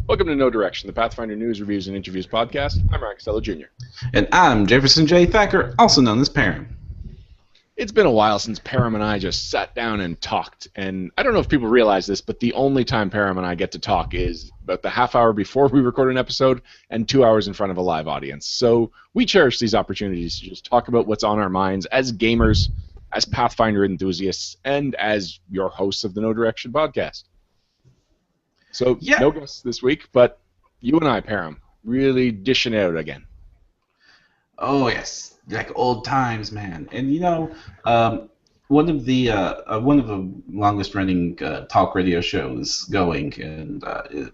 Welcome to No Direction, the Pathfinder News, Reviews, and Interviews podcast. I'm Ryan Costello Jr. And I'm Jefferson J. Thacker, also known as Perrin. It's been a while since Param and I just sat down and talked, and I don't know if people realize this, but the only time Param and I get to talk is about the half hour before we record an episode and 2 hours in front of a live audience. So we cherish these opportunities to just talk about what's on our minds as gamers, as Pathfinder enthusiasts, and as your hosts of the No Direction podcast. So, no guests this week, but you and I, Param, really dishing it out again. Oh, yes. Like old times, man. And, you know, one of the longest-running talk radio shows going, and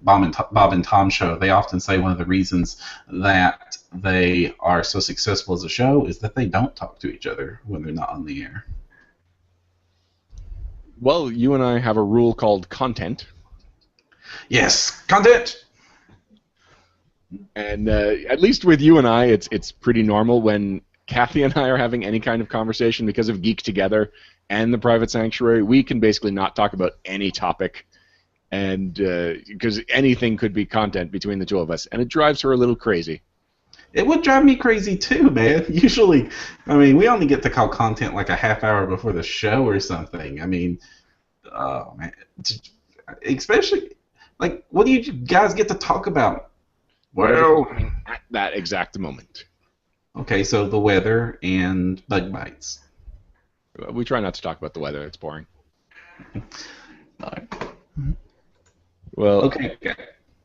Bob and Tom Show, they often say one of the reasons that they are so successful as a show is that they don't talk to each other when they're not on the air. Well, you and I have a rule called content. Yes, content! And at least with you and I, it's pretty normal when Kathy and I are having any kind of conversation because of Geek Together and the Private Sanctuary. We can basically not talk about any topic, and because anything could be content between the two of us, and it drives her a little crazy. It would drive me crazy too, man. Usually, I mean, we only get to call content like a half hour before the show or something. I mean, oh man, especially. Like, what do you guys get to talk about? Well, at that exact moment. Okay, so the weather and bug bites. We try not to talk about the weather. It's boring. Well, okay.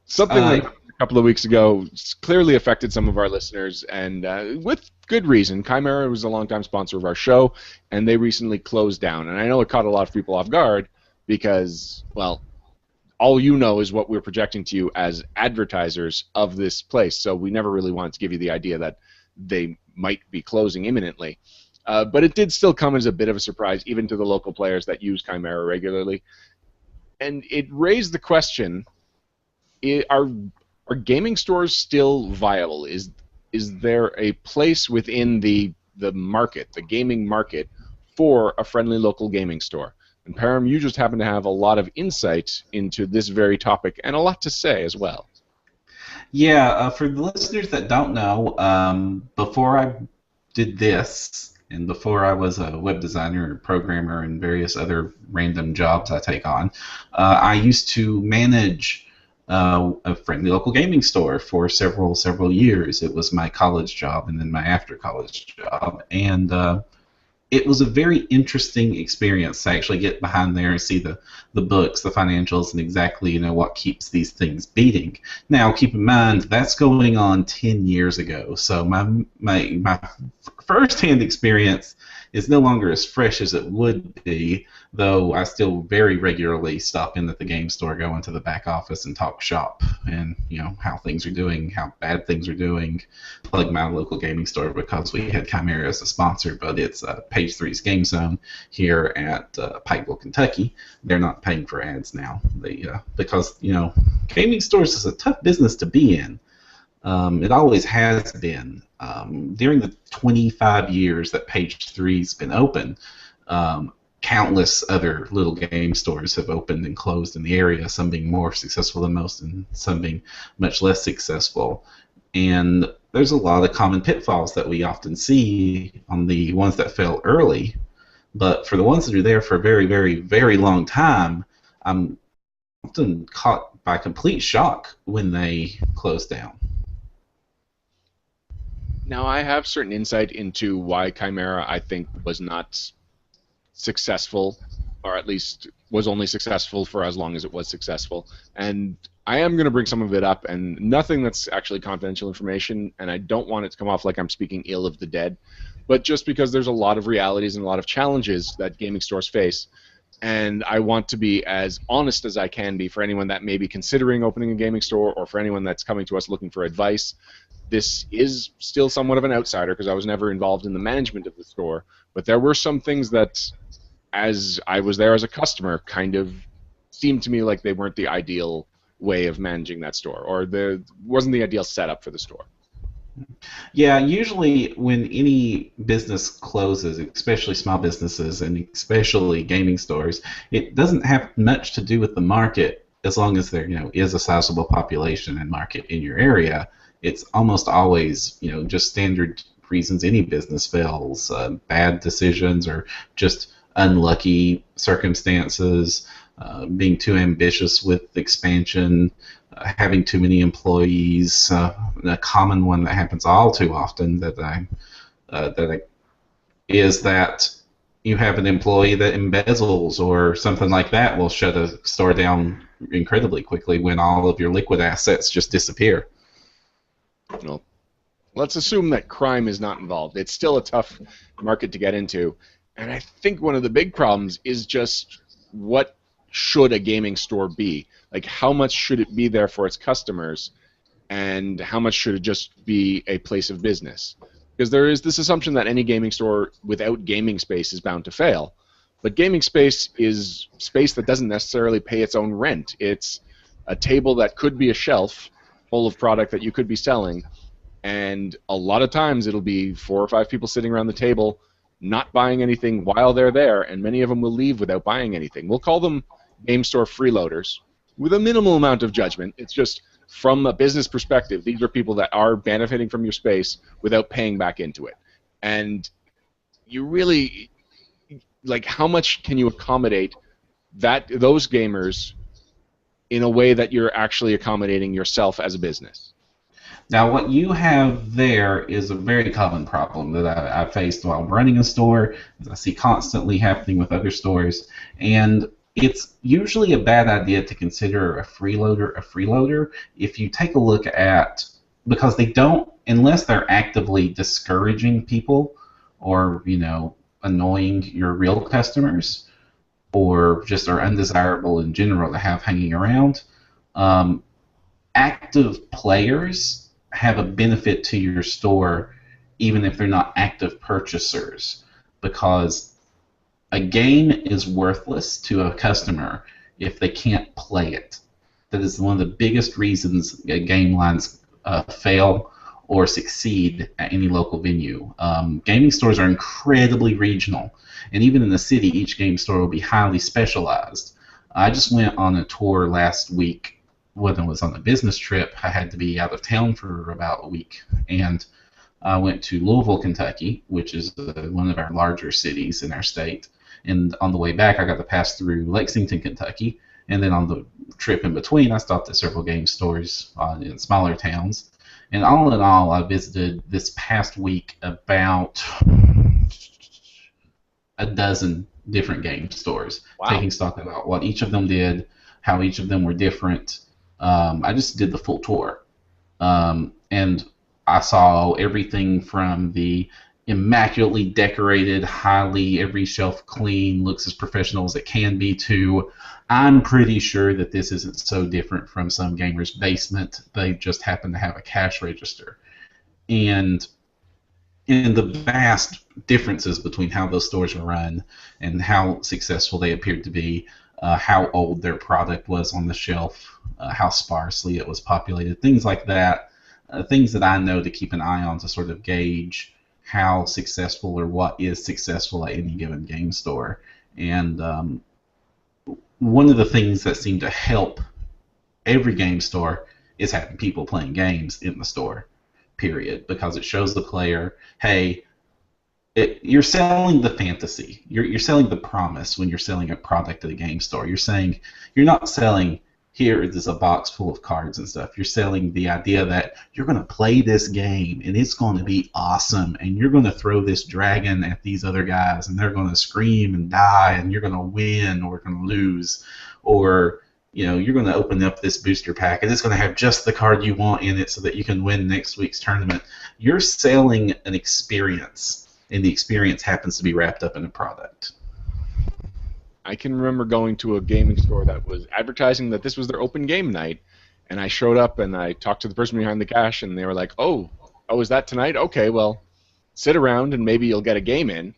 Something like a couple of weeks ago clearly affected some of our listeners, and with good reason. Chimera was a longtime sponsor of our show, and they recently closed down. And I know it caught a lot of people off guard because, well, all you know is what we're projecting to you as advertisers of this place, so we never really wanted to give you the idea that they might be closing imminently. But it did still come as a bit of a surprise, even to the local players that use Chimera regularly. And it raised the question, are gaming stores still viable? Is there a place within the market, the gaming market, for a friendly local gaming store? And Param, you just happen to have a lot of insight into this very topic and a lot to say as well. Yeah, for the listeners that don't know, before I did this, and before I was a web designer, programmer, and various other random jobs I take on, I used to manage a friendly local gaming store for several years. It was my college job and then my after-college job, and it was a very interesting experience to actually get behind there and see the books, the financials, and exactly what keeps these things beating. Now, keep in mind that's going on 10 years ago, so my first-hand experience is no longer as fresh as it would be, though I still very regularly stop in at the game store, go into the back office and talk shop, and how things are doing, how bad things are doing, plug my local gaming store because we had Chimera as a sponsor, but it's Page 3's Game Zone here at Pikeville, Kentucky. They're not paying for ads now, because gaming stores is a tough business to be in. It always has been. During the 25 years that Page 3's been open, countless other little game stores have opened and closed in the area, some being more successful than most and some being much less successful. And there's a lot of common pitfalls that we often see on the ones that fail early, but for the ones that are there for a very, very, very long time, I'm often caught by complete shock when they close down. Now, I have certain insight into why Chimera, I think, was not successful, or at least was only successful for as long as it was successful. And I am going to bring some of it up, and nothing that's actually confidential information, and I don't want it to come off like I'm speaking ill of the dead, but just because there's a lot of realities and a lot of challenges that gaming stores face, and I want to be as honest as I can be for anyone that may be considering opening a gaming store or for anyone that's coming to us looking for advice. This is still somewhat of an outsider because I was never involved in the management of the store, but there were some things that, as I was there as a customer, kind of seemed to me like they weren't the ideal way of managing that store, or wasn't the ideal setup for the store. Yeah, usually when any business closes, especially small businesses and especially gaming stores, it doesn't have much to do with the market. as long as there is a sizable population and market in your area, it's almost always just standard reasons any business fails, bad decisions or just unlucky circumstances, being too ambitious with expansion, having too many employees. A common one that happens all too often is that you have an employee that embezzles or something like that will shut a store down incredibly quickly when all of your liquid assets just disappear. Well, let's assume that crime is not involved. It's still a tough market to get into. And I think one of the big problems is just what should a gaming store be? Like, how much should it be there for its customers, and how much should it just be a place of business? Because there is this assumption that any gaming store without gaming space is bound to fail. But gaming space is space that doesn't necessarily pay its own rent. It's a table that could be a shelf full of product that you could be selling, and a lot of times it'll be 4 or 5 people sitting around the table not buying anything while they're there, and many of them will leave without buying anything. We'll call them game store freeloaders with a minimal amount of judgment. It's just from a business perspective, these are people that are benefiting from your space without paying back into it. And you really, like, how much can you accommodate those gamers in a way that you're actually accommodating yourself as a business? Now, what you have there is a very common problem that I faced while running a store, as I see constantly happening with other stores, and it's usually a bad idea to consider a freeloader if you take a look at, because they don't, unless they're actively discouraging people or, annoying your real customers or just are undesirable in general to have hanging around, active players have a benefit to your store even if they're not active purchasers, because a game is worthless to a customer if they can't play it. That is one of the biggest reasons game lines fail or succeed at any local venue. Gaming stores are incredibly regional, and even in the city, each game store will be highly specialized. I just went on a tour last week. When I was on a business trip, I had to be out of town for about a week, and I went to Louisville, Kentucky, which is one of our larger cities in our state. And on the way back, I got to pass through Lexington, Kentucky, and then on the trip in between, I stopped at several game stores in smaller towns. And all in all, I visited this past week about a dozen different game stores, Wow. taking stock about what each of them did, how each of them were different. I just did the full tour. And I saw everything from the immaculately decorated, highly every shelf clean, looks as professional as it can be, to I'm pretty sure that this isn't so different from some gamer's basement. They just happen to have a cash register. And in the vast differences between how those stores were run and how successful they appeared to be, how old their product was on the shelf, how sparsely it was populated, things like that, things that I know to keep an eye on to sort of gauge how successful or what is successful at any given game store. And one of the things that seemed to help every game store is having people playing games in the store, period, because it shows the player, hey, you're selling the fantasy. You're selling the promise when you're selling a product at a game store. You're saying, you're not selling, here is a box full of cards and stuff. You're selling the idea that you're going to play this game and it's going to be awesome, and you're going to throw this dragon at these other guys and they're going to scream and die and you're going to win or going to lose, or you're going to open up this booster pack and it's going to have just the card you want in it so that you can win next week's tournament. You're selling an experience, and the experience happens to be wrapped up in a product. I can remember going to a gaming store that was advertising that this was their open game night, and I showed up and I talked to the person behind the cash, and they were like, oh, is that tonight? Okay, well, sit around and maybe you'll get a game in.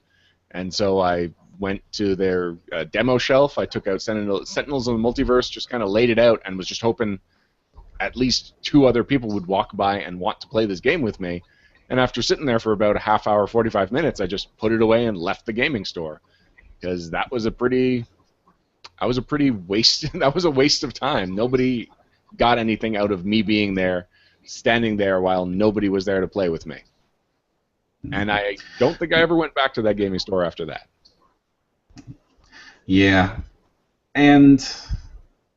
And so I went to their demo shelf. I took out Sentinels of the Multiverse, just kind of laid it out, and was just hoping at least 2 other people would walk by and want to play this game with me. And after sitting there for about a half hour, 45 minutes, I just put it away and left the gaming store, because that was a pretty I was a pretty waste. That was a waste of time. Nobody got anything out of me being there, standing there while nobody was there to play with me. And I don't think I ever went back to that gaming store after that. Yeah, and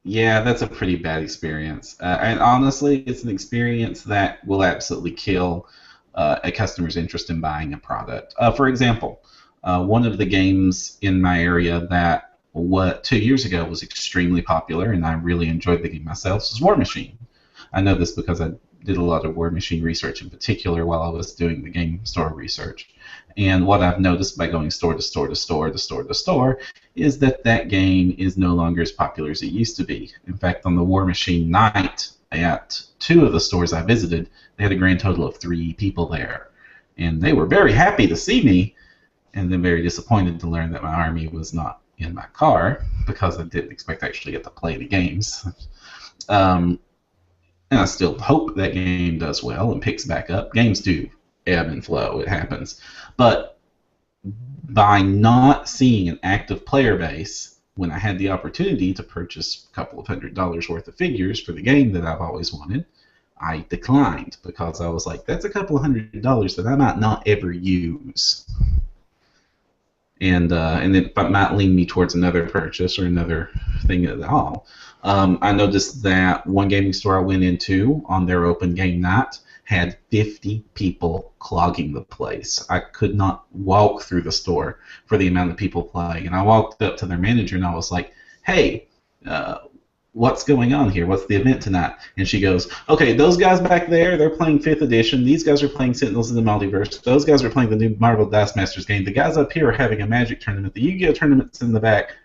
yeah, that's a pretty bad experience. And honestly, it's an experience that will absolutely kill a customer's interest in buying a product. For example, one of the games in my area that 2 years ago was extremely popular, and I really enjoyed the game myself, was War Machine. I know this because I did a lot of War Machine research in particular while I was doing the game store research. And what I've noticed by going store to store to store to store to store is that that game is no longer as popular as it used to be. In fact, on the War Machine night at 2 of the stores I visited, they had a grand total of 3 people there. And they were very happy to see me, and then very disappointed to learn that my army was not in my car because I didn't expect to actually get to play the games. And I still hope that game does well and picks back up. Games do ebb and flow. It happens. But by not seeing an active player base, when I had the opportunity to purchase a couple of $100 worth of figures for the game that I've always wanted, I declined because I was like, that's a couple of $100 that I might not ever use. And it might lean me towards another purchase or another thing at all. I noticed that one gaming store I went into on their open game night had 50 people clogging the place. I could not walk through the store for the amount of people playing. And I walked up to their manager and I was like, hey, what's going on here? What's the event tonight? And she goes, okay, those guys back there, they're playing 5th edition. These guys are playing Sentinels in the Multiverse. Those guys are playing the new Marvel Dice Masters game. The guys up here are having a Magic tournament. The Yu-Gi-Oh tournament's in the back.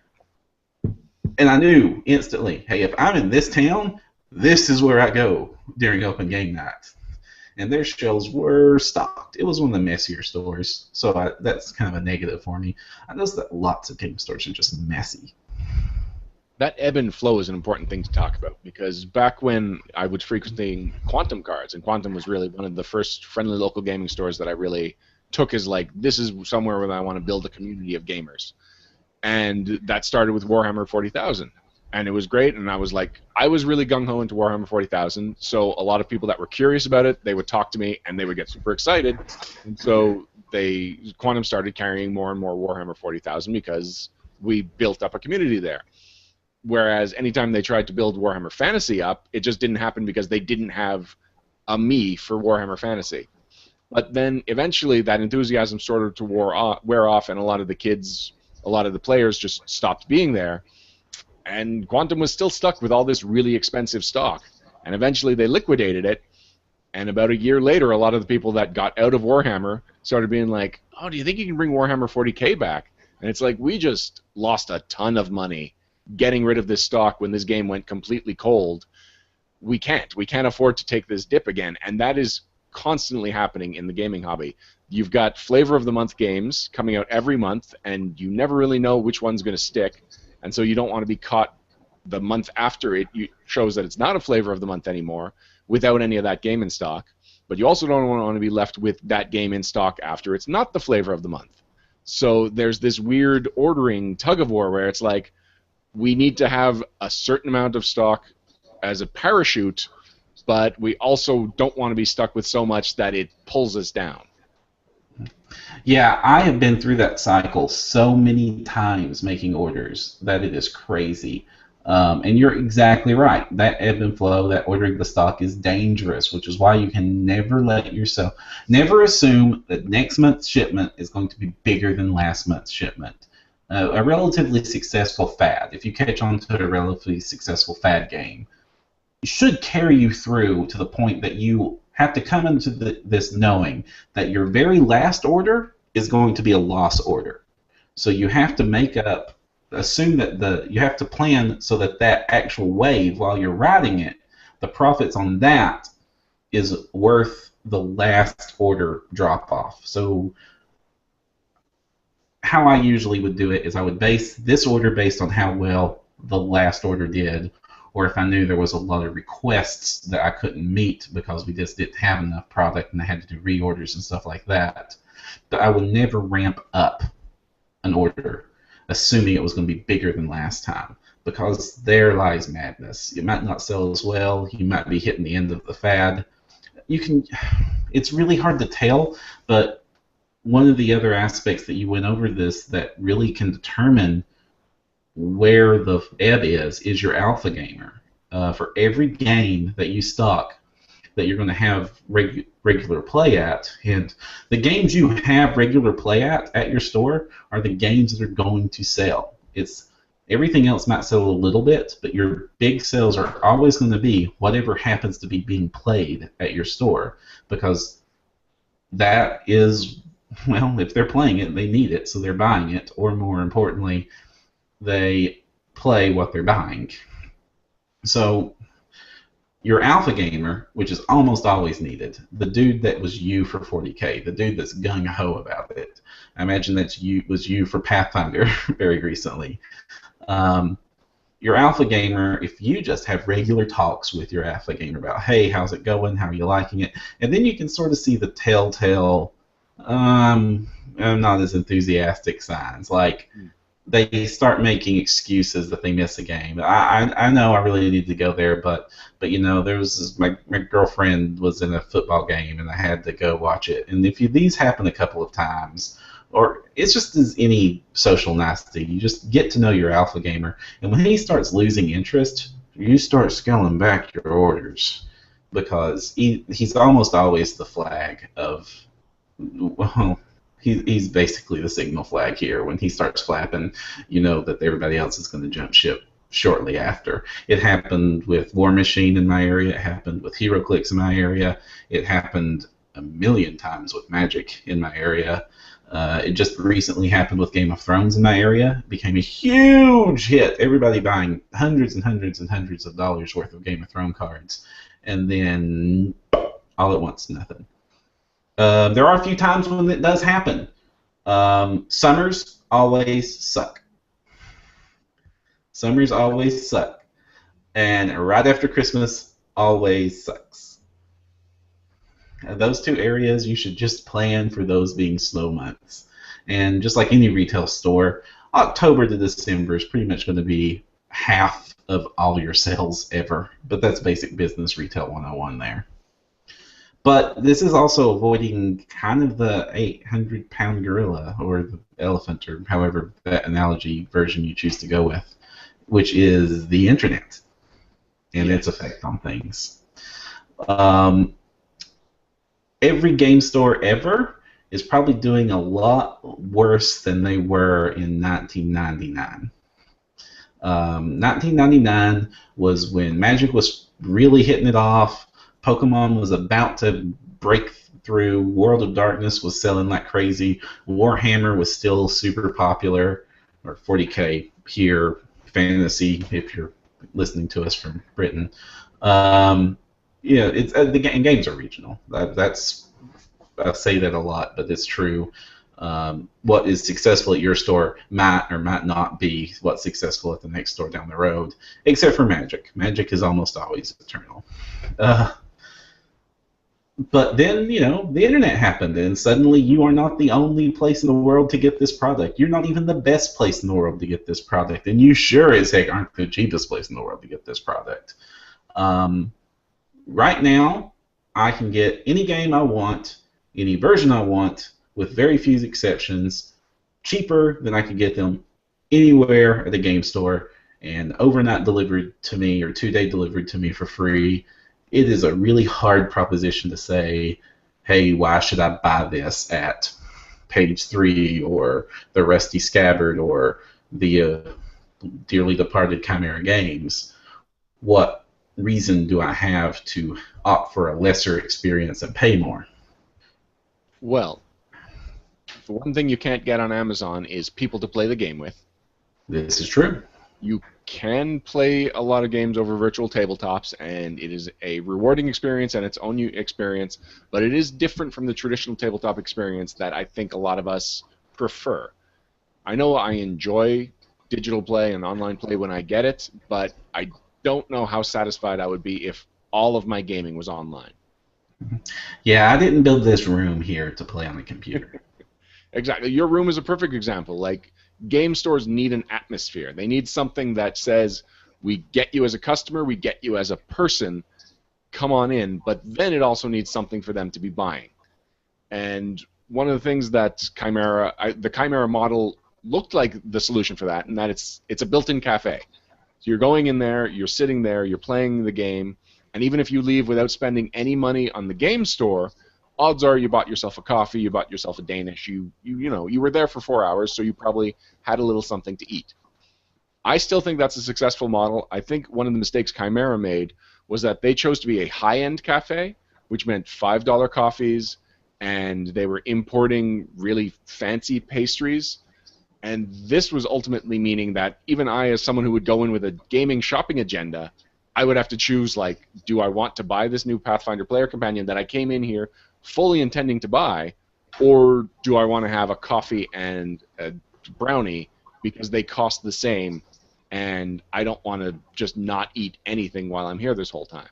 And I knew instantly, hey, if I'm in this town, this is where I go during open game night. And their shelves were stocked. It was one of the messier stores, so that's kind of a negative for me. I noticed that lots of game stores are just messy. That ebb and flow is an important thing to talk about, because back when I was frequenting Quantum cards, and Quantum was really one of the first friendly local gaming stores that I really took as like, this is somewhere where I want to build a community of gamers. And that started with Warhammer 40,000. And it was great, and I was like, I was really gung-ho into Warhammer 40,000, so a lot of people that were curious about it, they would talk to me, and they would get super excited. And so Quantum started carrying more and more Warhammer 40,000 because we built up a community there. Whereas anytime they tried to build Warhammer Fantasy up, it just didn't happen because they didn't have a me for Warhammer Fantasy. But then eventually that enthusiasm started to wear off, and a lot of the kids, a lot of the players just stopped being there. And Quantum was still stuck with all this really expensive stock. And eventually they liquidated it. And about a year later, a lot of the people that got out of Warhammer started being like, oh, do you think you can bring Warhammer 40K back? And it's like, we just lost a ton of money getting rid of this stock when this game went completely cold. We can't afford to take this dip again. And that is constantly happening in the gaming hobby. You've got flavor of the month games coming out every month, and you never really know which one's going to stick. And so you don't want to be caught the month after it shows that it's not a flavor of the month anymore without any of that game in stock. But you also don't want to be left with that game in stock after it's not the flavor of the month. So there's this weird ordering tug-of-war where it's like, we need to have a certain amount of stock as a parachute, but we also don't want to be stuck with so much that it pulls us down. Yeah, I have been through that cycle so many times making orders that it is crazy. And you're exactly right. That ebb and flow, that ordering the stock is dangerous, which is why you can never never assume that next month's shipment is going to be bigger than last month's shipment. A relatively successful fad, if you catch on to a relatively successful fad game, should carry you through to the point that you have to come into this knowing that your very last order is going to be a loss order. So you have to assume that you have to plan so that actual wave, while you're riding it, the profits on that is worth the last order drop off. So how I usually would do it is I would base this order based on how well the last order did, or if I knew there was a lot of requests that I couldn't meet because we just didn't have enough product and I had to do reorders and stuff like that. But I would never ramp up an order assuming it was going to be bigger than last time. because there lies madness. It might not sell as well. You might be hitting the end of the fad. It's really hard to tell, but one of the other aspects that you went over this that really can determine where the ebb is your alpha gamer. For every game that you stock that you're going to have regular play at, and the games you have regular play at your store are the games that are going to sell. It's everything else might sell a little bit, but your big sales are always going to be whatever happens to be being played at your store, because that is, well, if they're playing it, they need it, so they're buying it, or more importantly, they play what they're buying. So your alpha gamer, which is almost always needed, the dude that was you for 40K, the dude that's gung-ho about it. I imagine was you for Pathfinder very recently. Your alpha gamer, if you just have regular talks with your alpha gamer about, hey, how's it going? How are you liking it? And then you can sort of see the telltale, I'm not as enthusiastic signs. Like, they start making excuses that they miss a game. I know I really need to go there, but you know, there was my girlfriend was in a football game and I had to go watch it. And if these happen a couple of times, or it's just as any social nicety, you just get to know your alpha gamer, and when he starts losing interest, you start scaling back your orders, because he's almost always the flag of, well, he's basically the signal flag here. When he starts flapping, you know that everybody else is going to jump ship shortly after. It happened with War Machine in my area. It happened with HeroClix in my area. It happened a million times with Magic in my area. It just recently happened with Game of Thrones in my area. It became a huge hit. Everybody buying hundreds and hundreds and hundreds of dollars worth of Game of Thrones cards. And then all at once, nothing. There are a few times when it does happen. Summers always suck. Summers always suck. And right after Christmas always sucks. Those two areas, you should just plan for those being slow months. And just like any retail store, October to December is pretty much going to be half of all your sales ever. But that's basic business retail 101 there. But this is also avoiding kind of the 800-pound gorilla, or the elephant, or however that analogy version you choose to go with, which is the internet and its effect on things. Every game store ever is probably doing a lot worse than they were in 1999. 1999 was when Magic was really hitting it off. Pokemon was about to break through. World of Darkness was selling like crazy. Warhammer was still super popular, or 40K here, fantasy, if you're listening to us from Britain. It's the games are regional. I say that a lot, but it's true. What is successful at your store might or might not be what's successful at the next store down the road, except for Magic. Magic is almost always eternal. But then, the internet happened, and suddenly you are not the only place in the world to get this product. You're not even the best place in the world to get this product, and you sure as heck aren't the cheapest place in the world to get this product. Right now, I can get any game I want, any version I want, with very few exceptions, cheaper than I could get them anywhere at a game store, and overnight delivered to me or 2-day delivered to me for free. It is a really hard proposition to say, hey, why should I buy this at Page 3 or the Rusty Scabbard or the dearly departed Chimera Games? What reason do I have to opt for a lesser experience and pay more? Well, the one thing you can't get on Amazon is people to play the game with. This is true. You can play a lot of games over virtual tabletops, and it is a rewarding experience and its own experience, but it is different from the traditional tabletop experience that I think a lot of us prefer. I know I enjoy digital play and online play when I get it, but I don't know how satisfied I would be if all of my gaming was online. Yeah, I didn't build this room here to play on the computer. Exactly. Your room is a perfect example. Like, game stores need an atmosphere. They need something that says, we get you as a customer, we get you as a person, come on in, but then it also needs something for them to be buying. And one of the things that the Chimera model looked like the solution for that, and that it's a built-in cafe. So you're going in there, you're sitting there, you're playing the game, and even if you leave without spending any money on the game store, odds are you bought yourself a coffee, you bought yourself a Danish, you were there for 4 hours, so you probably had a little something to eat. I still think that's a successful model. I think one of the mistakes Chimera made was that they chose to be a high-end cafe, which meant $5 coffees, and they were importing really fancy pastries. And this was ultimately meaning that even I, as someone who would go in with a gaming shopping agenda, I would have to choose, like, do I want to buy this new Pathfinder player companion that I came in here fully intending to buy, or do I want to have a coffee and a brownie because they cost the same, and I don't want to just not eat anything while I'm here this whole time.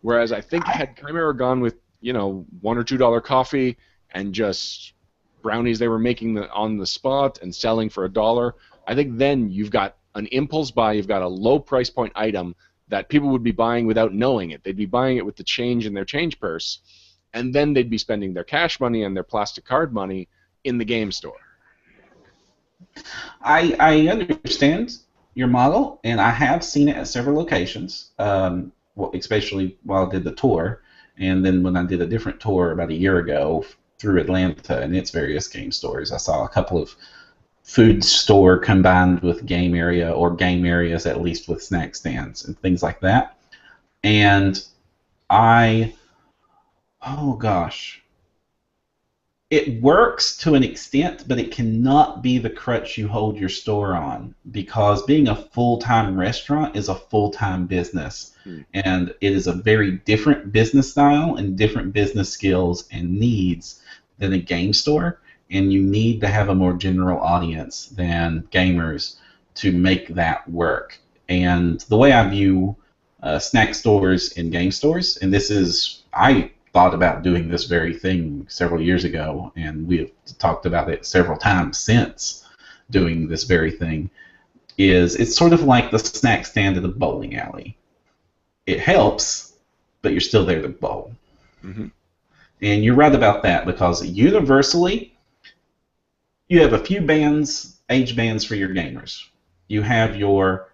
Whereas I think had Chimera gone with, $1 or $2 coffee and just brownies they were making on the spot and selling for $1, I think then you've got an impulse buy, you've got a low price point item that people would be buying without knowing it. They'd be buying it with the change in their change purse, and then they'd be spending their cash money and their plastic card money in the game store. I understand your model, and I have seen it at several locations, especially while I did the tour, and then when I did a different tour about a year ago through Atlanta and its various game stores, I saw a couple of food store combined with game area, or game areas at least with snack stands and things like that. And oh gosh, it works to an extent, but it cannot be the crutch you hold your store on, because being a full-time restaurant is a full-time business, and it is a very different business style and different business skills and needs than a game store, and you need to have a more general audience than gamers to make that work. And the way I view snack stores and game stores, and this is, I thought about doing this very thing several years ago, and we have talked about it several times since doing this very thing, is it's sort of like the snack stand at a bowling alley. It helps, but you're still there to bowl. Mm-hmm. And you're right about that, because universally, you have a few age bands for your gamers. You have your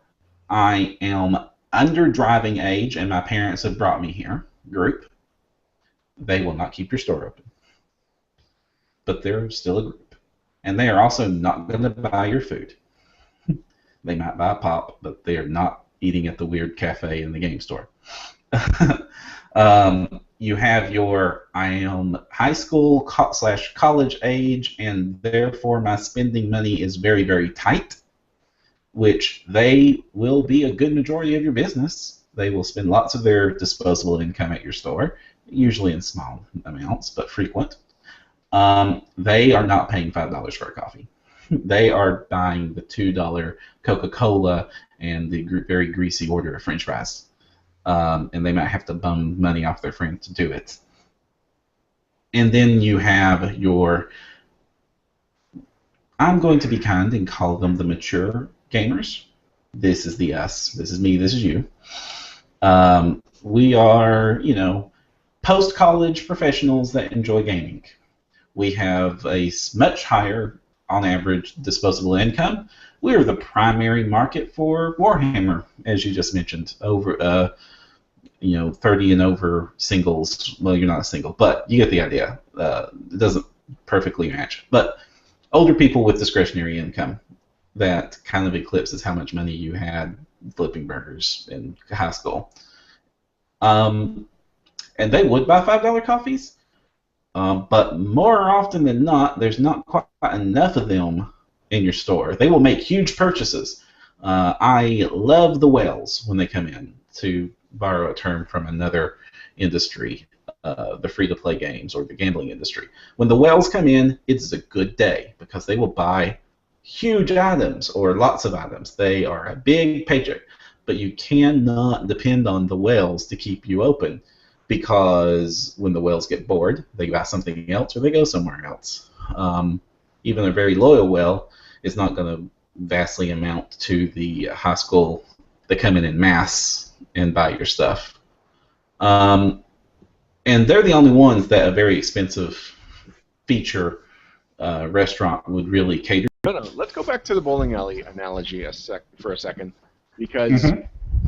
I am under driving age and my parents have brought me here group. They will not keep your store open. But they're still a group. And they are also not going to buy your food. They might buy a pop, but they are not eating at the weird cafe in the game store. You have your I am high school / college age, and therefore my spending money is very, very tight, which they will be a good majority of your business. They will spend lots of their disposable income at your store, usually in small amounts, but frequent. They are not paying $5 for a coffee. They are buying the $2 Coca-Cola and the very greasy order of French fries. And they might have to bum money off their friend to do it. And then you have your, I'm going to be kind and call them the mature gamers. This is the us. This is me. This is you. We are, post-college professionals that enjoy gaming. We have a much higher, on average, disposable income. We are the primary market for Warhammer, as you just mentioned, over 30 and over singles. Well, you're not a single, but you get the idea. It doesn't perfectly match. But older people with discretionary income, that kind of eclipses how much money you had flipping burgers in high school. And they would buy $5 coffees, but more often than not, there's not quite enough of them in your store. They will make huge purchases. I love the whales when they come in, to borrow a term from another industry, the free-to-play games or the gambling industry. When the whales come in, it's a good day because they will buy huge items or lots of items. They are a big paycheck, but you cannot depend on the whales to keep you open, because when the whales get bored, they buy something else or they go somewhere else. Even a very loyal whale, is not going to vastly amount to the high school that come in mass and buy your stuff. And they're the only ones that a very expensive feature restaurant would really cater. No, let's go back to the bowling alley analogy for a second, because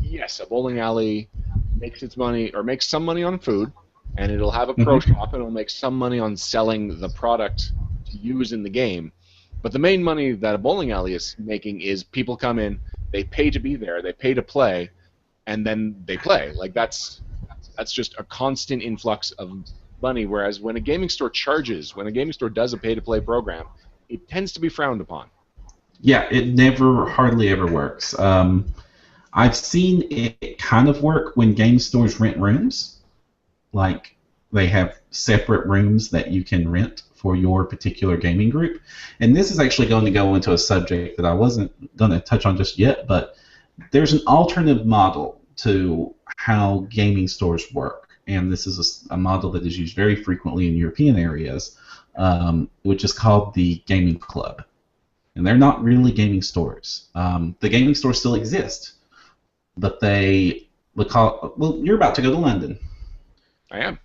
yes, a bowling alley makes its money or makes some money on food, and it'll have a pro shop and it'll make some money on selling the product to use in the game. But the main money that a bowling alley is making is people come in, they pay to be there, they pay to play, and then they play. Like that's just a constant influx of money. Whereas when a gaming store charges, when a gaming store does a pay-to-play program, it tends to be frowned upon. Yeah, it hardly ever works. I've seen it kind of work when game stores rent rooms. Like, they have separate rooms that you can rent for your particular gaming group. And this is actually going to go into a subject that I wasn't going to touch on just yet, but there's an alternative model to how gaming stores work. And this is a model that is used very frequently in European areas, which is called the gaming club. And they're not really gaming stores. The gaming stores still exist, but well, you're about to go to London. I am.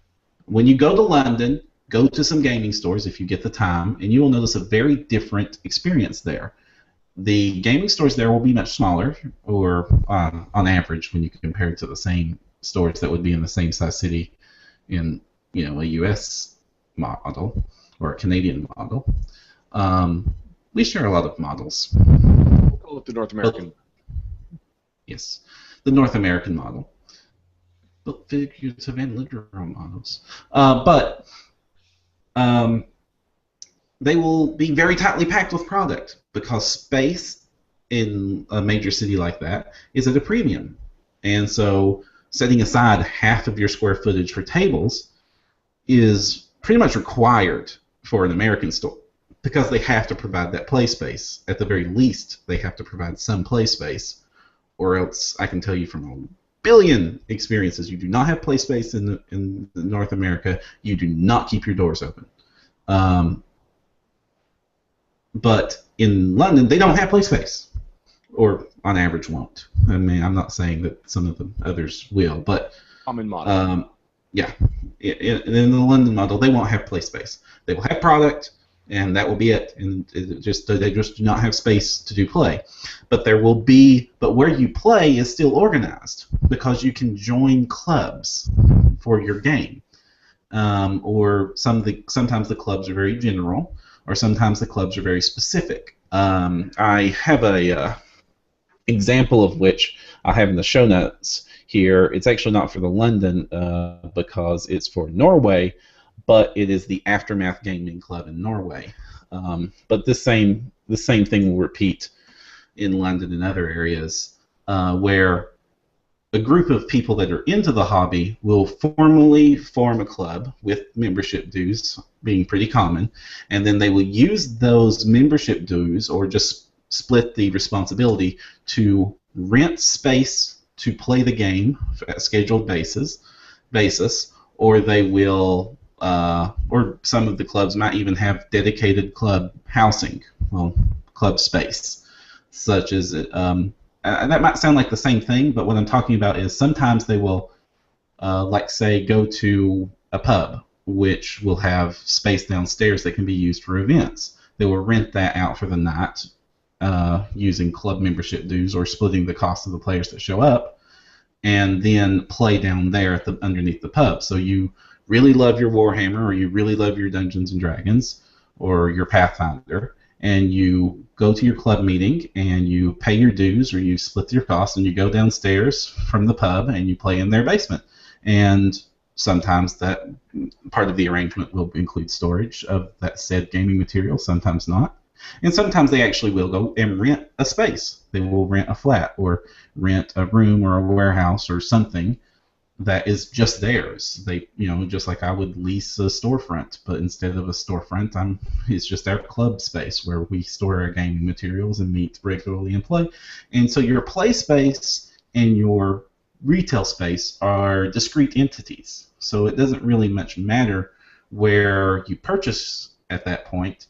When you go to London, go to some gaming stores if you get the time, and you will notice a very different experience there. The gaming stores there will be much smaller, or on average, when you compare it to the same stores that would be in the same size city in a U.S. model or a Canadian model. We share a lot of models. We'll call it the North American. Yes, the North American model. Both figurative and literal models. But they will be very tightly packed with product because space in a major city like that is at a premium. And so setting aside half of your square footage for tables is pretty much required for an American store because they have to provide that play space. At the very least, they have to provide some play space, or else I can tell you from a billion experiences, you do not have play space in North America, you do not keep your doors open. But in London, they don't have play space, or on average won't. I mean, I'm not saying that some of the others will, but common model. Yeah, in the London model, they won't have play space. They will have product, and that will be it. And they just do not have space to do play. But where you play is still organized because you can join clubs for your game, or sometimes the clubs are very general, or sometimes the clubs are very specific. I have a example of which I have in the show notes here. It's actually not for the London because it's for Norway, but it is the Aftermath Gaming Club in Norway. But the same thing will repeat in London and other areas where a group of people that are into the hobby will formally form a club with membership dues being pretty common, and then they will use those membership dues or just split the responsibility to rent space to play the game at a scheduled basis, or they will, or some of the clubs might even have dedicated club housing, club space, such as that might sound like the same thing, but what I'm talking about is sometimes they will, like say, go to a pub, which will have space downstairs that can be used for events. They will rent that out for the night using club membership dues or splitting the cost of the players that show up, and then play down there underneath the pub. So you really love your Warhammer, or you really love your Dungeons and Dragons, or your Pathfinder, and you go to your club meeting and you pay your dues, or you split your costs, and you go downstairs from the pub and you play in their basement. And sometimes that part of the arrangement will include storage of that said gaming material, sometimes not. And sometimes they actually will go and rent a space. They will rent a flat or rent a room or a warehouse or something that is just theirs. They, just like I would lease a storefront, but instead of a storefront, it's just our club space where we store our gaming materials and meet regularly and play. And so your play space and your retail space are discrete entities. So it doesn't really much matter where you purchase at that point.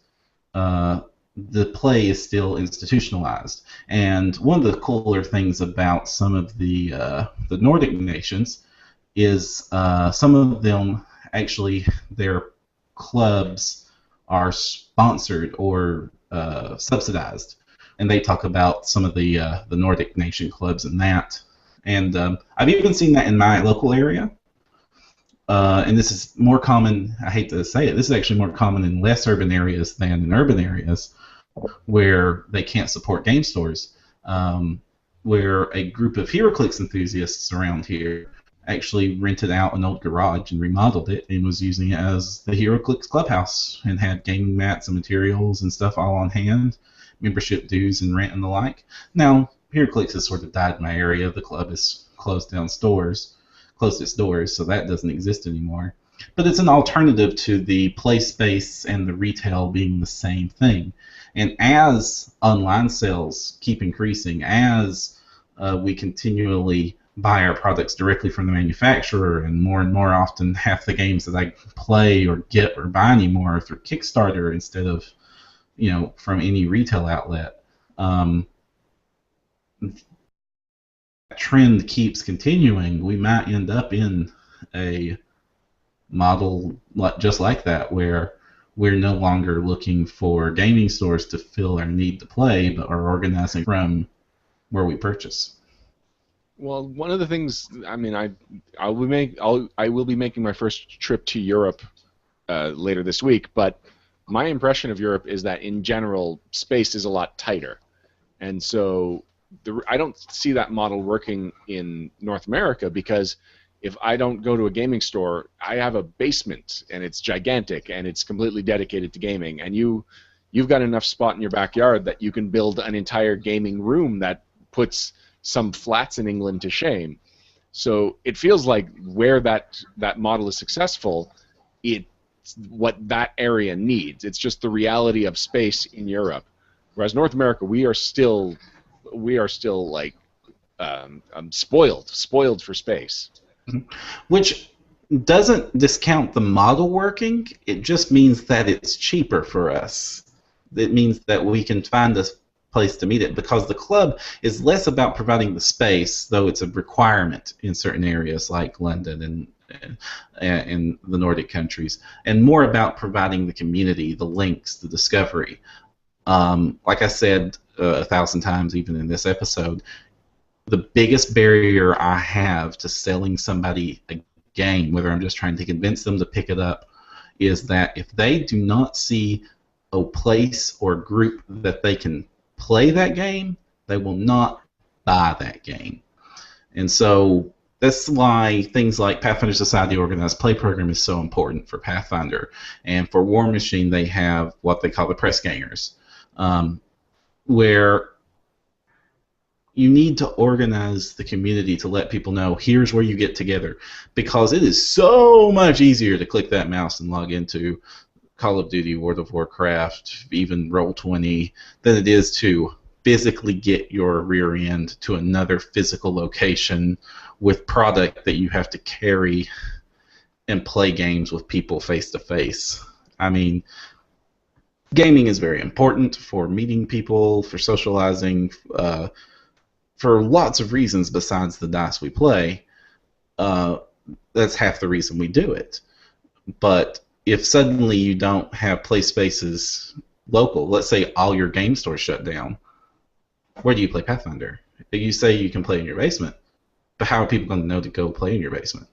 the play is still institutionalized. And one of the cooler things about some of the Nordic nations is some of them actually their clubs are sponsored or subsidized, and they talk about some of the Nordic nation clubs and that. And I've even seen that in my local area. And this is more common, I hate to say it, this is actually more common in less urban areas than in urban areas where they can't support game stores, where a group of HeroClix enthusiasts around here actually rented out an old garage and remodeled it and was using it as the HeroClix clubhouse and had gaming mats and materials and stuff all on hand, membership dues and rent and the like. Now, HeroClix has sort of died in my area. The club has closed its doors, so that doesn't exist anymore. But it's an alternative to the play space and the retail being the same thing. And as online sales keep increasing, as we continually buy our products directly from the manufacturer, and more often half the games that I play or get or buy anymore are through Kickstarter instead of, from any retail outlet. Trend keeps continuing, we might end up in a model just like that, where we're no longer looking for gaming stores to fill our need to play, but are organizing from where we purchase. Well, one of the things, I mean, I will be making my first trip to Europe later this week, but my impression of Europe is that in general space is a lot tighter, and so I don't see that model working in North America, because if I don't go to a gaming store, I have a basement and it's gigantic and it's completely dedicated to gaming, and you've got enough spot in your backyard that you can build an entire gaming room that puts some flats in England to shame. So it feels like where that model is successful, it's what that area needs. It's just the reality of space in Europe. Whereas North America, we are still like spoiled for space. Which doesn't discount the model working. It just means that it's cheaper for us. It means that we can find a place to meet it, because the club is less about providing the space, though it's a requirement in certain areas like London and the Nordic countries, and more about providing the community, the links, the discovery. Like I said 1,000 times even in this episode, the biggest barrier I have to selling somebody a game, whether I'm just trying to convince them to pick it up, is that if they do not see a place or group that they can play that game, they will not buy that game. And so that's why things like Pathfinder Society Organized Play Program is so important for Pathfinder. And for War Machine, they have what they call the press gangers, where you need to organize the community to let people know here's where you get together, because it is so much easier to click that mouse and log into Call of Duty, World of Warcraft, even Roll20, than it is to physically get your rear end to another physical location with product that you have to carry and play games with people face to face. I mean, gaming is very important for meeting people, for socializing, for lots of reasons besides the dice we play. That's half the reason we do it. But if suddenly you don't have play spaces local, let's say all your game stores shut down, where do you play Pathfinder? You say you can play in your basement, but how are people going to know to go play in your basement?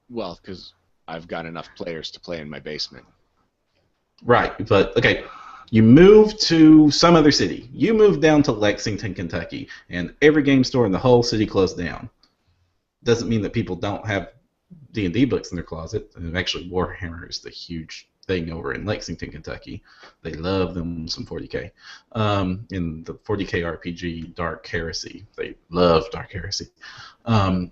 Well, because I've got enough players to play in my basement. Right, but okay, you move to some other city. You move down to Lexington, Kentucky, and every game store in the whole city closed down. Doesn't mean that people don't have D&D books in their closet. And actually, Warhammer is the huge thing over in Lexington, Kentucky. They love them some 40K. In the 40K RPG, Dark Heresy, they love Dark Heresy. They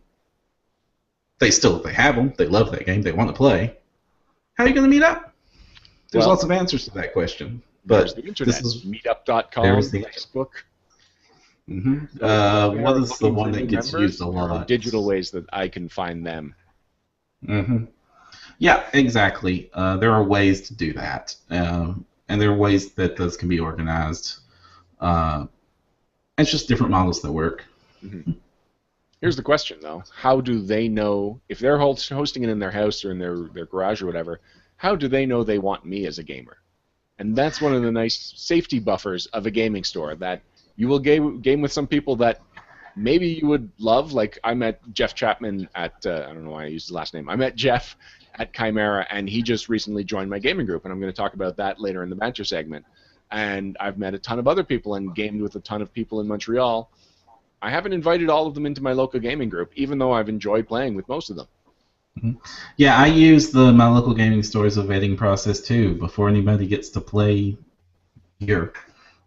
have them. They love that game. They want to play. How are you going to meet up? There's lots of answers to that question. But the internet. This is meetup.com, Facebook. Mm-hmm. What is the one that gets used a lot? Digital ways that I can find them. Mm-hmm. Yeah, exactly. There are ways to do that. and there are ways that those can be organized. It's just different models that work. Mm-hmm. Here's the question, though. How do they know, if they're hosting it in their house or in their garage or whatever, how do they know they want me as a gamer? And that's one of the nice safety buffers of a gaming store, that you will game with some people that maybe you would love. Like, I met Jeff Chapman at, I don't know why I used his last name. I met Jeff at Chimera, and he just recently joined my gaming group, and I'm going to talk about that later in the banter segment. And I've met a ton of other people and gamed with a ton of people in Montreal. I haven't invited all of them into my local gaming group, even though I've enjoyed playing with most of them. Mm-hmm. Yeah, I use my local gaming store as a vetting process too. Before anybody gets to play here,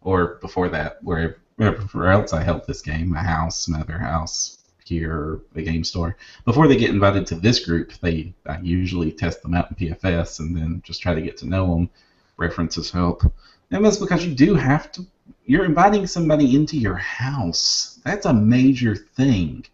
or before that, wherever else I help this game, my house, my other house, here, the game store. Before they get invited to this group, I usually test them out in PFS and then just try to get to know them. References help. And that's because you do have to. You're inviting somebody into your house. That's a major thing.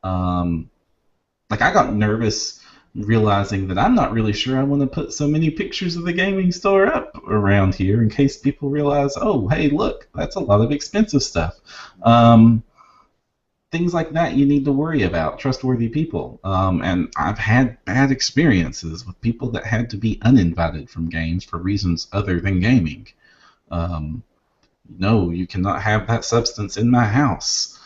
Like, I got nervous realizing that I'm not really sure I want to put so many pictures of the gaming store up around here in case people realize, oh, hey, look, that's a lot of expensive stuff. Things like that you need to worry about, trustworthy people. And I've had bad experiences with people that had to be uninvited from games for reasons other than gaming. No, you cannot have that substance in my house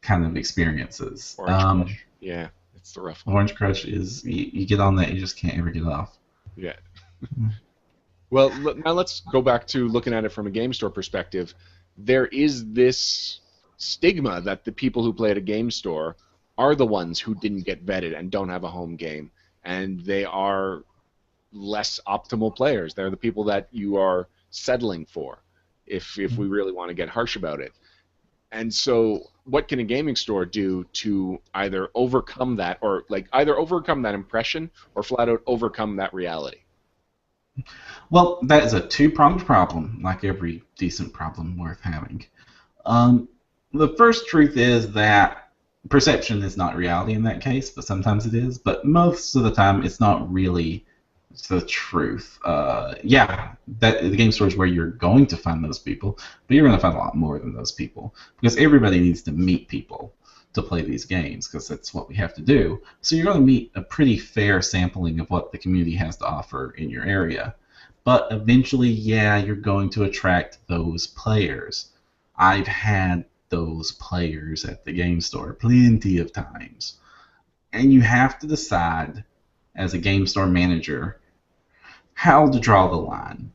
kind of experiences. Orange Crush. Yeah, it's the rough one. Orange Crush is, you get on that, you just can't ever get off. Yeah. Well, now let's go back to looking at it from a game store perspective. There is this stigma that the people who play at a game store are the ones who didn't get vetted and don't have a home game, and they are less optimal players. They're the people that you are settling for, if we really want to get harsh about it. And so what can a gaming store do to either overcome that, or either overcome that impression or flat out overcome that reality? Well, that is a two-pronged problem, like every decent problem worth having. The first truth is that perception is not reality in that case, but sometimes it is. But most of the time, it's not really the truth. Yeah, the game store is where you're going to find those people, but you're going to find a lot more than those people, because everybody needs to meet people to play these games, because that's what we have to do. So you're going to meet a pretty fair sampling of what the community has to offer in your area. But eventually, yeah, you're going to attract those players. I've had those players at the game store plenty of times. And you have to decide, as a game store manager, how to draw the line.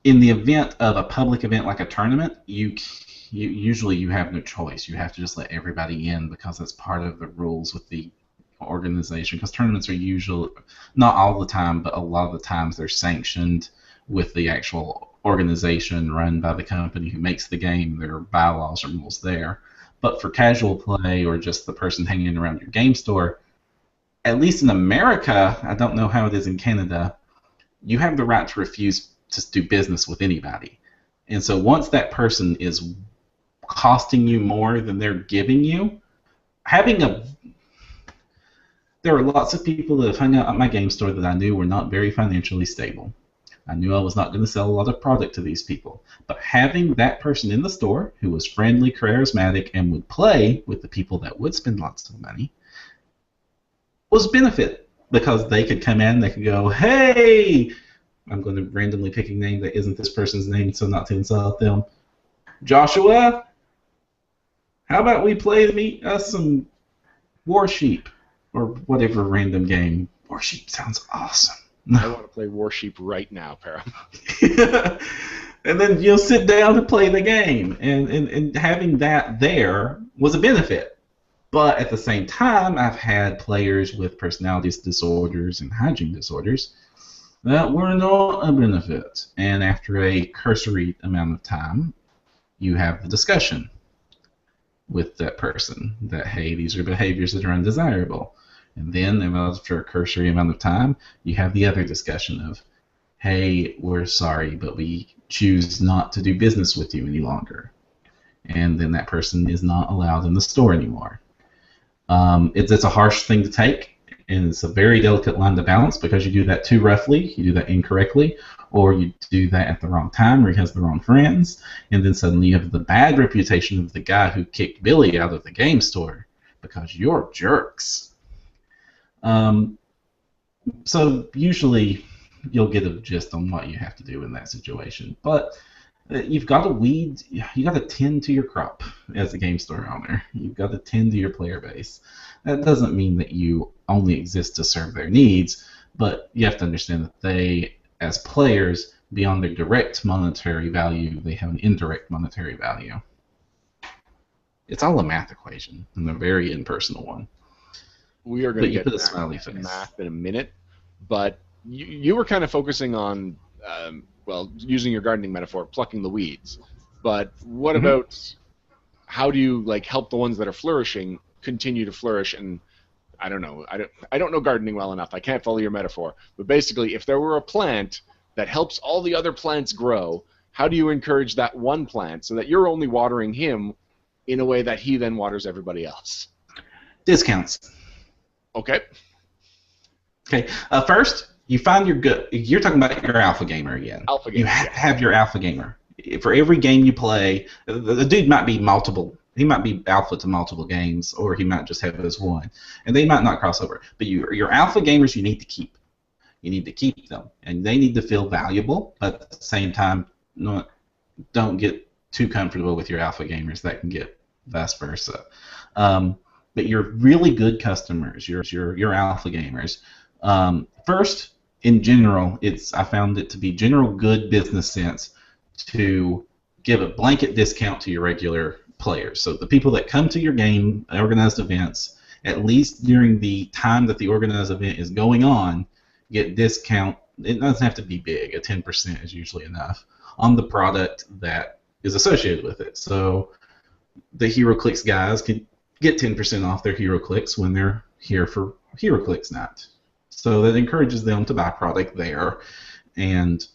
In the event of a public event like a tournament, you usually have no choice. You have to just let everybody in, because that's part of the rules with the organization. Because tournaments are usually, not all the time, but a lot of the times they're sanctioned with the actual organization run by the company who makes the game. There are bylaws or rules there. But for casual play or just the person hanging around your game store, at least in America, I don't know how it is in Canada, you have the right to refuse to do business with anybody. And so once that person is costing you more than they're giving you, there are lots of people that have hung out at my game store that I knew were not very financially stable. I knew I was not going to sell a lot of product to these people. But having that person in the store who was friendly, charismatic, and would play with the people that would spend lots of money was a benefit, because they could come in, they could go, hey, I'm going to randomly pick a name that isn't this person's name so not to insult them. Joshua, how about we play us some Warsheep, or whatever random game. Warsheep sounds awesome. I want to play Warsheep right now, Param. And then you'll sit down and play the game. And having that there was a benefit. But at the same time, I've had players with personality disorders and hygiene disorders that were not a benefit. And after a cursory amount of time, you have the discussion with that person that, hey, these are behaviors that are undesirable. And then after a cursory amount of time, you have the other discussion of, hey, we're sorry, but we choose not to do business with you any longer. And then that person is not allowed in the store anymore. It's a harsh thing to take, And it's a very delicate line to balance because you do that too roughly, you do that incorrectly, or you do that at the wrong time or he has the wrong friends, and then suddenly you have the bad reputation of the guy who kicked Billy out of the game store because you're jerks. So usually you'll get a gist on what you have to do in that situation. But you've got to you got to tend to your crop as a game store owner. You've got to tend to your player base. That doesn't mean that you only exist to serve their needs, but you have to understand that they, as players, beyond their direct monetary value, they have an indirect monetary value. It's all a math equation, and a very impersonal one. We are going to get to math in a minute, but you were kind of focusing on, well, using your gardening metaphor, plucking the weeds. But what about how do you help the ones that are flourishing continue to flourish? And I don't know. I don't know gardening well enough. I can't follow your metaphor. But basically, if there were a plant that helps all the other plants grow, how do you encourage that one plant so that you're only watering him in a way that he then waters everybody else? Discounts. Okay. Okay. First, you find your good. You're talking about your alpha gamer again. Alpha gamer. You have your alpha gamer. For every game you play, the dude might be multiple. He might be alpha to multiple games, or he might just have his one, and they might not cross over. But your alpha gamers, you need to keep. You need to keep them, and they need to feel valuable. But at the same time, don't get too comfortable with your alpha gamers. That can get vice versa. But your really good customers, your alpha gamers. First, in general, I found it to be general good business sense to give a blanket discount to your regular players. So the people that come to your game, organized events, at least during the time that the organized event is going on, get discount. It doesn't have to be big. A 10% is usually enough on the product that is associated with it. So the HeroClix guys can get 10% off their HeroClix when they're here for HeroClix night. So that encourages them to buy product there and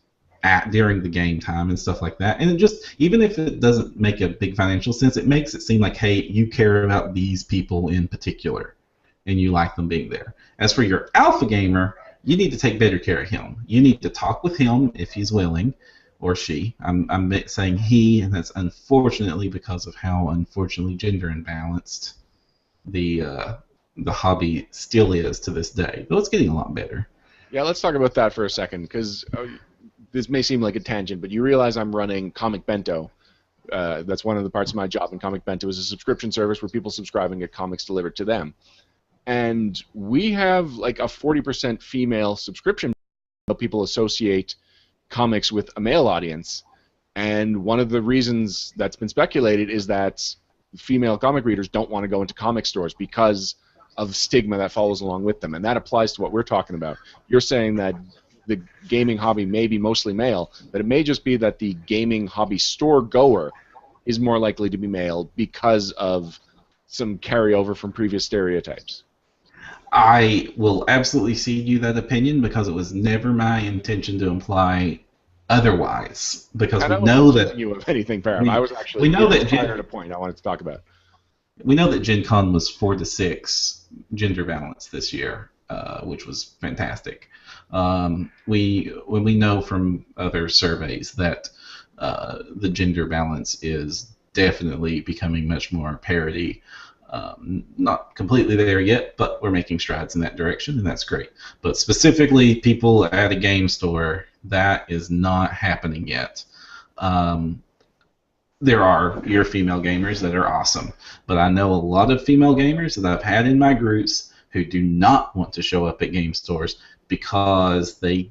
during the game time and stuff like that. And it just, even if it doesn't make a big financial sense, it makes it seem like, hey, you care about these people in particular and you like them being there. As for your alpha gamer, you need to take better care of him. You need to talk with him if he's willing, or she. I'm saying he, and that's unfortunately because of how unfortunately gender imbalanced the hobby still is to this day. Though it's getting a lot better. Yeah, let's talk about that for a second, because this may seem like a tangent, but you realize I'm running Comic Bento. That's one of the parts of my job in Comic Bento is a subscription service where people subscribe and get comics delivered to them. And we have like a 40% female subscription. People associate comics with a male audience, and one of the reasons that's been speculated is that female comic readers don't want to go into comic stores because of stigma that follows along with them, and that applies to what we're talking about. You're saying that the gaming hobby may be mostly male, but it may just be that the gaming hobby store goer is more likely to be male because of some carryover from previous stereotypes. I will absolutely cede you that opinion because it was never my intention to imply otherwise. Because we know that you of anything, Param. I was actually at a point I wanted to talk about. We know that Gen Con was 4-6 gender balance this year, which was fantastic. We know from other surveys that the gender balance is definitely becoming much more parity. Not completely there yet, but we're making strides in that direction, and that's great. But specifically, people at a game store, that is not happening yet. There are your female gamers that are awesome, but I know a lot of female gamers that I've had in my groups who do not want to show up at game stores because they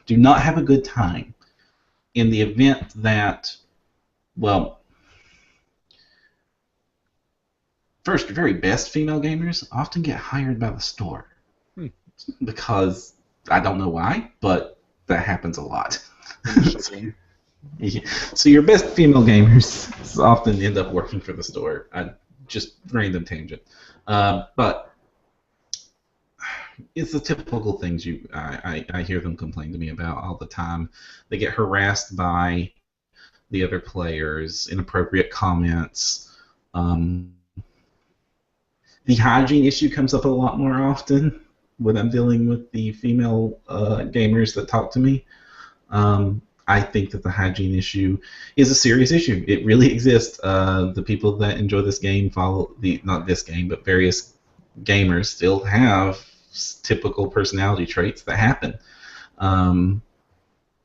do not have a good time in the event that, well, first, your very best female gamers often get hired by the store because I don't know why, but that happens a lot. So your best female gamers often end up working for the store. Just random tangent, but it's the typical things I hear them complain to me about all the time. They get harassed by the other players, inappropriate comments. The hygiene issue comes up a lot more often. when I'm dealing with the female gamers that talk to me. I think that the hygiene issue is a serious issue. It really exists. The people that enjoy this game follow not this game, but various gamers still have typical personality traits that happen.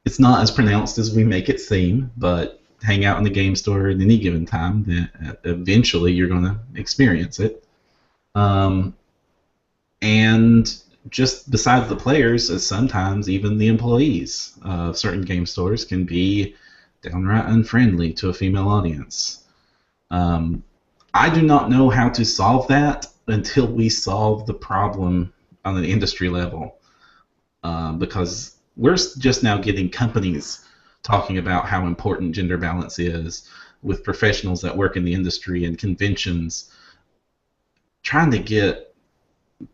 It's not as pronounced as we make it seem, but hang out in the game store at any given time, then eventually you're going to experience it. And just besides the players, sometimes even the employees of certain game stores can be downright unfriendly to a female audience. I do not know how to solve that until we solve the problem on an industry level, because we're just now getting companies talking about how important gender balance is with professionals that work in the industry and conventions, trying to get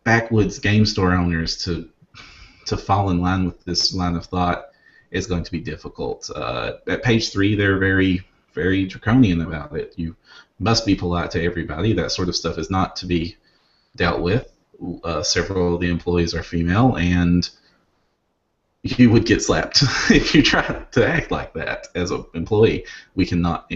backwoods game store owners to fall in line with this line of thought is going to be difficult. At page 3, they're very, very draconian about it. You must be polite to everybody. That sort of stuff is not to be dealt with. Several of the employees are female, and you would get slapped if you try to act like that as an employee. We cannot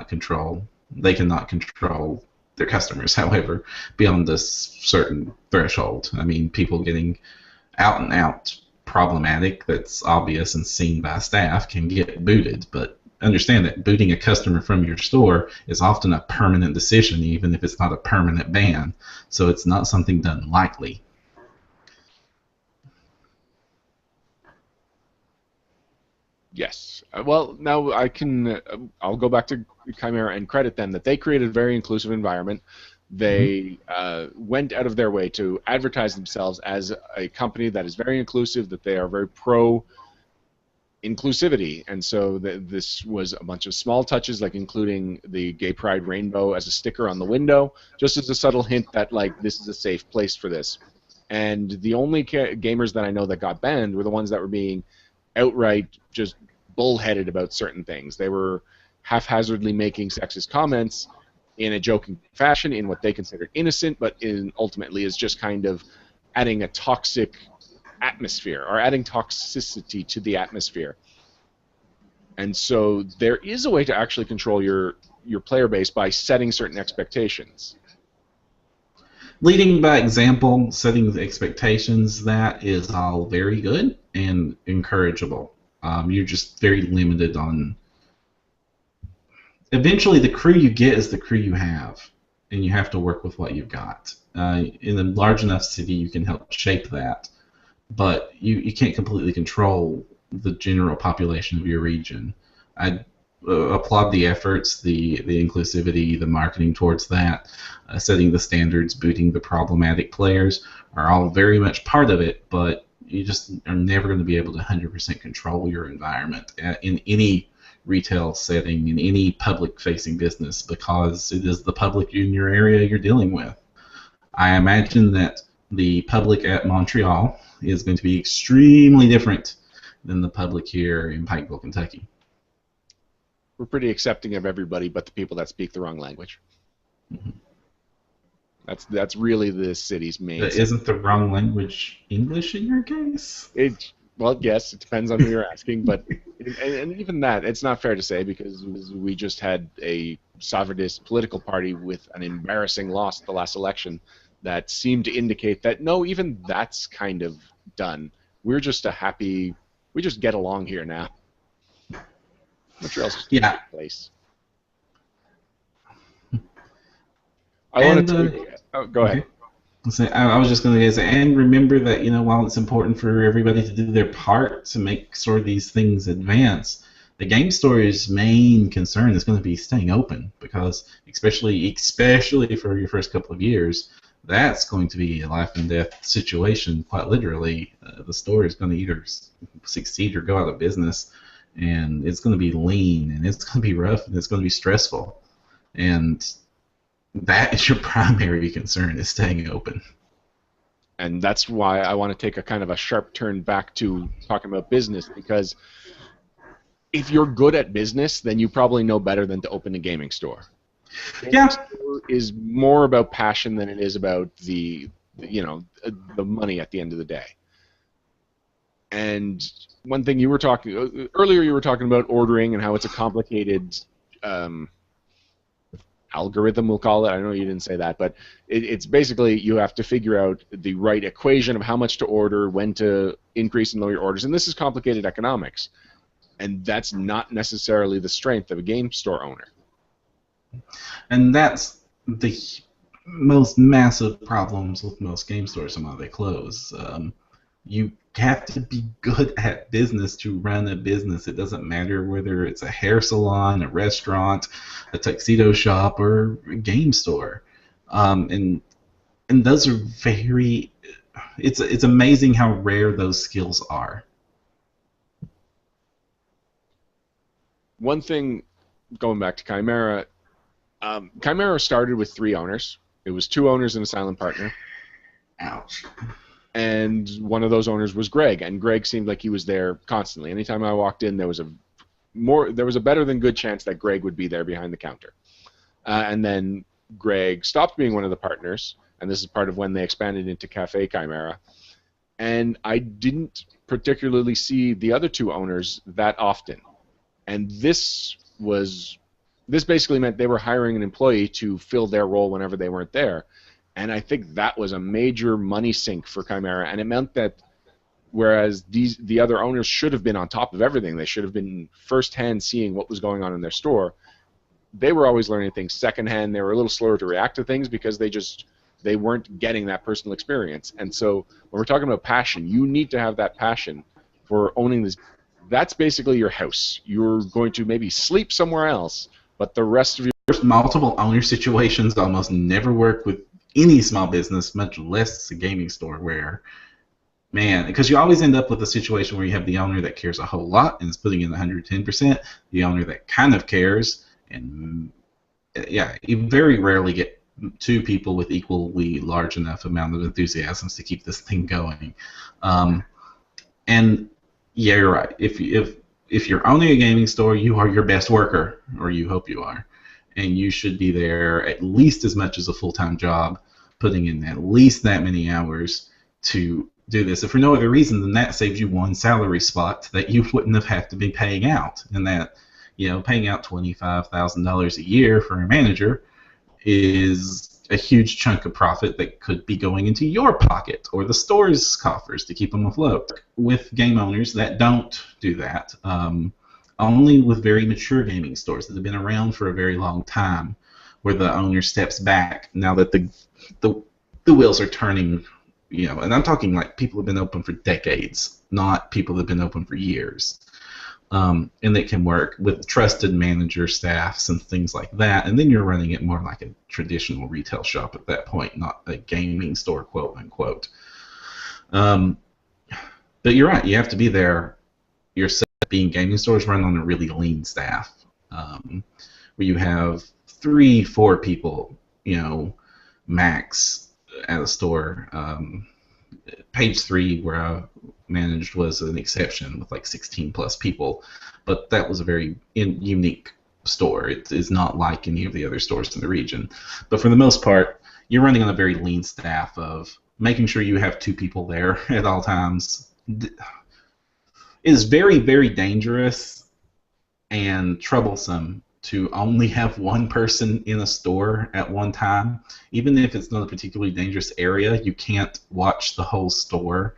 control. They cannot control their customers, however, beyond this certain threshold. I mean, people getting out and out problematic that's obvious and seen by staff can get booted, but understand that booting a customer from your store is often a permanent decision, even if it's not a permanent ban. So it's not something done lightly. Yes. Well, now I'll go back to Chimera and credit them that they created a very inclusive environment. They went out of their way to advertise themselves as a company that is very inclusive, that they are very pro-inclusivity. And so this was a bunch of small touches, like including the Gay Pride rainbow as a sticker on the window, just as a subtle hint that, like, this is a safe place for this. And the only gamers that I know that got banned were the ones that were being outright just bullheaded about certain things. They were haphazardly making sexist comments in a joking fashion in what they considered innocent, but ultimately is just kind of adding a toxic atmosphere or adding toxicity to the atmosphere. And so there is a way to actually control your player base by setting certain expectations. Leading by example, setting the expectations, that is all very good and encourageable. You're just very limited on... Eventually, the crew you get is the crew you have, and you have to work with what you've got. In a large enough city, you can help shape that, but you can't completely control the general population of your region. I applaud the efforts, the inclusivity, the marketing towards that, setting the standards, booting the problematic players are all very much part of it, but you just are never going to be able to 100% control your environment in any retail setting, in any public-facing business, because it is the public in your area you're dealing with. I imagine that the public at Montreal is going to be extremely different than the public here in Pikeville, Kentucky. We're pretty accepting of everybody but the people that speak the wrong language. Mm-hmm. That's really the city's main... But isn't the wrong language English in your case? Well, yes, it depends on who you're asking, but and even that, it's not fair to say, because we just had a sovereigntist political party with an embarrassing loss at the last election that seemed to indicate that, no, even that's kind of done. We're just we just get along here now. Montreal's just a great place. Go ahead. I was just going to say, and remember that, while it's important for everybody to do their part to make sure these things advance, the game store's main concern is going to be staying open, because especially for your first couple of years, that's going to be a life and death situation. Quite literally, the store is going to either succeed or go out of business, and it's going to be lean, and it's going to be rough, and it's going to be stressful, and that is your primary concern, is staying open. And that's why I want to take a kind of a sharp turn back to talking about business, because if you're good at business, then you probably know better than to open a gaming store. Yeah. Gaming store is more about passion than it is about the the money at the end of the day. And one thing you were talking earlier, you were talking about ordering and how it's a complicated algorithm, we'll call it. I know you didn't say that, but it's basically you have to figure out the right equation of how much to order, when to increase and lower your orders, and this is complicated economics, and that's not necessarily the strength of a game store owner. And that's the most massive problems with most game stores and why they close. You have to be good at business to run a business. It doesn't matter whether it's a hair salon, a restaurant, a tuxedo shop, or a game store. And those are very. It's amazing how rare those skills are. One thing, going back to Chimera, Chimera started with 3 owners. It was 2 owners and a silent partner. Ouch. And one of those owners was Greg, and Greg seemed like he was there constantly. Anytime I walked in, there was a better than good chance that Greg would be there behind the counter. And then Greg stopped being one of the partners, and this is part of when they expanded into Cafe Chimera. And I didn't particularly see the other 2 owners that often. And this basically meant they were hiring an employee to fill their role whenever they weren't there. And I think that was a major money sink for Chimera, and it meant that whereas the other owners should have been on top of everything, they should have been firsthand seeing what was going on in their store, they were always learning things secondhand. They were a little slower to react to things because they weren't getting that personal experience. And so when we're talking about passion, you need to have that passion for owning this. That's basically your house. You're going to maybe sleep somewhere else, but the rest of your multiple owner situations almost never work with any small business, much less a gaming store, where, man, because you always end up with a situation where you have the owner that cares a whole lot and is putting in 110%, the owner that kind of cares, and yeah, you very rarely get 2 people with equally large enough amount of enthusiasms to keep this thing going. And yeah, you're right. If you're owning a gaming store, you are your best worker, or you hope you are. And you should be there at least as much as a full-time job, putting in at least that many hours to do this. If for no other reason, then that saves you one salary spot that you wouldn't have had to be paying out. And that, paying out $25,000 a year for a manager is a huge chunk of profit that could be going into your pocket or the store's coffers to keep them afloat. With game owners that don't do that, only with very mature gaming stores that have been around for a very long time, where the owner steps back now that the wheels are turning, and I'm talking like people have been open for decades, not people that have been open for years. And it can work with trusted manager staffs and things like that, and then you're running it more like a traditional retail shop at that point, not a gaming store, quote unquote. But you're right, you have to be there yourself. Being gaming stores run on a really lean staff, where you have 3-4 people, max at a store. Page 3, where I managed, was an exception with like 16 plus people, but that was a very unique store. It is not like any of the other stores in the region. But for the most part, you're running on a very lean staff of making sure you have 2 people there at all times. It is very, very dangerous and troublesome to only have one person in a store at one time. Even if it's not a particularly dangerous area, you can't watch the whole store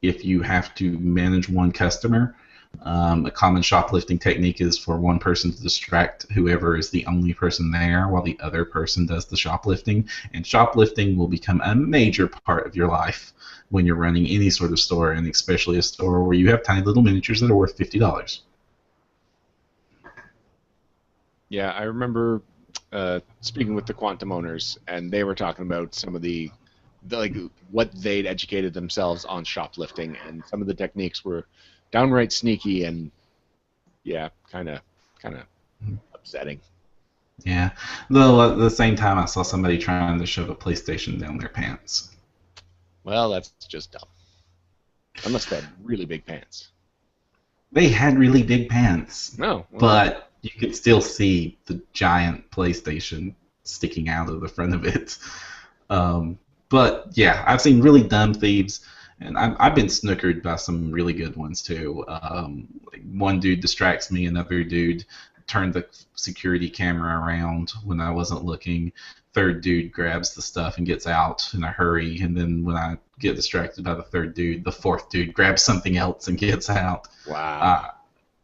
if you have to manage one customer. A common shoplifting technique is for one person to distract whoever is the only person there while the other person does the shoplifting. And shoplifting will become a major part of your life when you're running any sort of store, and especially a store where you have tiny little miniatures that are worth $50. Yeah, I remember speaking with the Quantum owners, and they were talking about some of the like what they'd educated themselves on shoplifting, and some of the techniques were downright sneaky and yeah, kind of upsetting. Yeah, though at the same time I saw somebody trying to shove a PlayStation down their pants. Well, that's just dumb. Unless they had really big pants. They had really big pants. No. Well, but you could still see the giant PlayStation sticking out of the front of it. But yeah, I've seen really dumb thieves, and I've been snookered by some really good ones too. Like one dude distracts me, another dude turned the security camera around when I wasn't looking. Third dude grabs the stuff and gets out in a hurry, and then when I get distracted by the third dude, the fourth dude grabs something else and gets out. Wow.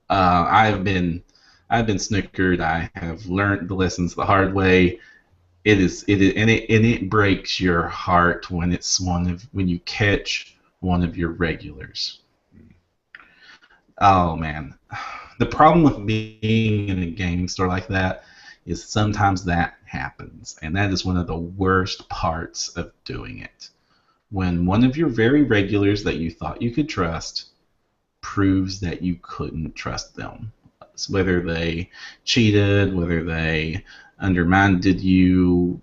I've been snookered. I have learned the lessons the hard way. It breaks your heart when when you catch one of your regulars. Oh man, the problem with being in a gaming store like that is sometimes that happens, and that is one of the worst parts of doing it. When one of your very regulars that you thought you could trust proves that you couldn't trust them, whether they cheated, whether they undermined you,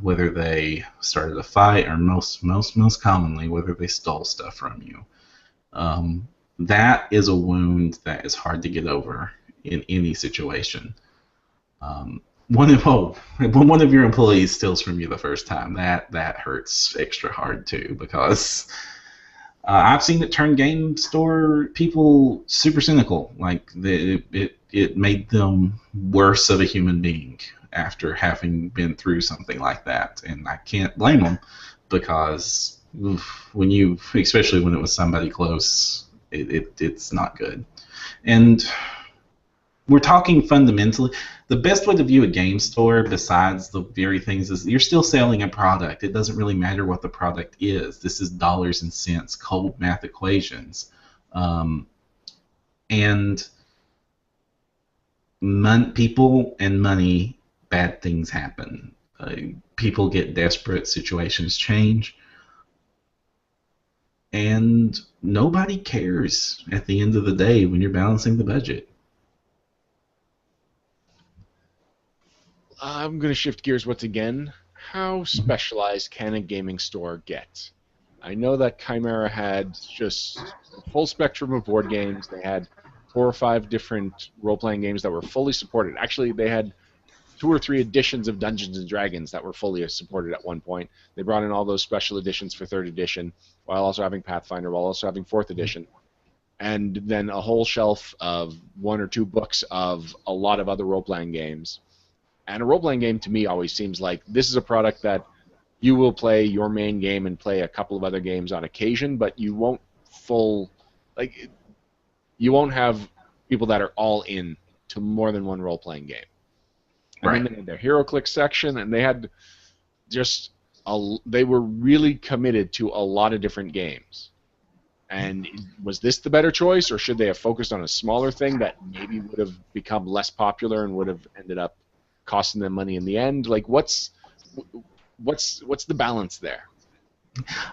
whether they started a fight, or most commonly, whether they stole stuff from you. That is a wound that is hard to get over in any situation. When one of your employees steals from you the first time, that hurts extra hard too, because I've seen it turn game store people super cynical. Like it made them worse of a human being after having been through something like that, and I can't blame them, because especially when it was somebody close, it's not good. And we're talking fundamentally, the best way to view a game store, besides the very things, is you're still selling a product. It doesn't really matter what the product is. This is dollars and cents, cold math equations. And people and money, bad things happen. People get desperate, situations change, and nobody cares at the end of the day when you're balancing the budget. I'm going to shift gears once again. How specialized can a gaming store get? I know that Chimera had just a full spectrum of board games. They had 4 or 5 different role-playing games that were fully supported. Actually, they had 2 or 3 editions of Dungeons & Dragons that were fully supported at one point. They brought in all those special editions for 3rd edition, while also having Pathfinder, while also having 4th edition. And then a whole shelf of 1 or 2 books of a lot of other role-playing games. And a role-playing game, to me, always seems like this is a product that you will play your main game and play a couple of other games on occasion, but you won't you won't have people that are all in to more than one role-playing game. And Right. then they had their HeroClix section, and they had they were really committed to a lot of different games. And was this the better choice, or should they have focused on a smaller thing that maybe would have become less popular and would have ended up costing them money in the end? Like, what's the balance there?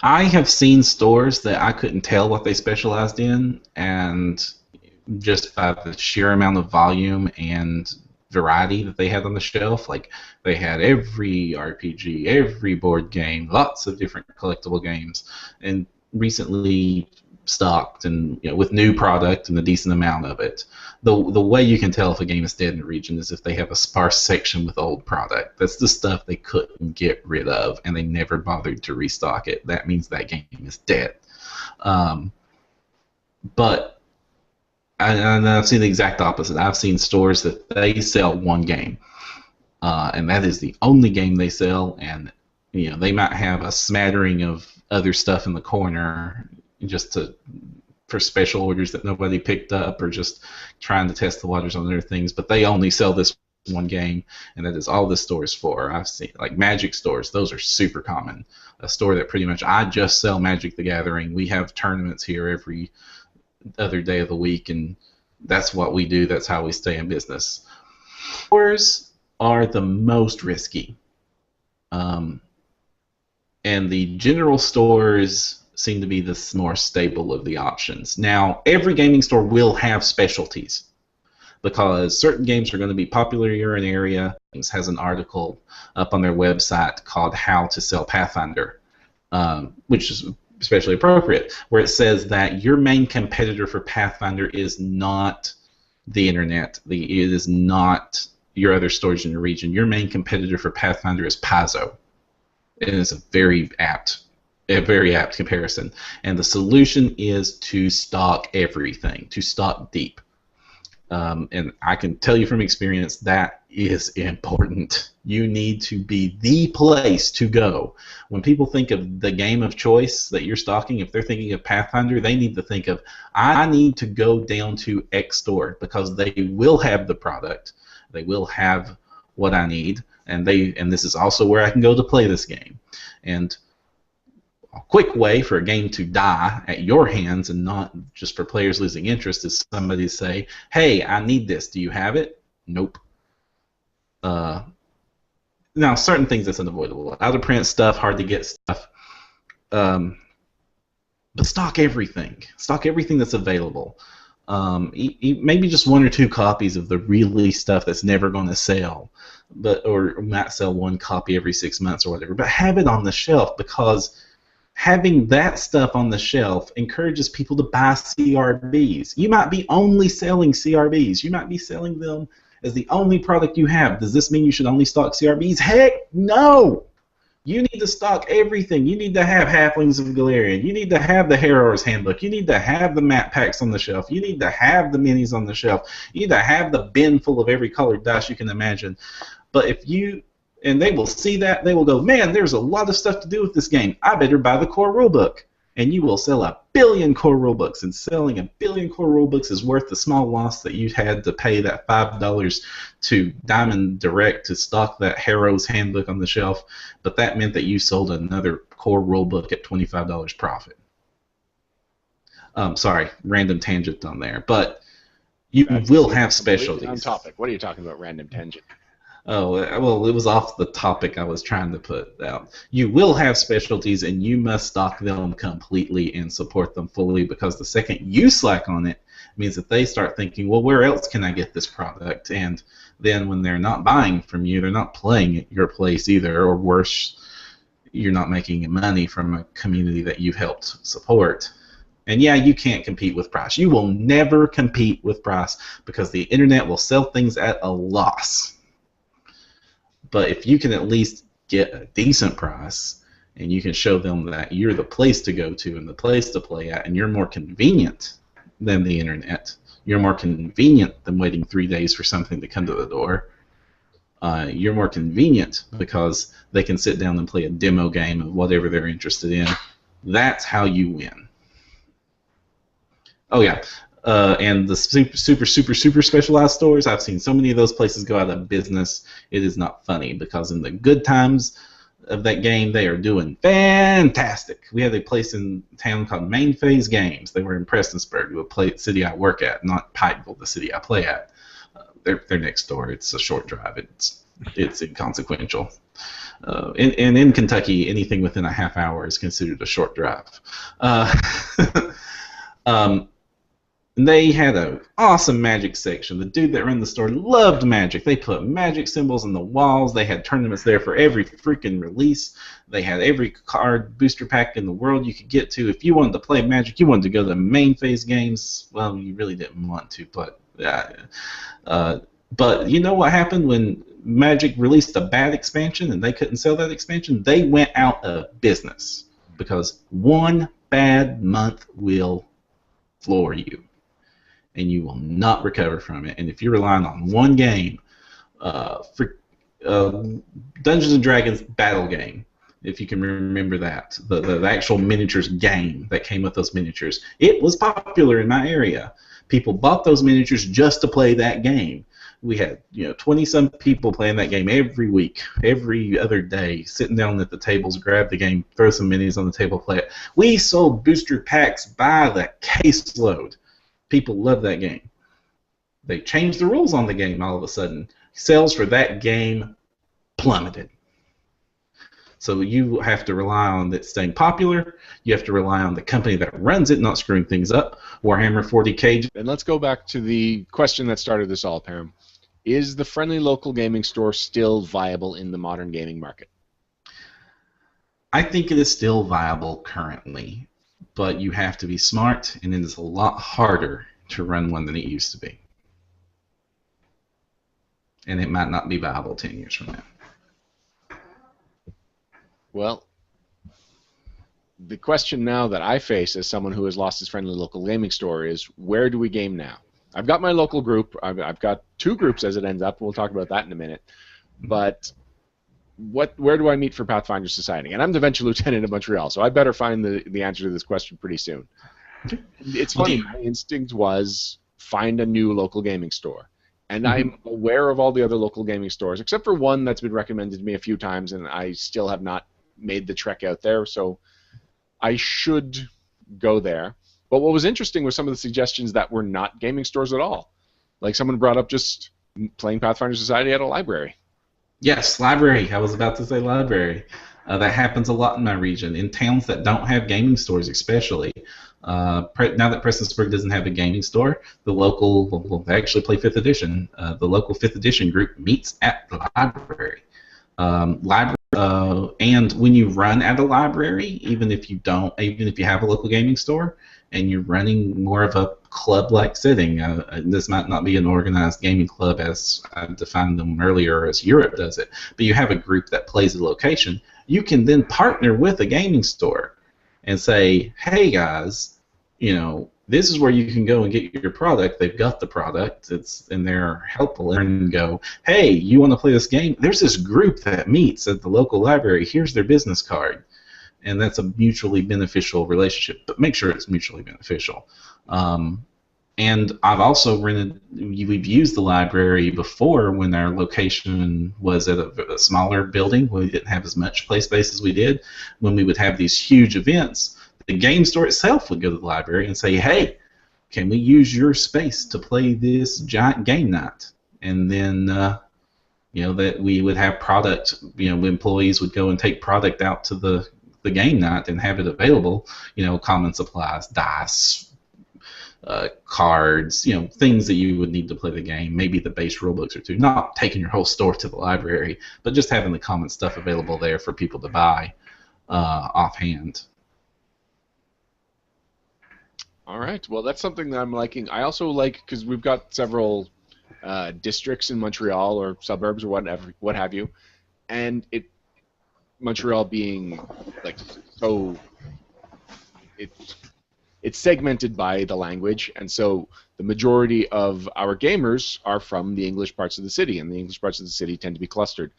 I have seen stores that I couldn't tell what they specialized in, and just by the sheer amount of volume and variety that they had on the shelf, like they had every RPG, every board game, lots of different collectible games, and recently stocked and with new product and a decent amount of it. The way you can tell if a game is dead in a region is if they have a sparse section with old product. That's the stuff they couldn't get rid of, and they never bothered to restock it. That means that game is dead. But I've seen the exact opposite. I've seen stores that they sell one game, and that is the only game they sell, and they might have a smattering of other stuff in the corner just for special orders that nobody picked up, or just trying to test the waters on other things, but they only sell this one game, and that is all this store is for. I've seen like Magic stores; those are super common. A store that pretty much, I just sell Magic the Gathering. We have tournaments here every other day of the week, and that's what we do. That's how we stay in business. Stores are the most risky, and the general stores seem to be the more stable of the options. Now, every gaming store will have specialties, because certain games are going to be popular in an area. It has an article up on their website called How to Sell Pathfinder, which is especially appropriate, where it says that your main competitor for Pathfinder is not the internet. It is not your other stores in your region. Your main competitor for Pathfinder is Paizo. It is a very apt comparison. And the solution is to stock everything, to stock deep. And I can tell you from experience that is important. You need to be the place to go. When people think of the game of choice that you're stocking, if they're thinking of Pathfinder, they need to think of, I need to go down to X store because they will have the product. They will have what I need, and this is also where I can go to play this game. And a quick way for a game to die at your hands and not just for players losing interest is somebody say, hey, I need this. Do you have it? Nope. Now, certain things that's unavoidable. Out of print stuff, hard to get stuff. But stock everything. Stock everything that's available. Maybe just one or two copies of the really stuff that's never going to sell, or might sell one copy every 6 months or whatever. But have it on the shelf, because having that stuff on the shelf encourages people to buy CRBs. You might be only selling CRBs. You might be selling them as the only product you have. Does this mean you should only stock CRBs? Heck no! You need to stock everything. You need to have Halflings of Galarian. You need to have the Hero's Handbook. You need to have the map packs on the shelf. You need to have the minis on the shelf. You need to have the bin full of every colored dice you can imagine. But and they will see that, they will go, man, there's a lot of stuff to do with this game. I better buy the core rulebook. And you will sell 1 billion core rulebooks, and selling 1 billion core rulebooks is worth the small loss that you had to pay that $5 to Diamond Direct to stock that Hero's Handbook on the shelf, but that meant that you sold another core rulebook at $25 profit. Sorry, random tangent on there, but you will have specialties. On topic. What are you talking about, random tangent? Oh, well, it was off the topic I was trying to put out. You will have specialties, and you must stock them completely and support them fully, because the second you slack on it means that they start thinking, well, where else can I get this product? And then when they're not buying from you, they're not playing at your place either, or worse, you're not making money from a community that you've helped support. And yeah, you can't compete with price. You will never compete with price, because the internet will sell things at a loss. But if you can at least get a decent price, and you can show them that you're the place to go to and the place to play at, and you're more convenient than the internet, you're more convenient than waiting 3 days for something to come to the door, you're more convenient because they can sit down and play a demo game of whatever they're interested in, that's how you win. Oh yeah. And the super specialized stores, I've seen so many of those places go out of business. It is not funny, because in the good times of that game, they are doing fantastic. We have a place in town called Main Phase Games. They were in Prestonsburg, the city I work at, not Pikeville, the city I play at. They're next door. It's a short drive. It's inconsequential. In Kentucky, anything within a half hour is considered a short drive. They had an awesome Magic section. The dude that ran the store loved Magic. They put Magic symbols on the walls. They had tournaments there for every freaking release. They had every card booster pack in the world you could get to. If you wanted to play Magic, you wanted to go to the Main Phase Games. Well, you really didn't want to, but you know what happened when Magic released a bad expansion and they couldn't sell that expansion? They went out of business, because one bad month will floor you, and you will not recover from it. And if you're relying on one game, for Dungeons & Dragons battle game, if you can remember that, the actual miniatures game that came with those miniatures, it was popular in my area. People bought those miniatures just to play that game. We had 20-some people playing that game every week, every other day, sitting down at the tables, grab the game, throw some minis on the table, play it. We sold booster packs by the caseload. People love that game. They changed the rules on the game all of a sudden. Sales for that game plummeted. So you have to rely on it staying popular. You have to rely on the company that runs it not screwing things up. Warhammer 40K. And let's go back to the question that started this all, Param. Is the friendly local gaming store still viable in the modern gaming market? I think it is still viable currently, but you have to be smart, and it is a lot harder to run one than it used to be. And it might not be viable 10 years from now. Well, the question now that I face as someone who has lost his friendly local gaming store is, where do we game now? I've got my local group. I've got two groups as it ends up. We'll talk about that in a minute. But where do I meet for Pathfinder Society? And I'm the venture lieutenant of Montreal, so I better find the answer to this question pretty soon. It's funny. My instinct was find a new local gaming store. And I'm aware of all the other local gaming stores, except for one that's been recommended to me a few times, and I still have not made the trek out there, so I should go there. But what was interesting was some of the suggestions that were not gaming stores at all. Like someone brought up just playing Pathfinder Society at a library. Yes, library. I was about to say library. That happens a lot in my region, in towns that don't have gaming stores especially. Now that Prestonsburg doesn't have a gaming store, the local, well, they actually play 5th edition. The local 5th edition group meets at the library. And when you run at a library, even if you have a local gaming store, and you're running more of a club-like setting, this might not be an organized gaming club as I defined them earlier, as Europe does it, but you have a group that plays a location, you can then partner with a gaming store and say, hey guys, this is where you can go and get your product. They've got the product, and they're helpful, and go, hey, you want to play this game? There's this group that meets at the local library. Here's their business card. And that's a mutually beneficial relationship, but make sure it's mutually beneficial. And I've also we've used the library before when our location was at a smaller building, where we didn't have as much play space as we did. When we would have these huge events, the game store itself would go to the library and say, hey, can we use your space to play this giant game night? And then that we would have product, employees would go and take product out to the game night and have it available, common supplies, dice, cards, things that you would need to play the game, maybe the base rulebooks or two, not taking your whole store to the library, but just having the common stuff available there for people to buy offhand. All right. Well, that's something that I'm liking. I also like, because we've got several districts in Montreal or suburbs or whatever, what have you, and Montreal being like so, it's segmented by the language, and so the majority of our gamers are from the English parts of the city, and the English parts of the city tend to be clustered.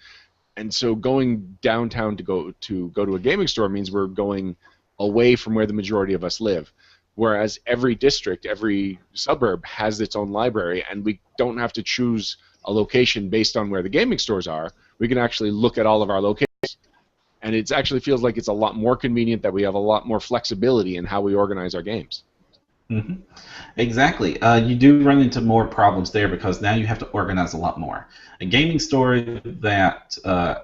And so going downtown to go to a gaming store means we're going away from where the majority of us live. Whereas every district, every suburb has its own library, and we don't have to choose a location based on where the gaming stores are. We can actually look at all of our locations. And it actually feels like it's a lot more convenient, that we have a lot more flexibility in how we organize our games. Mm-hmm. Exactly. You do run into more problems there because now you have to organize a lot more. A gaming store that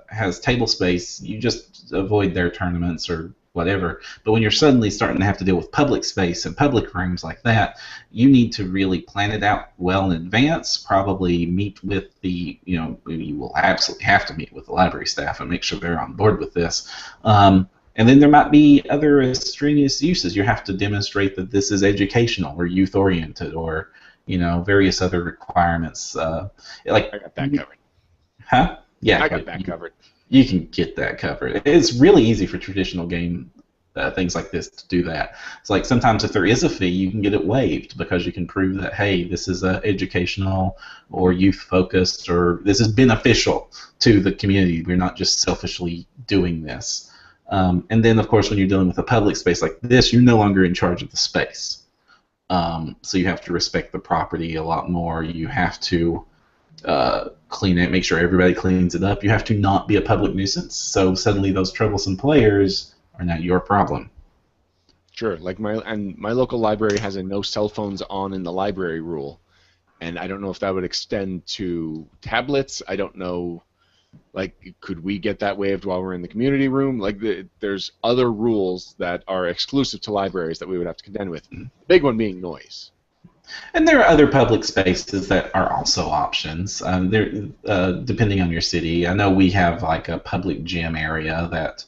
has table space, you just avoid their tournaments or whatever. But when you're suddenly starting to have to deal with public space and public rooms like that, you need to really plan it out well in advance, probably meet with you will absolutely have to meet with the library staff and make sure they're on board with this. And then there might be other extraneous uses. You have to demonstrate that this is educational or youth-oriented or, various other requirements. I got that covered. Huh? Yeah. I got that covered. You can get that covered. It's really easy for traditional game things like this to do that. It's like sometimes if there is a fee, you can get it waived because you can prove that, hey, this is educational or youth-focused or this is beneficial to the community. We're not just selfishly doing this. And then, of course, when you're dealing with a public space like this, you're no longer in charge of the space. So you have to respect the property a lot more. You have to clean it, make sure everybody cleans it up. You have to not be a public nuisance. So suddenly those troublesome players are not your problem. Sure. Like my local library has a no cell phones on in the library rule. And I don't know if that would extend to tablets. I don't know. Like, could we get that waived while we're in the community room? Like, there's other rules that are exclusive to libraries that we would have to contend with. The big one being noise. And there are other public spaces that are also options. Depending on your city. I know we have like a public gym area that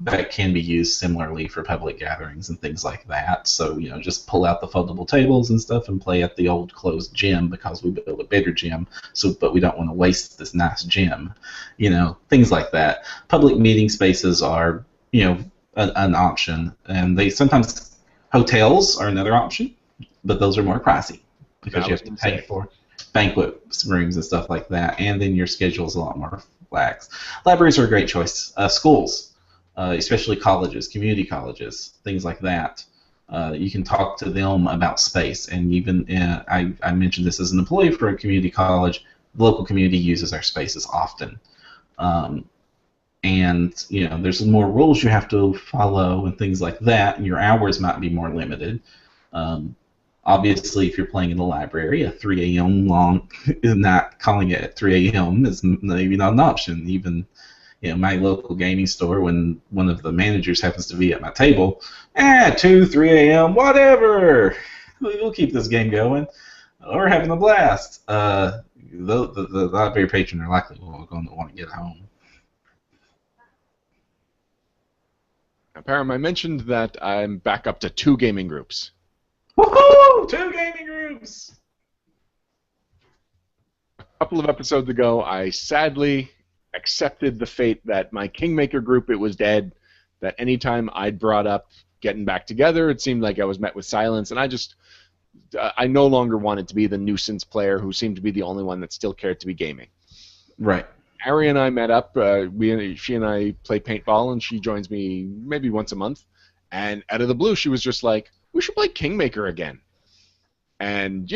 that can be used similarly for public gatherings and things like that. So, just pull out the foldable tables and stuff and play at the old closed gym because we built a bigger gym. So, but we don't want to waste this nice gym. Things like that. Public meeting spaces are, an option, and they sometimes hotels are another option, but those are more pricey because you have to pay for banquet rooms and stuff like that, and then your schedule is a lot more lax. Libraries are a great choice. Schools, especially colleges, community colleges, things like that. You can talk to them about space, and even I mentioned this as an employee for a community college. The local community uses our spaces often, and there's more rules you have to follow and things like that, and your hours might be more limited. Obviously, if you're playing in the library, a 3 a.m. long, not calling it at 3 a.m. is maybe not an option. Even, my local gaming store, when one of the managers happens to be at my table, 2, 3 a.m., whatever, we'll keep this game going. We're having a blast. The library patron are likely going to want to get home. Now, Param, I mentioned that I'm back up to 2 gaming groups. Woohoo! 2 gaming groups! A couple of episodes ago, I sadly accepted the fate that my Kingmaker group, it was dead, that anytime I'd brought up getting back together, it seemed like I was met with silence, and I no longer wanted to be the nuisance player who seemed to be the only one that still cared to be gaming. Right. Ari and I met up. She and I play paintball, and she joins me maybe once a month, and out of the blue, she was just like, we should play Kingmaker again. And,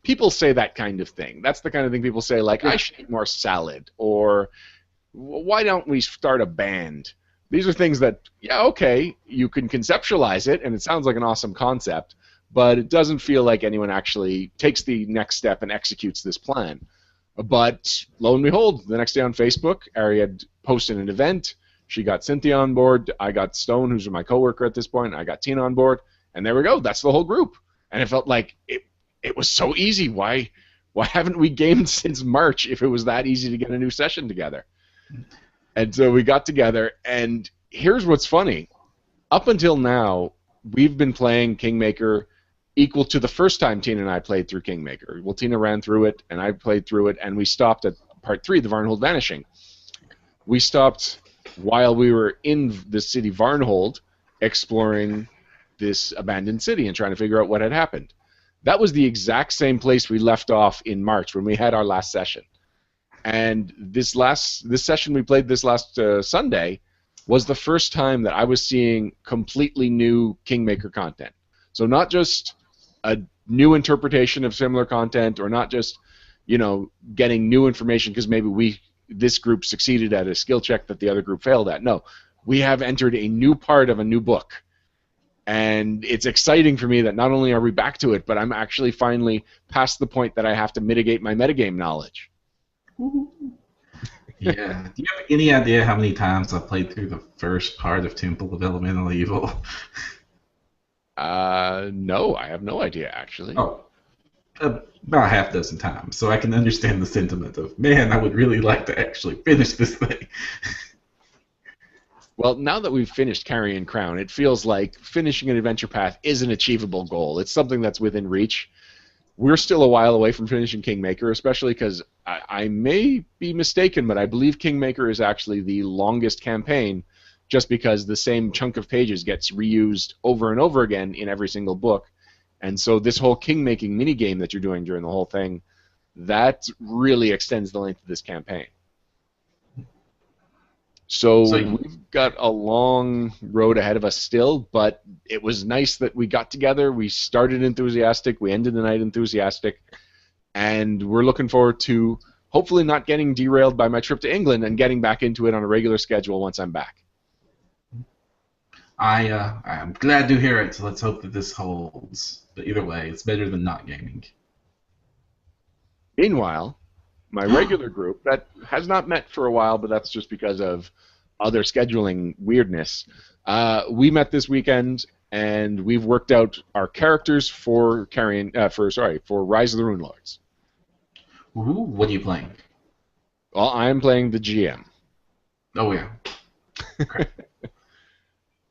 people say that kind of thing. That's the kind of thing people say, like, I should eat more salad, or why don't we start a band? These are things that, okay, you can conceptualize it, and it sounds like an awesome concept, but it doesn't feel like anyone actually takes the next step and executes this plan. But lo and behold, the next day on Facebook, Ari had posted an event. She got Cynthia on board. I got Stone, who's my coworker at this point. I got Tina on board. And there we go. That's the whole group. And it felt like it was so easy. Why haven't we gamed since March if it was that easy to get a new session together? And so we got together, and here's what's funny. Up until now, we've been playing Kingmaker equal to the first time Tina and I played through Kingmaker. Well, Tina ran through it, and I played through it, and we stopped at Part 3, the Varnhold Vanishing. We stopped while we were in the city Varnhold exploring this abandoned city and trying to figure out what had happened. That was the exact same place we left off in March when we had our last session. And this session we played this last Sunday was the first time that I was seeing completely new Kingmaker content. So not just a new interpretation of similar content, or not just, getting new information because maybe this group succeeded at a skill check that the other group failed at. No, we have entered a new part of a new book. And it's exciting for me that not only are we back to it, but I'm actually finally past the point that I have to mitigate my metagame knowledge. Yeah. Do you have any idea how many times I've played through the first part of Temple of Elemental Evil? No, I have no idea, actually. Oh, about half dozen times. So I can understand the sentiment of, man, I would really like to actually finish this thing. Well, now that we've finished Carrion Crown, it feels like finishing an adventure path is an achievable goal. It's something that's within reach. We're still a while away from finishing Kingmaker, especially because I may be mistaken, but I believe Kingmaker is actually the longest campaign, just because the same chunk of pages gets reused over and over again in every single book. And so this whole king-making minigame that you're doing during the whole thing, that really extends the length of this campaign. So we've got a long road ahead of us still, but it was nice that we got together. We started enthusiastic, we ended the night enthusiastic, and we're looking forward to hopefully not getting derailed by my trip to England and getting back into it on a regular schedule once I'm back. I'm glad to hear it, so let's hope that this holds. But either way, it's better than not gaming. Meanwhile, my regular group that has not met for a while, but that's just because of other scheduling weirdness. We met this weekend, and we've worked out our characters for Rise of the Rune Lords. Ooh, what are you playing? Well, I am playing the GM. Oh yeah.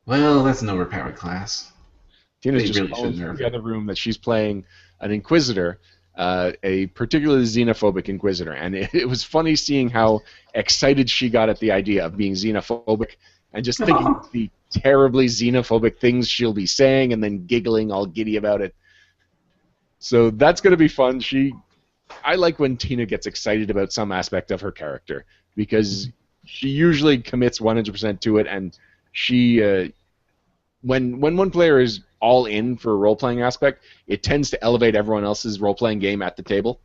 Well, that's an overpowered class. Tina's They just really calling should from nerf the it. other room that she's playing an Inquisitor, a particularly xenophobic Inquisitor, and it was funny seeing how excited she got at the idea of being xenophobic, and just thinking of the terribly xenophobic things she'll be saying, and then giggling all giddy about it. So that's going to be fun. I like when Tina gets excited about some aspect of her character because she usually commits 100% to it, and she when one player is all in for a role playing aspect, it tends to elevate everyone else's role playing game at the table.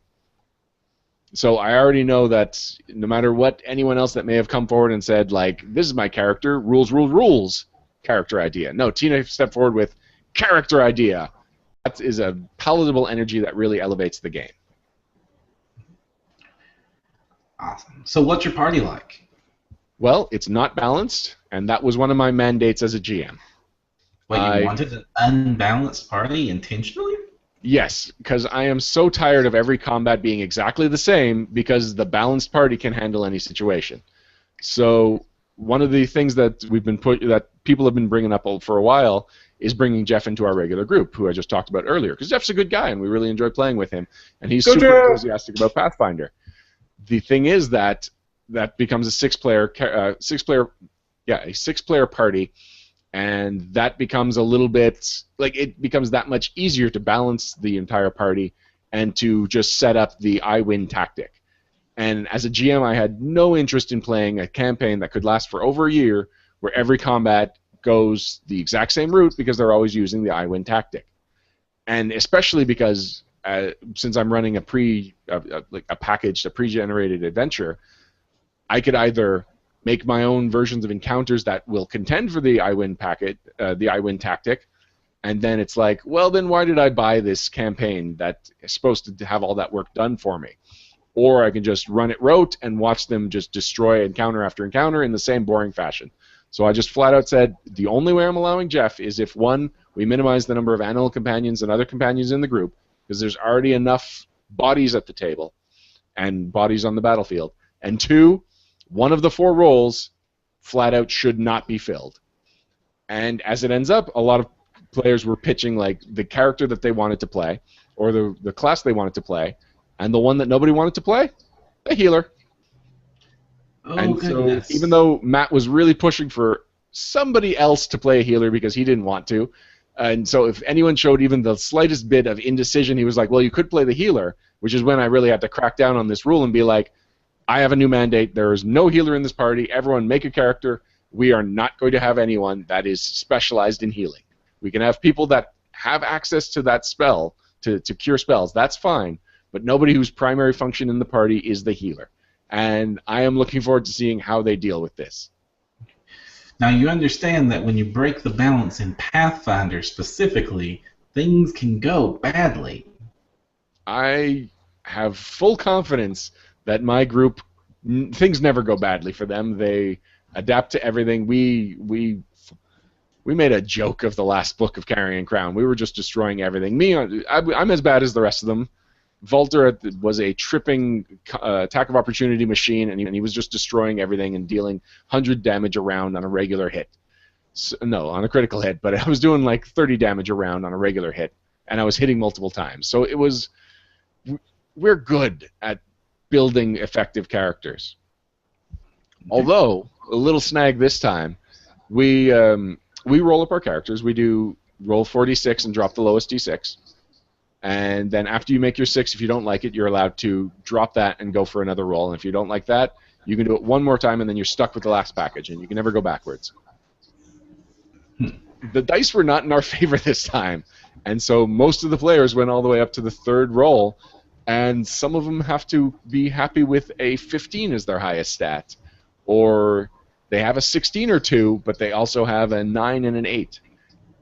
So I already know that no matter what anyone else that may have come forward and said, like, this is my character, rules, rules, rules, character idea. No, Tina stepped forward with character idea. That is a palatable energy that really elevates the game. Awesome. So what's your party like? Well, it's not balanced, and that was one of my mandates as a GM. What, you wanted an unbalanced party intentionally? Yes, because I am so tired of every combat being exactly the same because the balanced party can handle any situation. So one of the things that that people have been bringing up for a while is bringing Jeff into our regular group, who I just talked about earlier, because Jeff's a good guy and we really enjoy playing with him, and he's super enthusiastic about Pathfinder. The thing is that becomes a six-player party, and that becomes a little bit like it becomes that much easier to balance the entire party and to just set up the I win tactic. And as a GM, I had no interest in playing a campaign that could last for over a year where every combat goes the exact same route because they're always using the I win tactic. And especially because since I'm running a packaged, a pre-generated adventure, I could either make my own versions of encounters that will contend for the I win the I win tactic, and then it's like, well, then why did I buy this campaign that is supposed to have all that work done for me? Or I can just run it rote and watch them just destroy encounter after encounter in the same boring fashion. So I just flat out said, the only way I'm allowing Jeff is if, one, we minimize the number of animal companions and other companions in the group, because there's already enough bodies at the table and bodies on the battlefield, and two, one of the four roles flat out should not be filled. And as it ends up, a lot of players were pitching like the character that they wanted to play or the class they wanted to play, and the one that nobody wanted to play, the healer. Oh, and goodness. So even though Matt was really pushing for somebody else to play a healer because he didn't want to, and so if anyone showed even the slightest bit of indecision, he was like, well, you could play the healer, which is when I really had to crack down on this rule and be like, I have a new mandate. There is no healer in this party. Everyone make a character. We are not going to have anyone that is specialized in healing. We can have people that have access to that spell, to cure spells. That's fine. But nobody whose primary function in the party is the healer. And I am looking forward to seeing how they deal with this. Now, you understand that when you break the balance in Pathfinder specifically, things can go badly. I have full confidence that my group, things never go badly for them. They adapt to everything. We made a joke of the last book of Carrion Crown. We were just destroying everything. I'm as bad as the rest of them. Walter was a tripping attack of opportunity machine, and he was just destroying everything and dealing 100 damage a round on a regular hit. No, on a critical hit, but I was doing like 30 damage a round on a regular hit, and I was hitting multiple times. So we're good at building effective characters. Although, a little snag this time, we roll up our characters. We do roll 4d6 and drop the lowest d6. And then after you make your 6, if you don't like it, you're allowed to drop that and go for another roll. And if you don't like that, you can do it one more time, and then you're stuck with the last package, and you can never go backwards. The dice were not in our favor this time, and so most of the players went all the way up to the third roll, and some of them have to be happy with a 15 as their highest stat, or they have a 16 or 2, but they also have a 9 and an 8.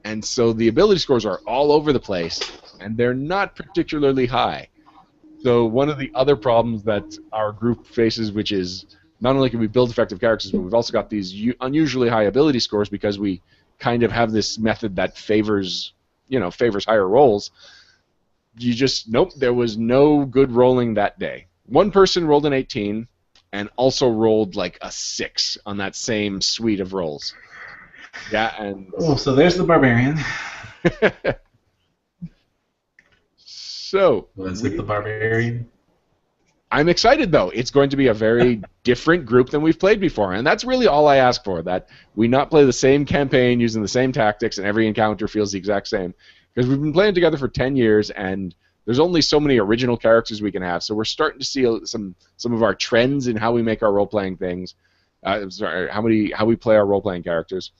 And so the ability scores are all over the place, and they're not particularly high. So one of the other problems that our group faces, which is not only can we build effective characters, but we've also got these unusually high ability scores because we kind of have this method that favors higher rolls. Nope, there was no good rolling that day. One person rolled an 18 and also rolled like a 6 on that same suite of rolls. Yeah, and Oh, so there's the barbarian. so Was it the barbarian? I'm excited, though. It's going to be a very different group than we've played before, and that's really all I ask for, that we not play the same campaign using the same tactics and every encounter feels the exact same. Because we've been playing together for 10 years, and there's only so many original characters we can have, so we're starting to see some of our trends in how we make our role-playing things, how we play our role-playing characters,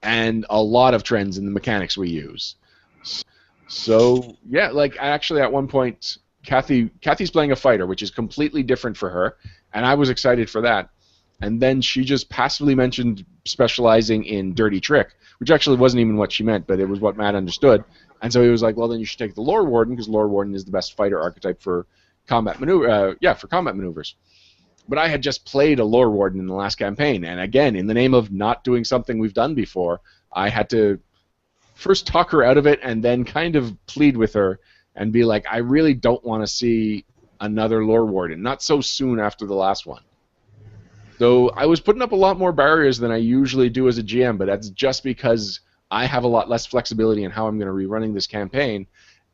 and a lot of trends in the mechanics we use. So, yeah, like, actually at one point, Kathy's playing a fighter, which is completely different for her, and I was excited for that. And then she just passively mentioned specializing in dirty trick, which actually wasn't even what she meant, but it was what Matt understood. And so he was like, "Well, then you should take the Lore Warden, because Lore Warden is the best fighter archetype for combat maneuvers." But I had just played a Lore Warden in the last campaign, and again, in the name of not doing something we've done before, I had to first talk her out of it and then kind of plead with her and be like, I really don't want to see another Lore Warden, not so soon after the last one. So I was putting up a lot more barriers than I usually do as a GM, but that's just because I have a lot less flexibility in how I'm going to be running this campaign,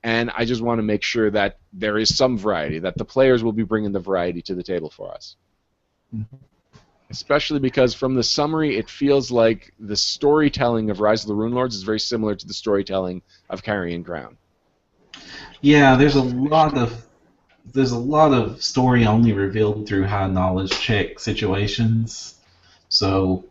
and I just want to make sure that there is some variety, that the players will be bringing the variety to the table for us. Mm-hmm. Especially because from the summary, it feels like the storytelling of Rise of the Rune Lords is very similar to the storytelling of Carrion Crown. Yeah, there's a lot of story only revealed through high knowledge check situations. So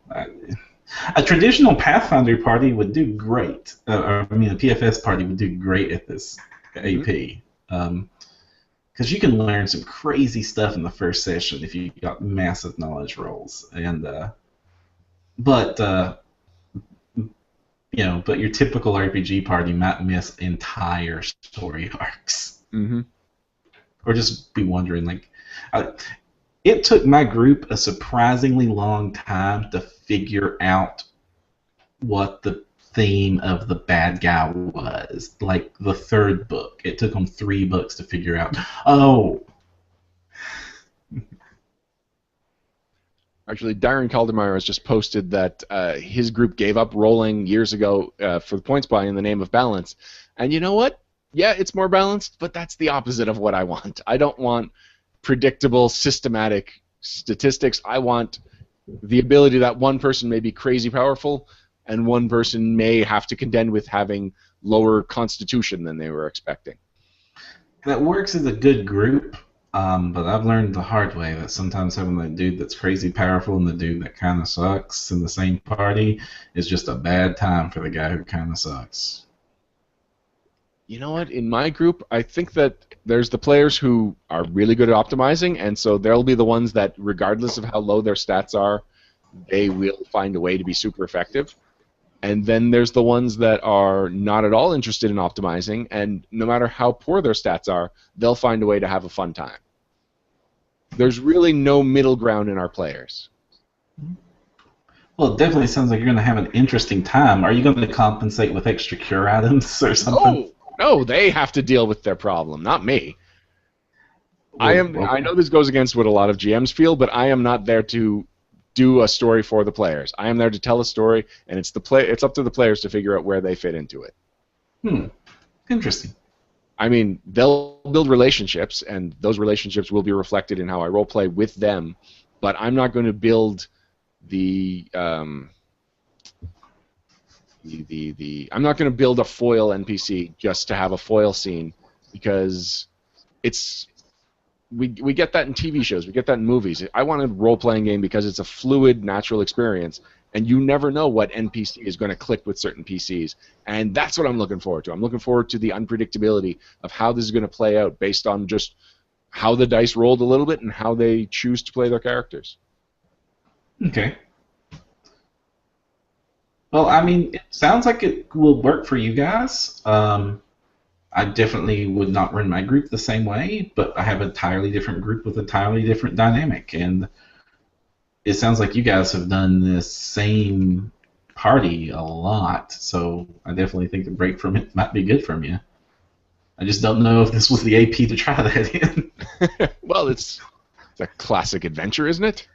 a traditional Pathfinder party would do great. A PFS party would do great at this AP. Because you can learn some crazy stuff in the first session if you got massive knowledge rolls, but your typical RPG party might miss entire story arcs, or just be wondering like. It took my group a surprisingly long time to figure out what the theme of the bad guy was. Like the third book, it took them 3 books to figure out. Oh, actually, Darren Caldermeyer has just posted that his group gave up rolling years ago for the points buy in the name of balance. And you know what? Yeah, it's more balanced, but that's the opposite of what I want. I don't want predictable, systematic statistics. I want the ability that one person may be crazy powerful, and one person may have to contend with having lower constitution than they were expecting. That works as a good group, but I've learned the hard way that sometimes having the dude that's crazy powerful and the dude that kind of sucks in the same party is just a bad time for the guy who kind of sucks. You know what? In my group, I think that there's the players who are really good at optimizing, and so they'll be the ones that, regardless of how low their stats are, they will find a way to be super effective. And then there's the ones that are not at all interested in optimizing, and no matter how poor their stats are, they'll find a way to have a fun time. There's really no middle ground in our players. Well, it definitely sounds like you're going to have an interesting time. Are you going to compensate with extra cure items or something? No, they have to deal with their problem, not me. I know this goes against what a lot of GMs feel, but I am not there to do a story for the players. I am there to tell a story, and it's up to the players to figure out where they fit into it. Interesting. I mean, they'll build relationships, and those relationships will be reflected in how I roleplay with them, but I'm not going to build I'm not going to build a foil NPC just to have a foil scene, because we get that in TV shows, we get that in movies. I want a role-playing game because it's a fluid, natural experience, and you never know what NPC is going to click with certain PCs, and that's what I'm looking forward to. I'm looking forward to the unpredictability of how this is going to play out based on just how the dice rolled a little bit and how they choose to play their characters. Okay. Well, I mean, it sounds like it will work for you guys. I definitely would not run my group the same way, but I have an entirely different group with an entirely different dynamic, and it sounds like you guys have done this same party a lot, so I definitely think a break from it might be good from you. I just don't know if this was the AP to try that in. Well, it's a classic adventure, isn't it?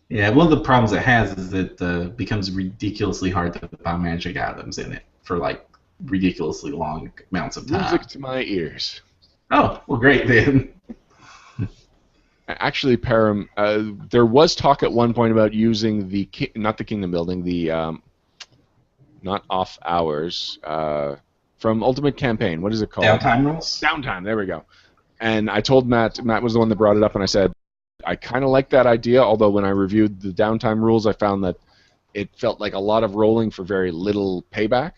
Yeah, one of the problems it has is that it becomes ridiculously hard to buy magic items in it for like ridiculously long amounts of Music time. to my ears. Oh, well, great then. Actually, Param, there was talk at one point about using not the kingdom building, the not off hours from Ultimate Campaign. What is it called? Downtime rules? Downtime. There we go. And I told Matt. Matt was the one that brought it up, and I said I kind of like that idea. Although when I reviewed the downtime rules, I found that it felt like a lot of rolling for very little payback.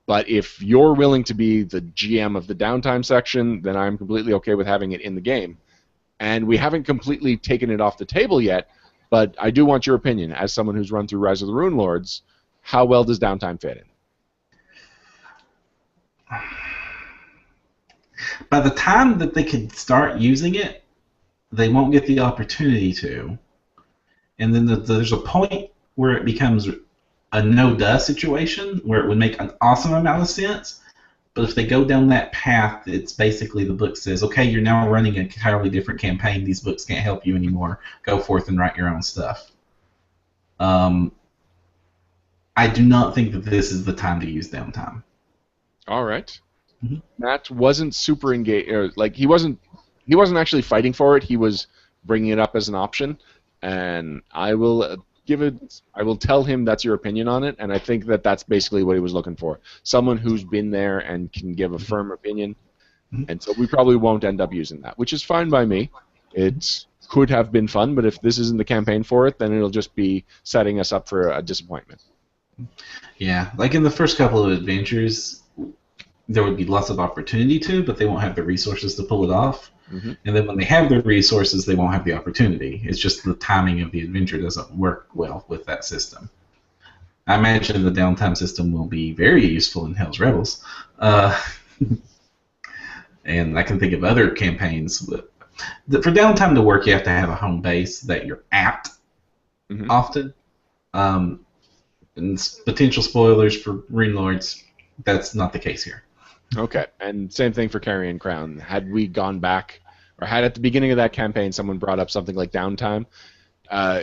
But if you're willing to be the GM of the downtime section, then I'm completely okay with having it in the game. And we haven't completely taken it off the table yet, but I do want your opinion as someone who's run through Rise of the Rune Lords. How well does downtime fit in? By the time that they can start using it, they won't get the opportunity to. And then there's a point where it becomes a no-duh situation where it would make an awesome amount of sense. But if they go down that path, it's basically the book says, okay, you're now running an entirely different campaign. These books can't help you anymore. Go forth and write your own stuff. I do not think that this is the time to use downtime. All right. Mm-hmm. Matt wasn't super engaged. Like he wasn't actually fighting for it. He was bringing it up as an option, and I will I will tell him that's your opinion on it, and I think that that's basically what he was looking for. Someone who's been there and can give a firm opinion. And so we probably won't end up using that, which is fine by me. It could have been fun, but if this isn't the campaign for it, then it'll just be setting us up for a disappointment. Yeah, like in the first couple of adventures, there would be lots of opportunity to, but they won't have the resources to pull it off. Mm-hmm. And then when they have the resources, they won't have the opportunity. It's just the timing of the adventure doesn't work well with that system. I imagine the downtime system will be very useful in Hell's Rebels. And I can think of other campaigns. For downtime to work, you have to have a home base that you're at often. And potential spoilers for Rune Lords, that's not the case here. Okay, and same thing for Carrion Crown. Had we gone back, or had at the beginning of that campaign someone brought up something like downtime,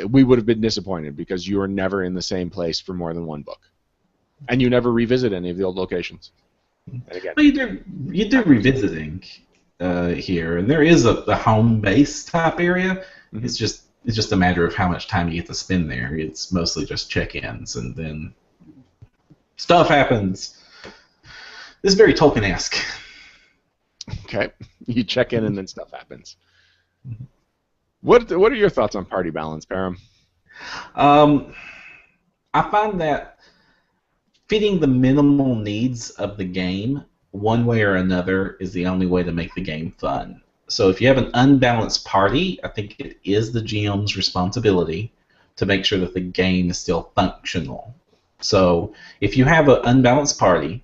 we would have been disappointed because you are never in the same place for more than one book. And you never revisit any of the old locations. And again, well, you do revisiting here, and there is a home base type area. Mm-hmm. It's just a matter of how much time you get to spend there. It's mostly just check-ins, and then stuff happens. This is very Tolkien-esque. Okay, you check in and then stuff happens. What are your thoughts on party balance, Param? I find that fitting the minimal needs of the game one way or another is the only way to make the game fun. So if you have an unbalanced party, I think it is the GM's responsibility to make sure that the game is still functional. So if you have an unbalanced party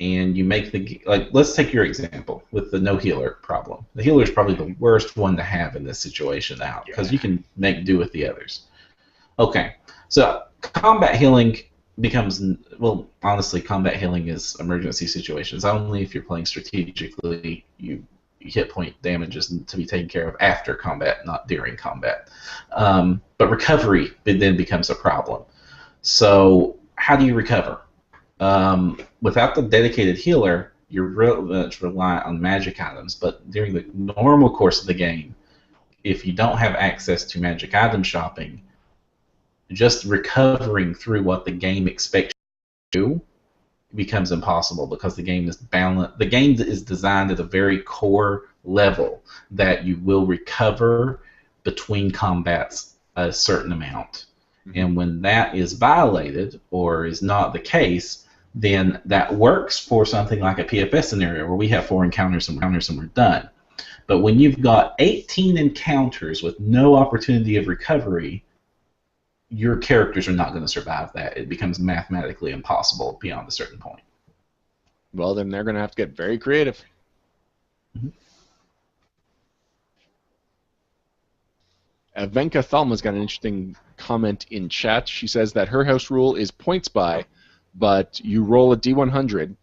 and you make let's take your example with the no healer problem. The healer is probably the worst one to have in this situation now because you can make do with the others. Okay, so combat healing becomes, well, honestly, combat healing is emergency situations. Only if you're playing strategically, hit point damage is to be taken care of after combat, not during combat. But recovery then becomes a problem. So how do you recover? Without the dedicated healer, you're real much reliant on magic items. But during the normal course of the game, if you don't have access to magic item shopping, just recovering through what the game expects you to do becomes impossible because the game is balanced. The game is designed at a very core level that you will recover between combats a certain amount. Mm-hmm. And when that is violated or is not the case, then that works for something like a PFS scenario where we have 4 encounters and we're done. But when you've got 18 encounters with no opportunity of recovery, your characters are not going to survive that. It becomes mathematically impossible beyond a certain point. Well, then they're going to have to get very creative. Mm-hmm. Venka Thalma's got an interesting comment in chat. She says that her house rule is points buy, but you roll a D100,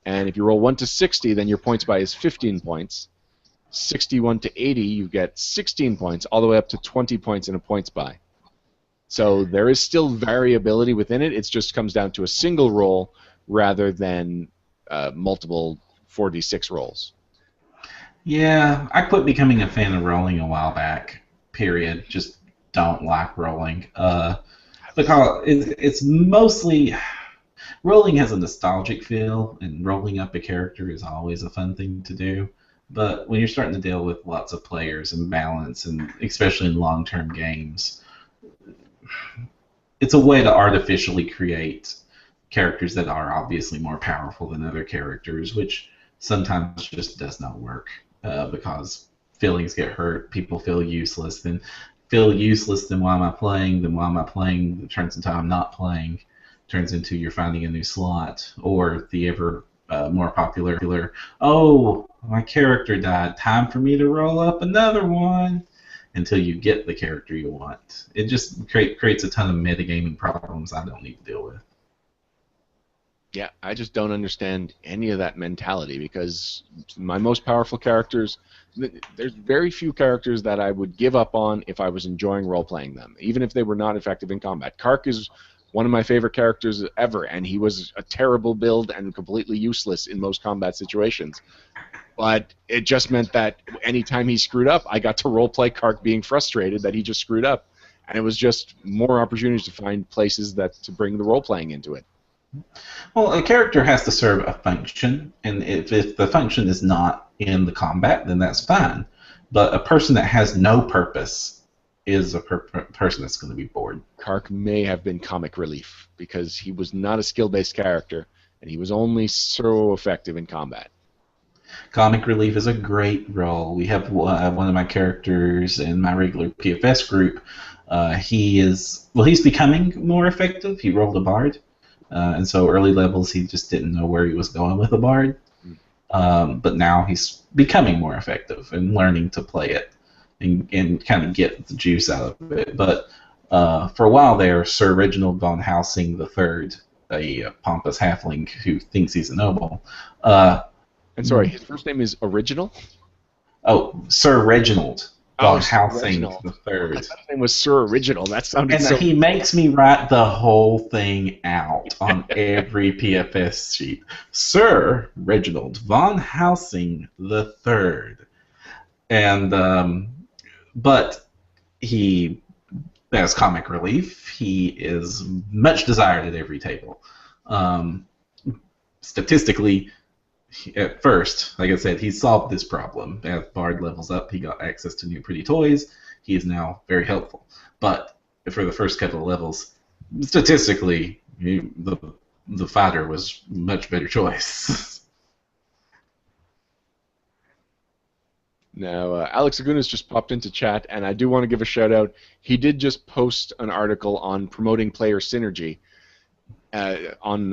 and if you roll 1 to 60, then your points buy is 15 points. 61 to 80, you get 16 points, all the way up to 20 points in a points buy. So there is still variability within it. It just comes down to a single roll rather than multiple 4d6 rolls. Yeah, I quit becoming a fan of rolling a while back. Period. Just don't like rolling. Because it's mostly rolling has a nostalgic feel, and rolling up a character is always a fun thing to do. But when you're starting to deal with lots of players and balance, and especially in long-term games, it's a way to artificially create characters that are obviously more powerful than other characters, which sometimes just does not work because feelings get hurt, people feel useless, then why am I playing? Then why am I playing? It turns into I'm not playing, turns into you're finding a new slot, or the ever more popular, oh, my character died, time for me to roll up another one, until you get the character you want. It just creates a ton of metagaming problems I don't need to deal with. Yeah, I just don't understand any of that mentality because my most powerful characters, there's very few characters that I would give up on if I was enjoying role-playing them, even if they were not effective in combat. Kark is one of my favorite characters ever, and he was a terrible build and completely useless in most combat situations. But it just meant that anytime he screwed up, I got to role-play Kark being frustrated that he just screwed up. And it was just more opportunities to find places to bring the role-playing into it. Well, a character has to serve a function, and if the function is not in the combat, then that's fine. But a person that has no purpose is a person that's going to be bored. Kark may have been comic relief because he was not a skill-based character, and he was only so effective in combat. Comic relief is a great role. We have one of my characters in my regular PFS group. He's becoming more effective. He rolled a bard. And so early levels, he just didn't know where he was going with a bard. But now he's becoming more effective and learning to play it and kind of get the juice out of it. But for a while there, Sir Reginald von Helsing III, a pompous halfling who thinks he's a noble. And sorry, his first name is Original? Oh, Sir Reginald von Helsing III. His name was Sir Original. That sounded so... he makes me write the whole thing out on every PFS sheet. Sir Reginald von Helsing III. And, but he has comic relief. He is much desired at every table. Statistically, at first, like I said, he solved this problem. As Bard levels up, he got access to new pretty toys. He is now very helpful. But for the first couple of levels, statistically, the fighter was a much better choice. Now, Alex Agunas just popped into chat, and I do want to give a shout-out. He did just post an article on promoting player synergy. On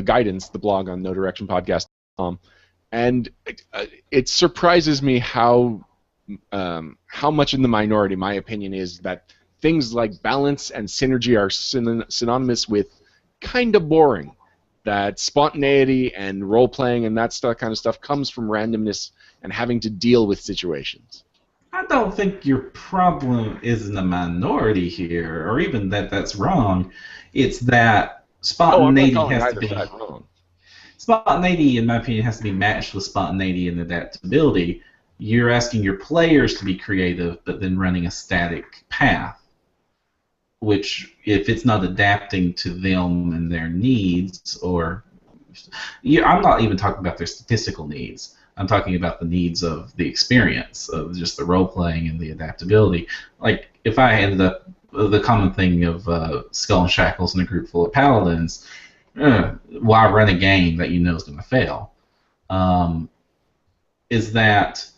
Guidance, the blog on NoDirectionPodcast.com, and it surprises me how much in the minority my opinion is that things like balance and synergy are synonymous with kind of boring. That spontaneity and role playing and that kind of stuff comes from randomness and having to deal with situations. I don't think your problem is in the minority here, or even that that's wrong. It's that spontaneity has to be. Spontaneity, in my opinion, has to be matched with spontaneity and adaptability. You're asking your players to be creative, but then running a static path, which, if it's not adapting to them and their needs, or I'm not even talking about their statistical needs. I'm talking about the needs of the experience, of just the role-playing and the adaptability. Like, if I ended up, the common thing of Skull and Shackles in a group full of paladins, why run a game that you know is going to fail? Is that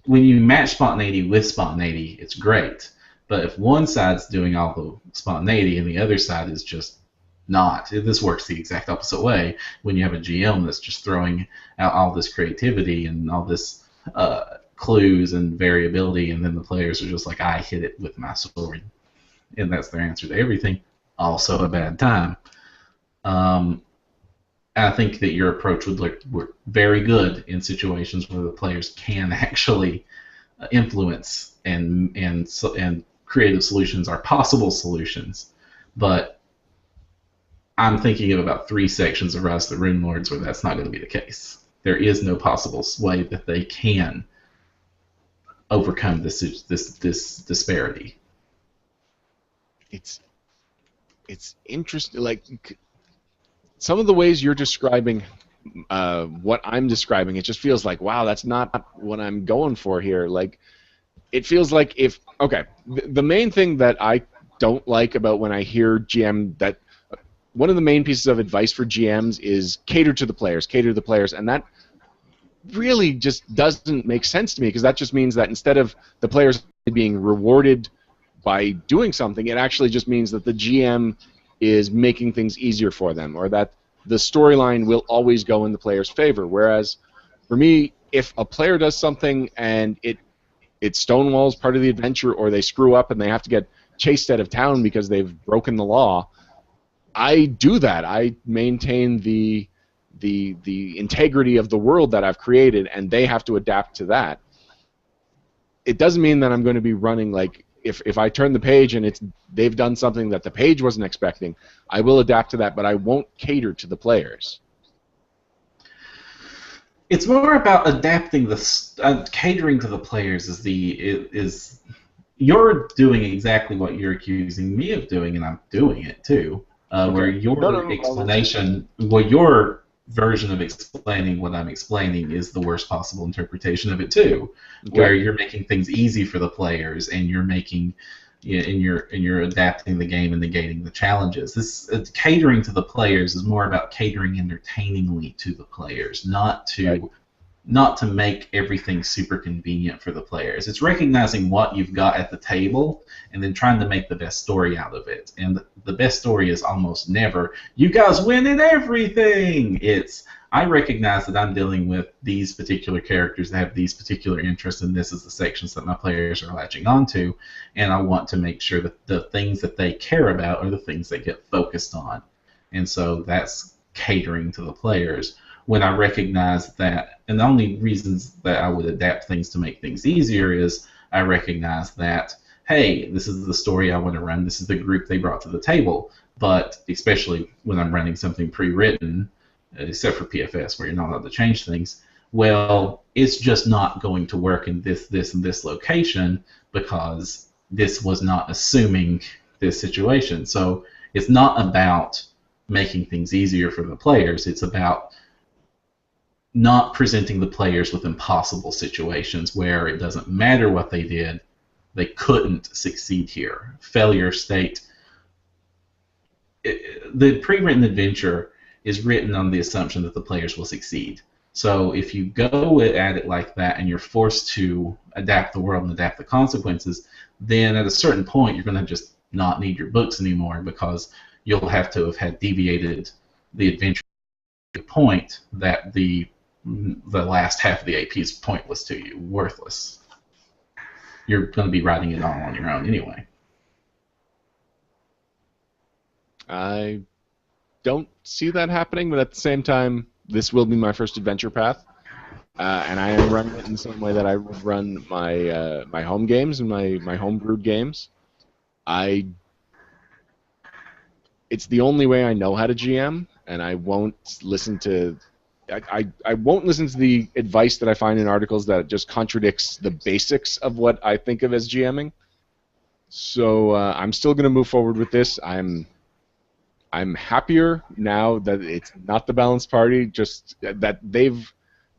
when you match spontaneity with spontaneity, it's great. But if one side's doing all the spontaneity and the other side is just not. This works the exact opposite way when you have a GM that's just throwing out all this creativity and all this clues and variability, and then the players are just like, I hit it with my sword. And that's their answer to everything. Also a bad time. I think that your approach would work very good in situations where the players can actually influence and creative solutions are possible solutions, but I'm thinking of about 3 sections of Rise of the Rune Lords where that's not going to be the case. There is no possible way that they can overcome this disparity. It's interesting. Like some of the ways you're describing what I'm describing, it just feels like, wow, that's not what I'm going for here. Like, it feels like the main thing that I don't like about when I hear GM that one of the main pieces of advice for GMs is cater to the players, and that really just doesn't make sense to me, because that just means that instead of the players being rewarded by doing something, it actually just means that the GM is making things easier for them, or that the storyline will always go in the player's favor. Whereas, for me, if a player does something and it stonewalls part of the adventure, or they screw up and they have to get chased out of town because they've broken the law, I do that. I maintain the integrity of the world that I've created, and they have to adapt to that. It doesn't mean that I'm going to be running like, if I turn the page and they've done something that the page wasn't expecting, I will adapt to that, but I won't cater to the players. It's more about adapting catering to the players is you're doing exactly what you're accusing me of doing, and I'm doing it too. Where your explanation, your version of explaining what I'm explaining is the worst possible interpretation of it too, where you're making things easy for the players, and you're making, and you're adapting the game and negating the challenges. This catering to the players is more about catering entertainingly to the players, not to make everything super convenient for the players. It's recognizing what you've got at the table and then trying to make the best story out of it. And the best story is almost never, you guys win in everything. It's, I recognize that I'm dealing with these particular characters that have these particular interests, and this is the sections that my players are latching onto, and I want to make sure that the things that they care about are the things they get focused on. And so that's catering to the players. When I recognize that, and the only reasons that I would adapt things to make things easier is I recognize that, hey, this is the story I want to run, this is the group they brought to the table. But especially when I'm running something pre-written, except for PFS where you're not allowed to change things, well, it's just not going to work in this, and this location, because this was not assuming this situation. So it's not about making things easier for the players, it's about not presenting the players with impossible situations where it doesn't matter what they did, they couldn't succeed here. Failure state. The pre-written adventure is written on the assumption that the players will succeed. So if you go at it like that and you're forced to adapt the world and adapt the consequences, then at a certain point you're going to just not need your books anymore, because you'll have to have had deviated the adventure to the point that the last half of the AP is pointless to you, worthless. You're going to be writing it all on your own anyway. I don't see that happening, but at the same time, this will be my first adventure path, and I am running it in the same way that I would run my my home games and my homebrewed games. It's the only way I know how to GM, and I won't listen to. I won't listen to the advice that I find in articles that just contradicts the basics of what I think of as GMing. So I'm still going to move forward with this. I'm happier now that it's not the balanced party. Just that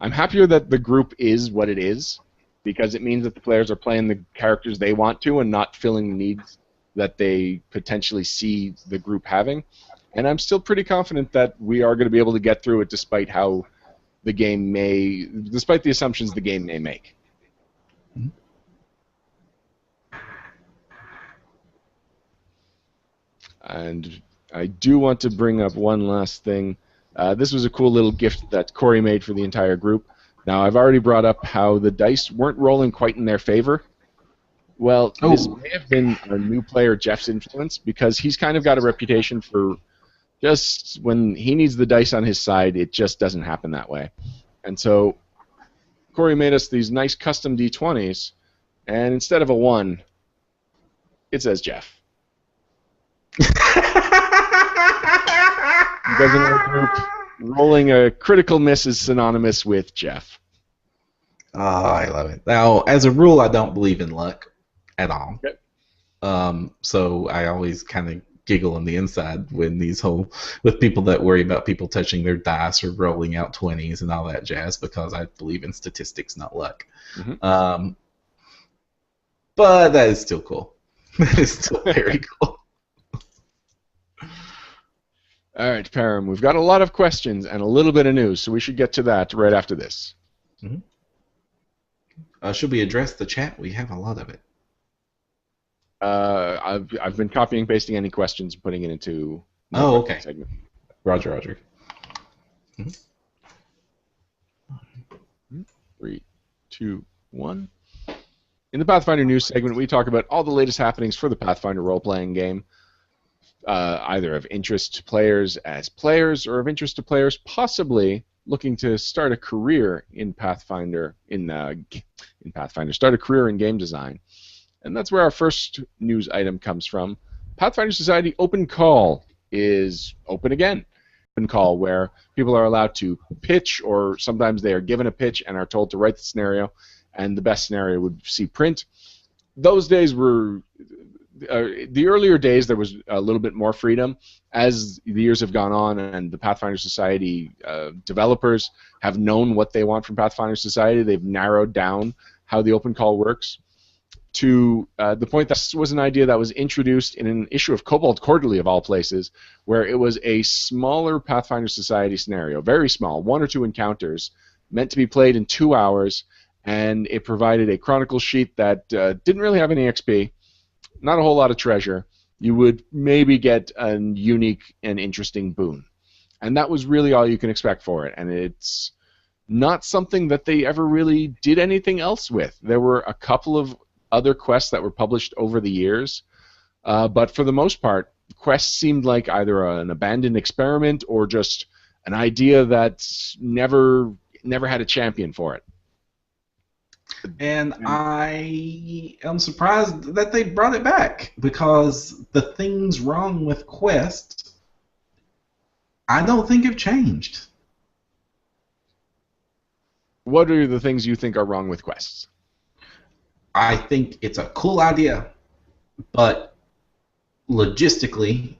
I'm happier that the group is what it is, because it means that the players are playing the characters they want to and not filling the needs that they potentially see the group having. And I'm still pretty confident that we are going to be able to get through it, despite how despite the assumptions the game may make. And I do want to bring up one last thing. This was a cool little gift that Corey made for the entire group. Now, I've already brought up how the dice weren't rolling quite in their favor. Well, this may have been our new player Jeff's influence, because he's kind of got a reputation for just when he needs the dice on his side, it just doesn't happen that way. And so Corey made us these nice custom D20s, and instead of a 1, it says Jeff. Because in our group, rolling a critical miss is synonymous with Jeff. Oh, I love it. Now, as a rule, I don't believe in luck at all. Okay. So I always kind of giggle on the inside when with people that worry about people touching their dice or rolling out 20s and all that jazz, because I believe in statistics, not luck. Mm-hmm. But that is still cool. That is still very cool. All right, Param, we've got a lot of questions and a little bit of news, so we should get to that right after this. Mm-hmm. Should we address the chat? We have a lot of it. I've been copying and pasting any questions, putting it into. Okay. Segment. Roger. Mm-hmm. 3, 2, 1. In the Pathfinder news segment, we talk about all the latest happenings for the Pathfinder role-playing game, either of interest to players as players or of interest to players possibly looking to start a career in Pathfinder, start a career in game design. And that's where our first news item comes from. Pathfinder Society Open Call is open again. Open Call, where people are allowed to pitch, or sometimes they are given a pitch and are told to write the scenario, and the best scenario would see print. Those days were... the earlier days, there was a little bit more freedom. As the years have gone on and the Pathfinder Society developers have known what they want from Pathfinder Society, they've narrowed down how the open call works to the point that this was an idea that was introduced in an issue of Cobalt Quarterly, of all places, where it was a smaller Pathfinder Society scenario, very small, 1 or 2 encounters, meant to be played in 2 hours, and it provided a chronicle sheet that didn't really have any XP, not a whole lot of treasure. You would maybe get a unique and interesting boon. And that was really all you can expect for it. And it's not something that they ever really did anything else with. There were a couple of other quests that were published over the years, but for the most part, quests seemed like either an abandoned experiment or just an idea that never had a champion for it. And I am surprised that they brought it back, because the things wrong with Quest, I don't think have changed. What are the things you think are wrong with Quests? I think it's a cool idea, but logistically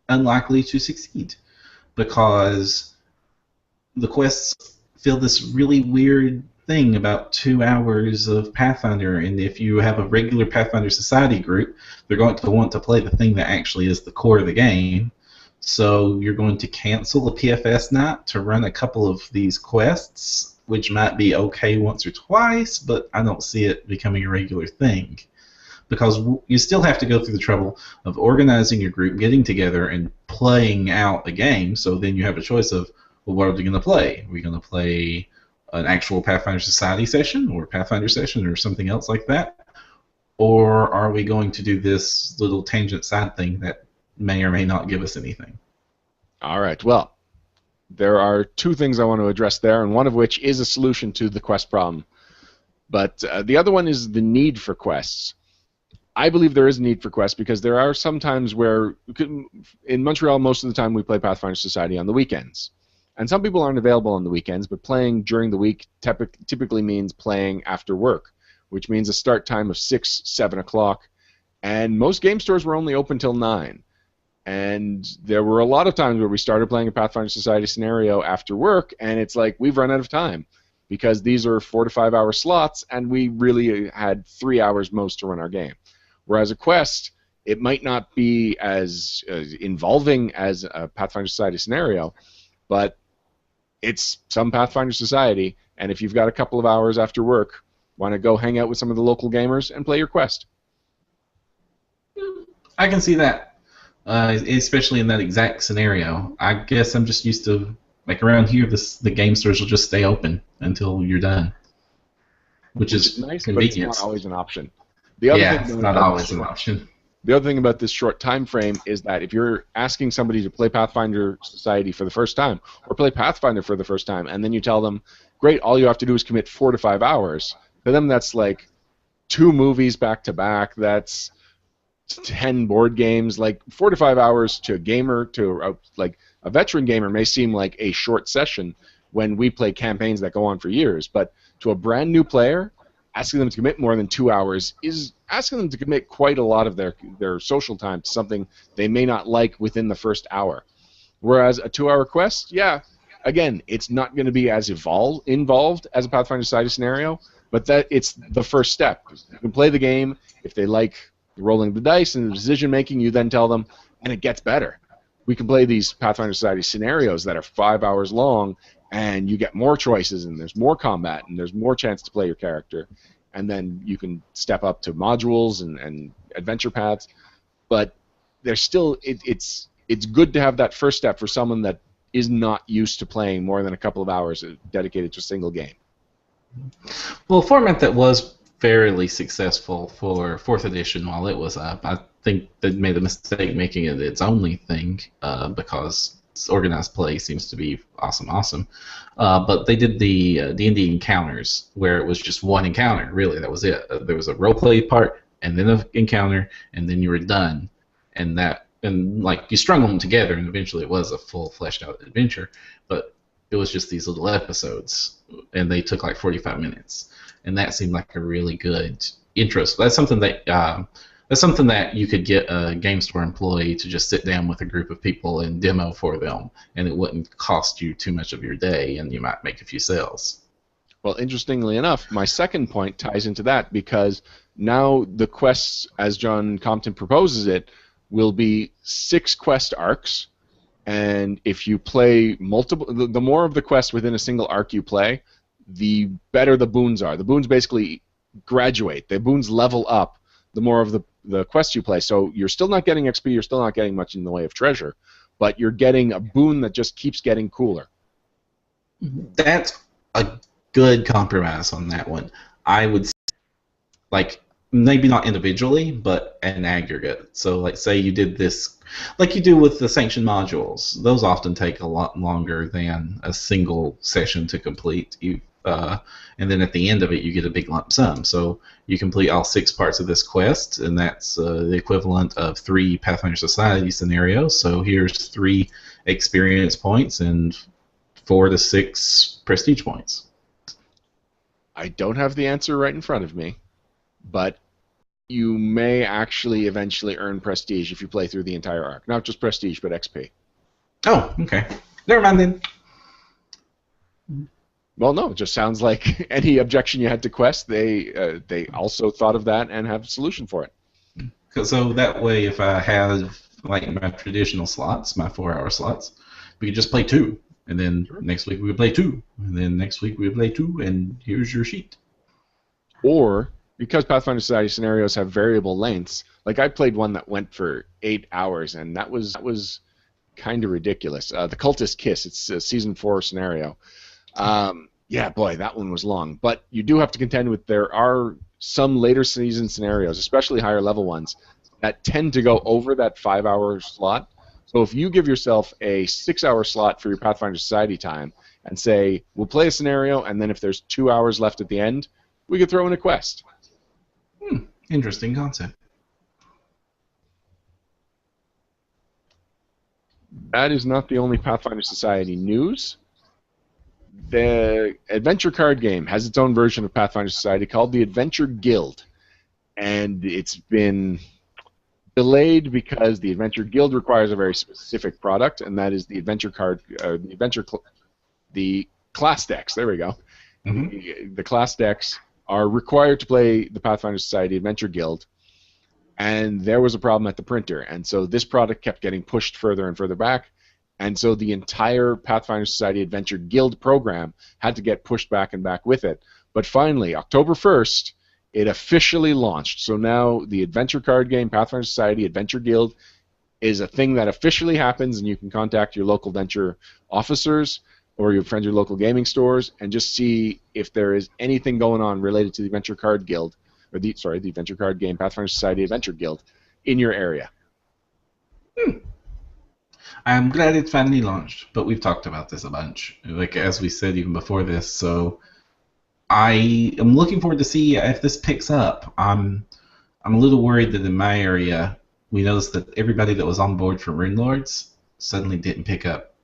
unlikely to succeed, because the quests feel this really weird thing about 2 hours of Pathfinder, and if you have a regular Pathfinder Society group, they're going to want to play the thing that actually is the core of the game. So you're going to cancel a PFS night to run a couple of these quests, which might be okay once or twice, but I don't see it becoming a regular thing. Because you still have to go through the trouble of organizing your group, getting together, and playing out a game, so then you have a choice of, well, what are we going to play? Are we going to play an actual Pathfinder Society session, or Pathfinder session, or something else like that? Or are we going to do this little tangent side thing that may or may not give us anything? All right, well, there are 2 things I want to address there, and one of which is a solution to the quest problem. But the other one is the need for quests. I believe there is a need for quests because there are some times where, in Montreal, most of the time we play Pathfinder Society on the weekends. And some people aren't available on the weekends, but playing during the week typically means playing after work, which means a start time of 6, 7 o'clock. And most game stores were only open till 9. And there were a lot of times where we started playing a Pathfinder Society scenario after work, and it's like, we've run out of time, because these are 4 to 5 hour slots, and we really had 3 hours most to run our game. Whereas a quest, it might not be as involving as a Pathfinder Society scenario, but it's some Pathfinder Society, and if you've got a couple of hours after work, want to go hang out with some of the local gamers and play your quest. I can see that. Especially in that exact scenario. I guess I'm just used to, like, around here, the game stores will just stay open until you're done, which is nice, convenient. But it's not always an option. It's not always an option. The other thing about this short time frame is that if you're asking somebody to play Pathfinder Society for the first time, or play Pathfinder for the first time, and then you tell them, great, all you have to do is commit 4 to 5 hours, to them that's like, 2 movies back to back. That's 10 board games. Like 4 to 5 hours to a gamer, like a veteran gamer, may seem like a short session when we play campaigns that go on for years. But to a brand new player, asking them to commit more than 2 hours is asking them to commit quite a lot of their social time to something they may not like within the first hour. Whereas a 2-hour quest, yeah, again, it's not going to be as involved as a Pathfinder Society scenario, but that it's the first step. You can play the game. If they like rolling the dice and the decision making, you then tell them, and it gets better. We can play these Pathfinder Society scenarios that are 5 hours long, and you get more choices, and there's more combat, and there's more chance to play your character, and then you can step up to modules and adventure paths. But there's still it's good to have that first step for someone that is not used to playing more than a couple of hours dedicated to a single game. Well, a format that was fairly successful for 4th edition while it was up, I think they made a mistake making it its only thing because organized play seems to be awesome. But they did the D&D encounters where it was just one encounter, really, that was it. There was a role play part and then an encounter and then you were done. And like you strung them together, and eventually it was a full fleshed out adventure. But it was just these little episodes, and they took like 45 minutes, and that seemed like a really good intro. So that's something that you could get a game store employee to just sit down with a group of people and demo for them, and it wouldn't cost you too much of your day, and you might make a few sales. Well, interestingly enough, my second point ties into that, because now the quests, as John Compton proposes it, will be 6 quest arcs, and if you play multiple, the more of the quest within a single arc you play, the better the boons are. The boons basically graduate. The boons level up the more of the quests you play. So you're still not getting XP, you're still not getting much in the way of treasure, but you're getting a boon that just keeps getting cooler. That's a good compromise on that one. I would like maybe not individually, but an aggregate. So, like, say you did this, like you do with the sanctioned modules. Those often take a lot longer than a single session to complete. And then at the end of it, you get a big lump sum. So you complete all 6 parts of this quest, and that's the equivalent of 3 Pathfinder Society scenarios. So here's 3 experience points and 4 to 6 prestige points. I don't have the answer right in front of me, but you may actually eventually earn prestige if you play through the entire arc. Not just prestige, but XP. Oh, okay. Never mind then. Well, no, it just sounds like any objection you had to quest, they also thought of that and have a solution for it. So that way, if I have like my traditional slots, my 4-hour slots, we could just play 2, and then next week we would play 2, and then next week we would play 2, and here's your sheet. Or because Pathfinder Society scenarios have variable lengths, like I played one that went for 8 hours, and that was kind of ridiculous. The Cultist Kiss, it's a season 4 scenario. Yeah, boy, that one was long. But you do have to contend with, there are some later season scenarios, especially higher level ones, that tend to go over that 5-hour slot. So if you give yourself a 6-hour slot for your Pathfinder Society time and say, we'll play a scenario, and then if there's 2 hours left at the end, we could throw in a quest. Interesting concept. That is not the only Pathfinder Society news. The adventure card game has its own version of Pathfinder Society called the Adventure Guild, and it's been delayed because the Adventure Guild requires a very specific product, and that is the adventure card, the class decks. There we go. Mm-hmm. The class decks are required to play the Pathfinder Society Adventure Guild, and there was a problem at the printer, and so this product kept getting pushed further and further back, and so the entire Pathfinder Society Adventure Guild program had to get pushed back and back with it. But finally, October 1st, it officially launched. So now the adventure card game, Pathfinder Society Adventure Guild, is a thing that officially happens, and you can contact your local venture officers or your friends, your local gaming stores, and just see if there is anything going on related to the Adventure Card Guild, or the Adventure Card Game Pathfinder Society Adventure Guild in your area. I'm glad it finally launched, but we've talked about this a bunch, like as we said even before this. So I am looking forward to see if this picks up. I'm a little worried that in my area we noticed that everybody that was on board for Rune Lords suddenly didn't pick up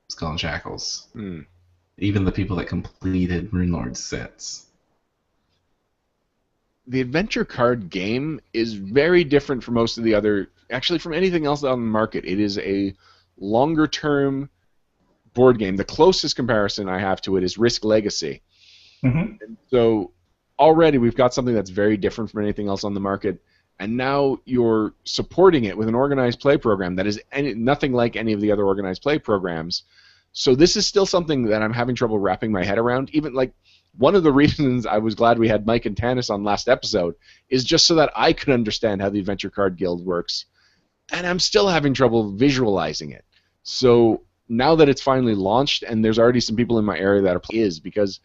Skull and Shackles. Hmm. Even the people that completed Rune Lords sets. The adventure card game is very different from most of the other, actually from anything else on the market. It is a longer term board game. The closest comparison I have to it is Risk Legacy. Mm-hmm. And so already we've got something that's very different from anything else on the market, and now you're supporting it with an organized play program that is nothing like any of the other organized play programs. So this is still something that I'm having trouble wrapping my head around. Even like one of the reasons I was glad we had Mike and Tanis on last episode is just so that I could understand how the Adventure Card Guild works, and I'm still having trouble visualizing it. So now that it's finally launched, and there's already some people in my area that are because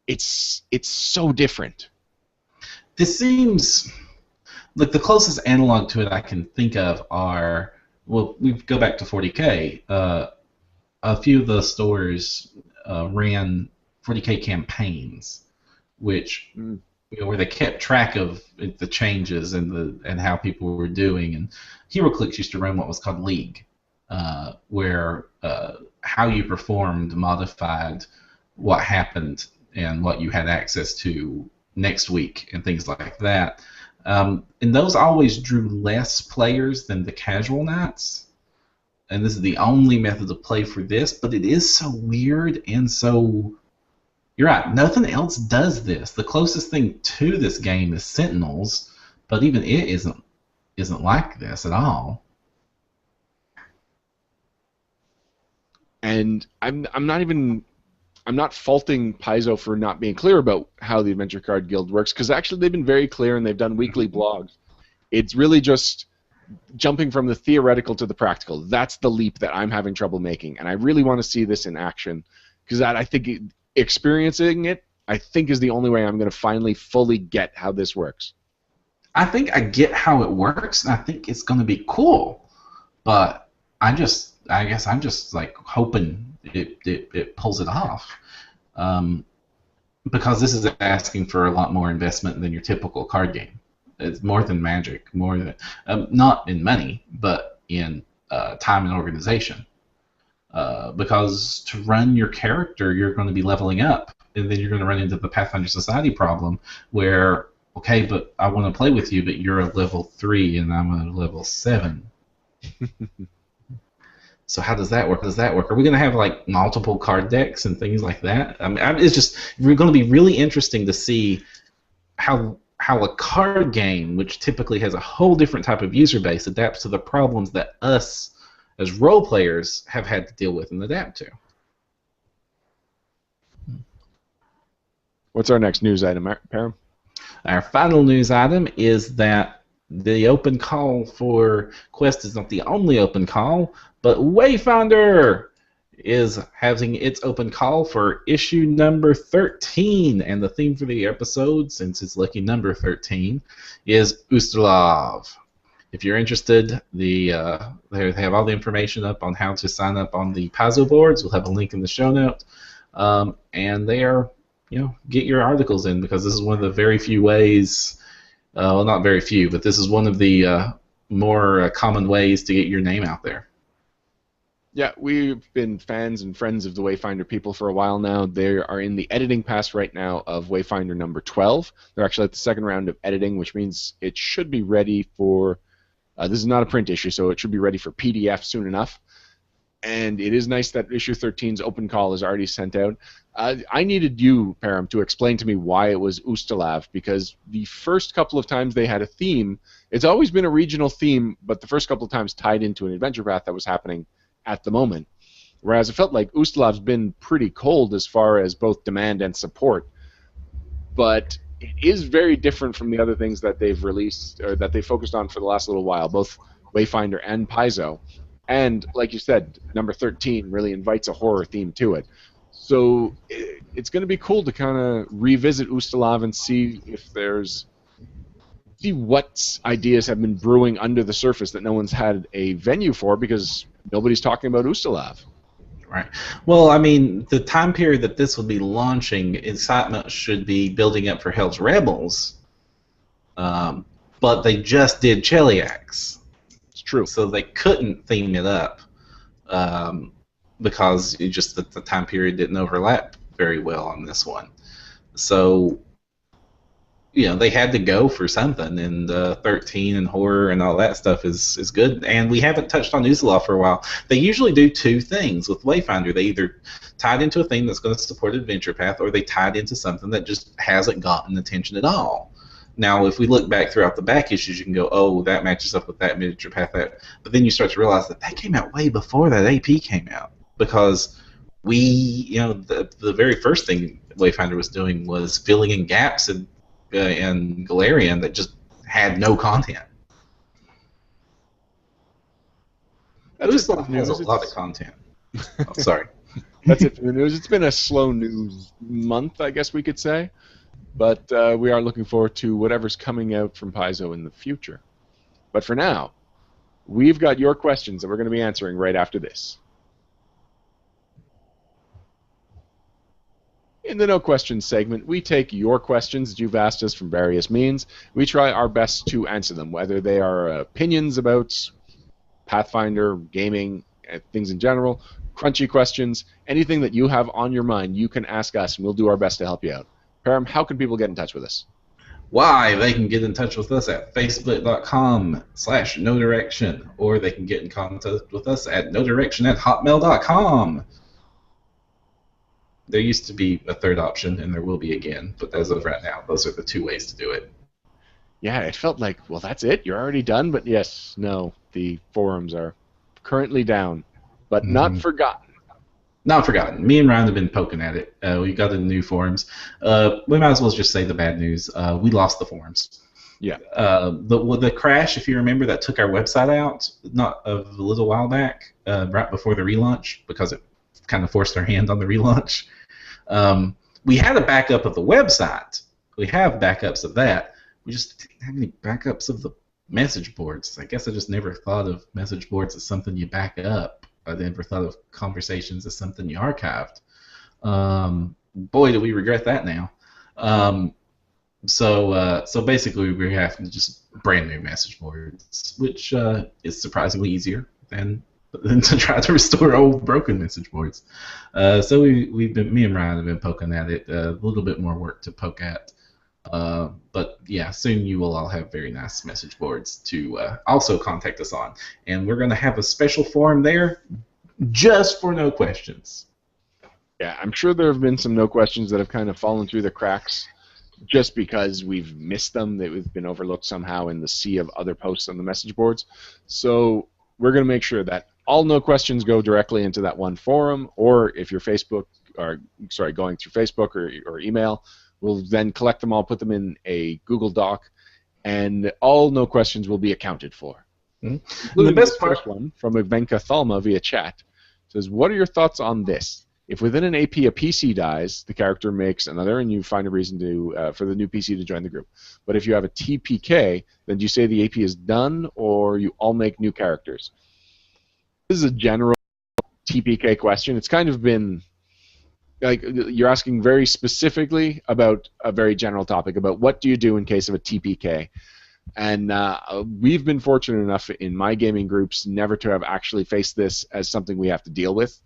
it's so different. This seems like the closest analog to it I can think of are, well, we go back to 40K. A few of the stores ran 40K campaigns, which where they kept track of the changes and how people were doing. And HeroClix used to run what was called League, where how you performed modified what happened and what you had access to next week and things like that. And those always drew less players than the casual nights. And this is the only method of play for this, but it is so weird and so... You're right, nothing else does this. The closest thing to this game is Sentinels, but even it isn't like this at all. And I'm not faulting Paizo for not being clear about how the Adventure Card Guild works, because actually they've been very clear and they've done weekly blogs. It's really just jumping from the theoretical to the practical. That's the leap that I'm having trouble making, and I really want to see this in action, because I think experiencing it, I think, is the only way I'm going to finally fully get how this works. I think I get how it works, and I think it's going to be cool, but I guess I'm just like hoping it pulls it off, because this is asking for a lot more investment than your typical card game. It's more than Magic, more than not in money, but in time and organization. Because to run your character, you're going to be leveling up, and then you're going to run into the Pathfinder Society problem, where okay, but I want to play with you, but you're a level 3 and I'm a level 7. So how does that work? Are we going to have like multiple card decks and things like that? I mean, it's just going to be really interesting to see how a card game, which typically has a whole different type of user base, adapts to the problems that us as role players have had to deal with and adapt to. What's our next news item, Param? Our final news item is that the open call for Quest is not the only open call, but Wayfinder is having its open call for issue number 13, and the theme for the episode, since it's lucky number 13, is Ustalav. If you're interested, they have all the information up on how to sign up on the Paizo boards. We'll have a link in the show note, and they are, get your articles in, because this is one of the very few ways. Well, not very few, but this is one of the more common ways to get your name out there. Yeah, we've been fans and friends of the Wayfinder people for a while now. They are in the editing pass right now of Wayfinder number 12. They're actually at the second round of editing, which means it should be ready for... this is not a print issue, so it should be ready for PDF soon enough. And it is nice that issue 13's open call is already sent out. I needed you, Param, to explain to me why it was Ustalav, because the first couple of times they had a theme, it's always been a regional theme, but the first couple of times tied into an adventure path that was happening at the moment. Whereas it felt like Ustalav's been pretty cold as far as both demand and support. But it is very different from the other things that they've released, or that they focused on for the last little while, both Wayfinder and Paizo. And, like you said, number 13 really invites a horror theme to it. So it's going to be cool to kind of revisit Ustalav and see what ideas have been brewing under the surface that no one's had a venue for, because nobody's talking about Ustalav. Right. Well, I mean, the time period that this would be launching, excitement should be building up for Hell's Rebels, um, but they just did Cheliax, It's true. so they couldn't theme it up um, because it just the time period didn't overlap very well on this one. So they had to go for something, and 13 and horror and all that stuff is good. And we haven't touched on Uzela for a while. They usually do two things with Wayfinder. They either tied into a theme that's going to support Adventure Path, or they tied into something that just hasn't gotten attention at all. Now, if we look back throughout the back issues, you can go, oh, that matches up with that Adventure Path. But then you start to realize that came out way before that AP came out, because the very first thing Wayfinder was doing was filling in gaps in Galarian that just had no content. There's a lot of content. Oh, sorry. That's it for the news. It's been a slow news month, I guess we could say. But we are looking forward to whatever's coming out from Paizo in the future. But for now, we've got your questions that we're going to be answering right after this. In the No Questions segment, we take your questions that you've asked us from various means. We try our best to answer them, whether they are opinions about Pathfinder, gaming, things in general, crunchy questions, anything that you have on your mind, you can ask us, and we'll do our best to help you out. Param, how can people get in touch with us? Why? They can get in touch with us at facebook.com/nodirection, or they can get in contact with us at nodirection@hotmail.com. There used to be a third option, and there will be again, but as of right now, those are the two ways to do it. Yeah, it felt like, well, that's it? You're already done? But yes, no, the forums are currently down, but not forgotten. Not forgotten. Me and Ryan have been poking at it. We got the new forums. We might as well just say the bad news. We lost the forums. Yeah. The crash, if you remember, that took our website out not a little while back, right before the relaunch, because it kind of forced our hand on the relaunch. We had a backup of the website. We have backups of that. We just didn't have any backups of the message boards. I guess I just never thought of message boards as something you back up. I never thought of conversations as something you archived. Boy, do we regret that now. So basically, we're having to just brand new message boards, which is surprisingly easier than to try to restore old broken message boards. So me and Ryan have been poking at it. A little bit more work to poke at. But yeah, soon you will all have very nice message boards to also contact us on. And we're going to have a special forum there just for no questions. Yeah, I'm sure there have been some no questions that have kind of fallen through the cracks just because we've missed them. They've been overlooked somehow in the sea of other posts on the message boards. So we're going to make sure that all no questions go directly into that one forum, or if you're going through Facebook or email, we'll then collect them all, put them in a Google Doc, and all no questions will be accounted for. Mm-hmm. The best first one from Ivanka Thalma via chat says, "What are your thoughts on this? If within an AP a PC dies, the character makes another, and you find a reason for the new PC to join the group. But if you have a TPK, then do you say the AP is done, or you all make new characters?" This is a general TPK question. It's kind of been like you're asking very specifically about a very general topic about what do you do in case of a TPK. And we've been fortunate enough in my gaming groups never to have actually faced this as something we have to deal with.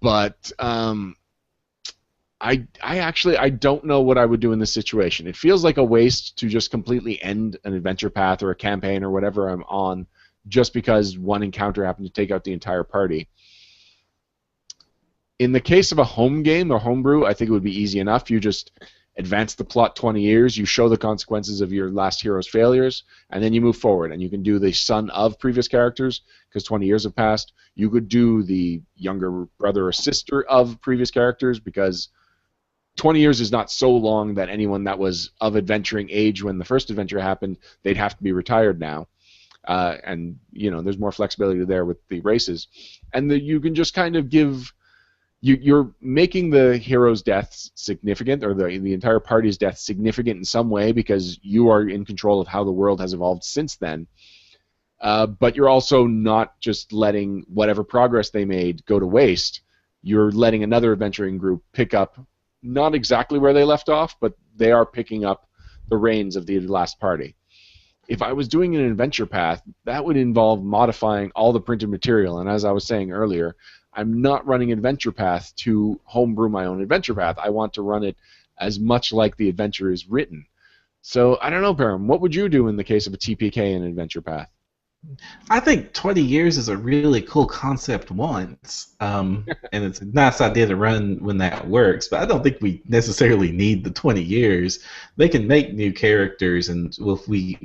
But I don't know what I would do in this situation. It feels like a waste to just completely end an adventure path or a campaign or whatever I'm on just because one encounter happened to take out the entire party. In the case of a home game or homebrew, I think it would be easy enough. You just advance the plot 20 years, you show the consequences of your last hero's failures, and then you move forward. And you can do the son of previous characters, because 20 years have passed. You could do the younger brother or sister of previous characters, because 20 years is not so long that anyone that was of adventuring age when the first adventure happened, they'd have to be retired now. And, there's more flexibility there with the races. And you can just kind of give... You're making the hero's death significant, or the entire party's death significant in some way, because you are in control of how the world has evolved since then. But you're also not just letting whatever progress they made go to waste. You're letting another adventuring group pick up not exactly where they left off, but they are picking up the reins of the last party. If I was doing an adventure path, that would involve modifying all the printed material. And as I was saying earlier, I'm not running adventure path to homebrew my own adventure path. I want to run it as much like the adventure is written. So I don't know, Param, what would you do in the case of a TPK and adventure path? I think 20 years is a really cool concept once, and it's a nice idea to run when that works, but I don't think we necessarily need the 20 years. They can make new characters, and if we,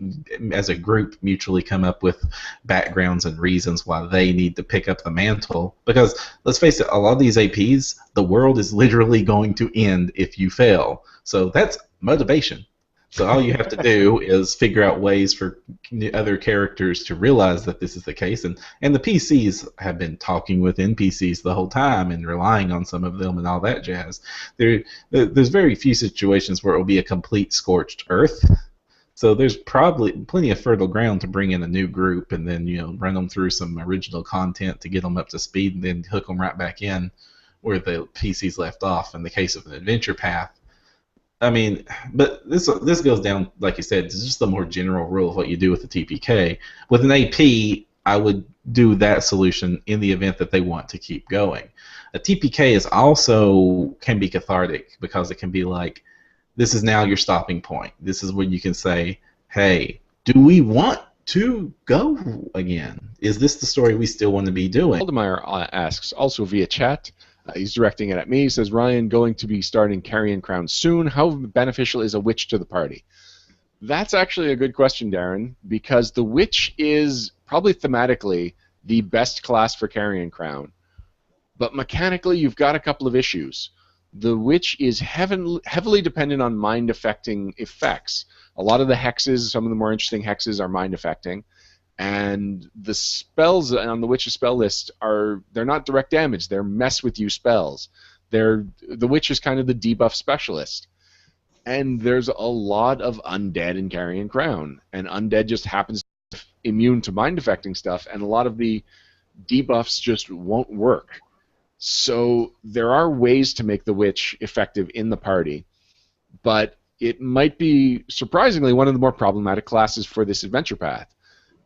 as a group, mutually come up with backgrounds and reasons why they need to pick up the mantle. Because, let's face it, a lot of these APs, the world is literally going to end if you fail. So that's motivation. So all you have to do is figure out ways for other characters to realize that this is the case, and the PCs have been talking with NPCs the whole time and relying on some of them and all that jazz. There's very few situations where it will be a complete scorched earth. So there's probably plenty of fertile ground to bring in a new group and then run them through some original content to get them up to speed and then hook them right back in where the PCs left off. In the case of an adventure path. I mean, but this goes down, like you said, it's just the more general rule of what you do with the TPK. With an AP, I would do that solution in the event that they want to keep going. A TPK is also can be cathartic because it can be like, this is now your stopping point. This is when you can say, hey, do we want to go again? Is this the story we still want to be doing? Waldemar asks, also via chat, he's directing it at me. He says, Ryan, going to be starting Carrion Crown soon. How beneficial is a witch to the party? That's actually a good question, Darren, because the witch is probably thematically the best class for Carrion Crown. But mechanically, you've got a couple of issues. The witch is heavily dependent on mind-affecting effects. A lot of the hexes, some of the more interesting hexes, are mind-affecting. And the spells on the Witch's spell list they're not direct damage, they're mess with you spells. The Witch is kind of the debuff specialist. And there's a lot of undead in Carrion Crown. And undead just happens to be immune to mind affecting stuff, and a lot of the debuffs just won't work. So there are ways to make the Witch effective in the party, but it might be surprisingly one of the more problematic classes for this adventure path.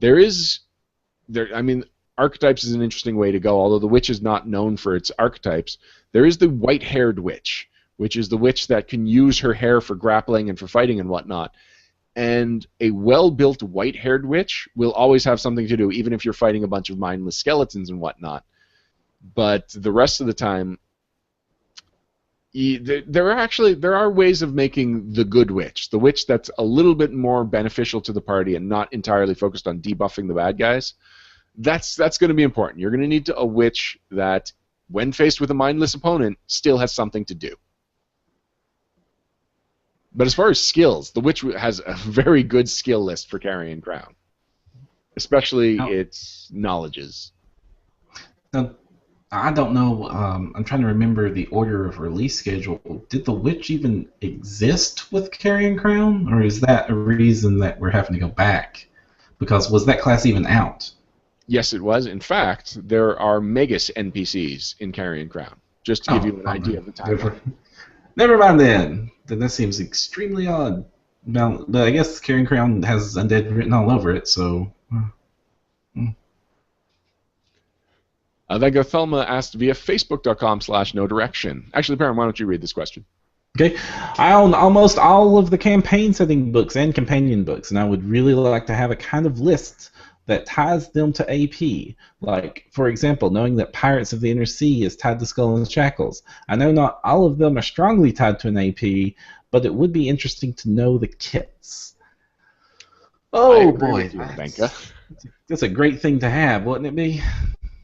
I mean, archetypes is an interesting way to go, although the witch is not known for its archetypes. There is the white-haired witch, which is the witch that can use her hair for grappling and for fighting and whatnot. And a well-built white-haired witch will always have something to do, even if you're fighting a bunch of mindless skeletons and whatnot. But the rest of the time, there are ways of making the good witch, the witch that's a little bit more beneficial to the party and not entirely focused on debuffing the bad guys. That's going to be important. You're going to need a witch that, when faced with a mindless opponent, still has something to do. But as far as skills, the witch has a very good skill list for Carrion Crown, especially its knowledges. Now, I don't know. I'm trying to remember the order of release schedule. Did the Witch even exist with Carrion Crown, or is that a reason that we're having to go back? Because was that class even out? Yes, it was. In fact, there are Magus NPCs in Carrion Crown, just to give you an idea of the time. Never mind then. Then that seems extremely odd. Now, but I guess Carrion Crown has undead written all over it, so... Vega Thelma asked via facebook.com/no-direction. Actually, Perrin, why don't you read this question? Okay. I own almost all of the campaign setting books and companion books, and I would really like to have a kind of list that ties them to AP. Like, for example, knowing that Pirates of the Inner Sea is tied to Skull and Shackles. I know not all of them are strongly tied to an AP, but it would be interesting to know the kits. Oh boy, that's a great thing to have, wouldn't it be?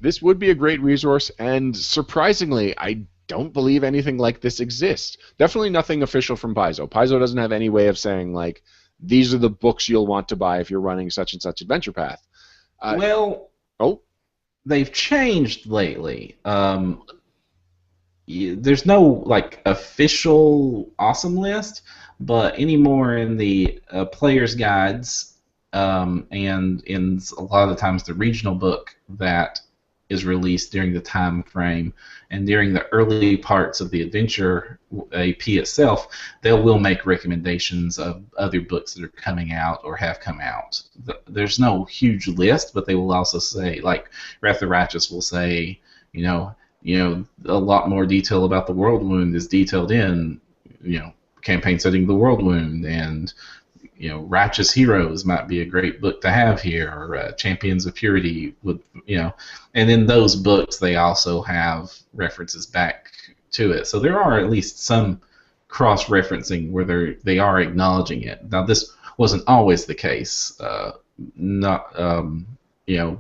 This would be a great resource, and surprisingly, I don't believe anything like this exists. Definitely nothing official from Paizo. Paizo doesn't have any way of saying, like, these are the books you'll want to buy if you're running such and such adventure path. They've changed lately. There's no, like, official awesome list, but anymore in the player's guides, and in a lot of the times the regional book that is released during the time frame and during the early parts of the adventure AP itself, they will make recommendations of other books that are coming out or have come out. There's no huge list, but they will also say, like Wrath of the Righteous will say, a lot more detail about the World Wound is detailed in, campaign setting the World Wound, and Righteous Heroes might be a great book to have here, or Champions of Purity would, and in those books they also have references back to it. So there are at least some cross-referencing where they are acknowledging it. Now this wasn't always the case.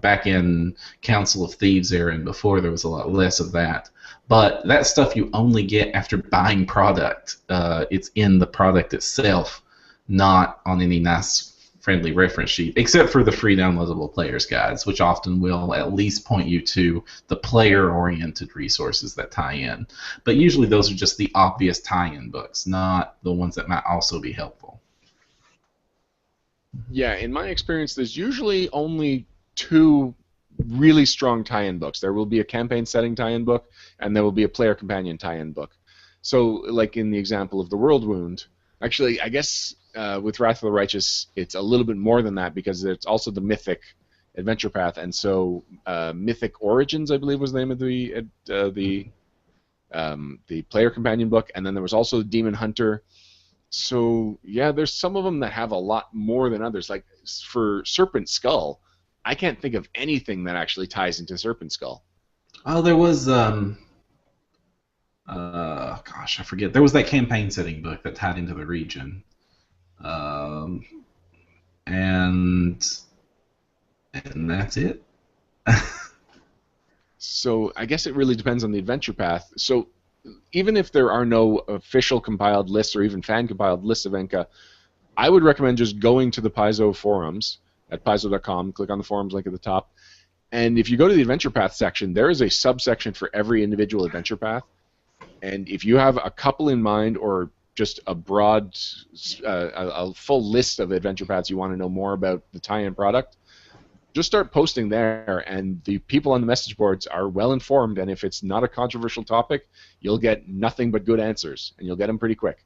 Back in Council of Thieves era and before, there was a lot less of that. But that stuff you only get after buying product. It's in the product itself, not on any nice friendly reference sheet, except for the free downloadable player's guides, which often will at least point you to the player-oriented resources that tie in. But usually those are just the obvious tie-in books, not the ones that might also be helpful. Yeah, in my experience, there's usually only two really strong tie-in books. There will be a campaign setting tie-in book, and there will be a player companion tie-in book. So, like in the example of the World Wound, actually, I guess with Wrath of the Righteous, it's a little bit more than that because it's also the Mythic adventure path, and so Mythic Origins, I believe, was the name of the player companion book, and then there was also Demon Hunter. So yeah, there's some of them that have a lot more than others. Like for Serpent Skull, I can't think of anything that actually ties into Serpent Skull. Oh, there was I forget. There was that campaign setting book that tied into the region. And that's it. So I guess it really depends on the adventure path. So even if there are no official compiled lists or even fan compiled lists of Enka, I would recommend just going to the Paizo forums at paizo.com, click on the forums link at the top, and if you go to the adventure path section, there is a subsection for every individual adventure path. And if you have a couple in mind or just a broad, a full list of adventure paths you want to know more about the tie-in product, just start posting there, and the people on the message boards are well informed, and if it's not a controversial topic, you'll get nothing but good answers, and you'll get them pretty quick.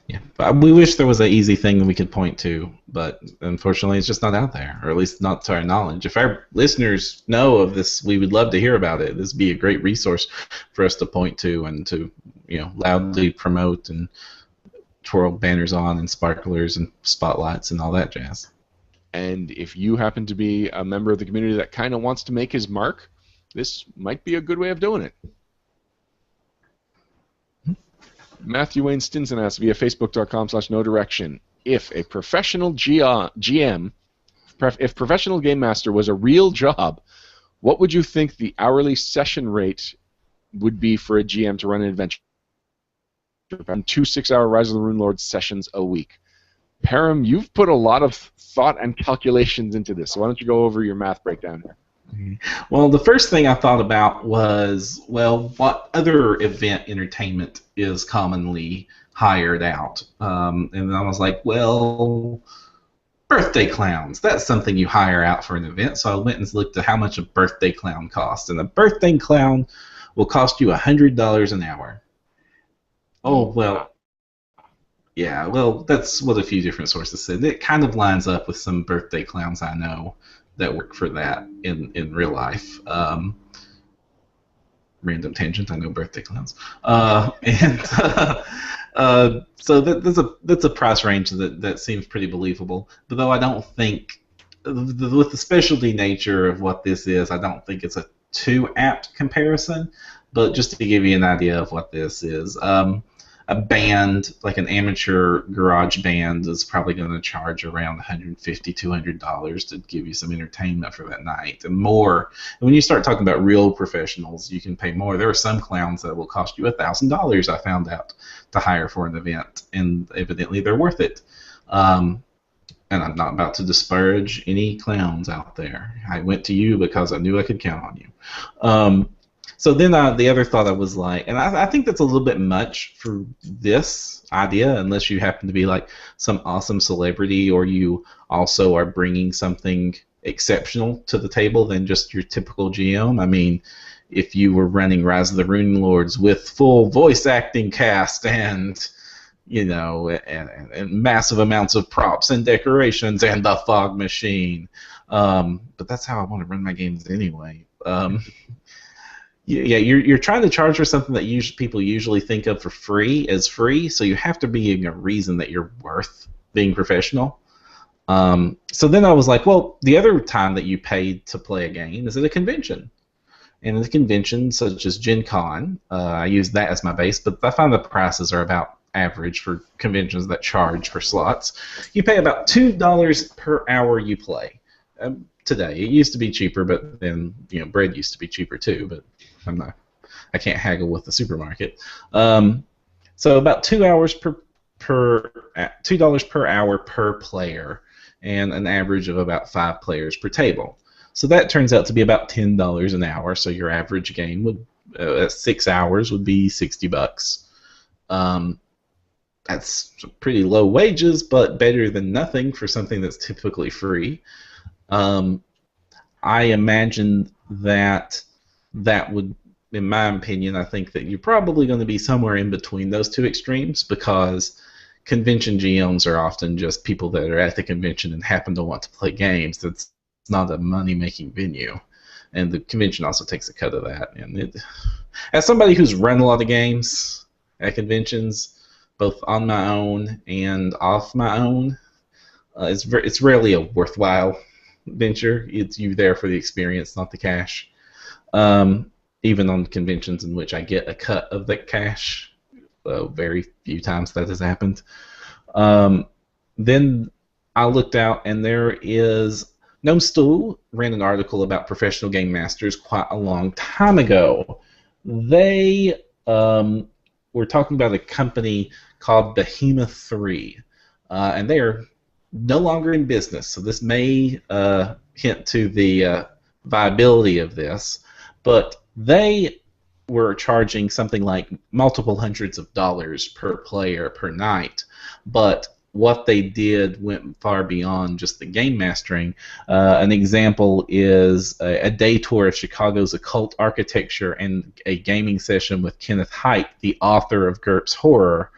Yeah, but we wish there was an easy thing we could point to, but unfortunately it's just not out there, or at least not to our knowledge. If our listeners know of this, we would love to hear about it. This would be a great resource for us to point to and to loudly promote and twirl banners on and sparklers and spotlights and all that jazz. And if you happen to be a member of the community that kind of wants to make his mark, this might be a good way of doing it. Matthew Wayne Stinson asks via facebook.com/nodirection, if a professional GM, if professional game master was a real job, what would you think the hourly session rate would be for a GM to run an adventure? 2 6-hour Rise of the Rune Lord sessions a week. Param, you've put a lot of thought and calculations into this, so why don't you go over your math breakdown here? Well, the first thing I thought about was, what other event entertainment is commonly hired out? And then I was like, birthday clowns. That's something you hire out for an event. So I went and looked at how much a birthday clown costs. And a birthday clown will cost you $100 an hour. Oh, well. Yeah, that's what a few different sources said. It kind of lines up with some birthday clowns I know that work for that in real life. Random tangent, I know birthday clowns. So that's a price range that seems pretty believable. But though I don't think, with the specialty nature of what this is, I don't think it's a too apt comparison. But just to give you an idea of what this is, a band, like an amateur garage band, is probably going to charge around $150, $200 to give you some entertainment for that night, and more. And when you start talking about real professionals, you can pay more. There are some clowns that will cost you $1,000, I found out, to hire for an event, and evidently they're worth it. And I'm not about to disparage any clowns out there. I went to you because I knew I could count on you. So then the other thought I was like, and I think that's a little bit much for this idea, unless you happen to be like some awesome celebrity or you also are bringing something exceptional to the table than just your typical GM. I mean, if you were running Rise of the Rune Lords with full voice acting cast and and massive amounts of props and decorations and the fog machine, but that's how I want to run my games anyway. Yeah, you're trying to charge for something that people usually think of for free as free, so you have to be a reason that you're worth being professional. So then I was like, well, the other time that you paid to play a game is at a convention. And at a convention such as Gen Con, I use that as my base, but I find the prices are about average for conventions that charge for slots. You pay about $2 per hour you play. Today, it used to be cheaper, but then bread used to be cheaper too. But I can't haggle with the supermarket. So about 2 hours per $2 per hour per player, and an average of about 5 players per table. So that turns out to be about $10 an hour. So your average game would 6 hours would be $60. That's pretty low wages, but better than nothing for something that's typically free. I imagine that would, in my opinion, I think that you're probably going to be somewhere in between those two extremes, because convention GMs are often just people that are at the convention and happen to want to play games. It's not a money-making venue, and the convention also takes a cut of that. And as somebody who's run a lot of games at conventions, both on my own and off my own, it's rarely a worthwhile venture. It's you there for the experience, not the cash. Even on conventions in which I get a cut of the cash, very few times that has happened. Then I looked out, and there is Gnome Stool ran an article about professional game masters quite a long time ago. They were talking about a company called Behemoth 3, and they are no longer in business, so this may hint to the viability of this, but they were charging something like multiple hundreds of dollars per player per night, but what they did went far beyond just the game mastering. An example is a day tour of Chicago's occult architecture and a gaming session with Kenneth Haidt, the author of GURPS Horror,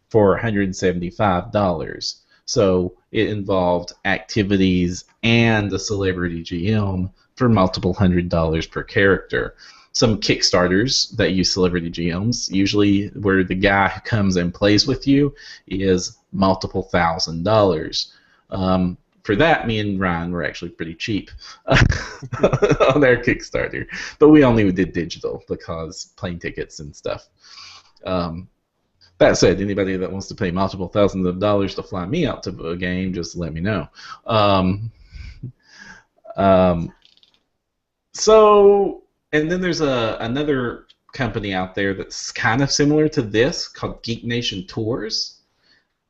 for $175. So it involved activities and a celebrity GM for multiple $100s per character. Some Kickstarters that use celebrity GMs, usually where the guy who comes and plays with you is multiple $1,000s. For that, me and Ryan were actually pretty cheap on their Kickstarter, but we only did digital because plane tickets and stuff. That said, anybody that wants to pay multiple thousands of dollars to fly me out to a game, just let me know. And then there's another company out there that's kind of similar to this called Geek Nation Tours.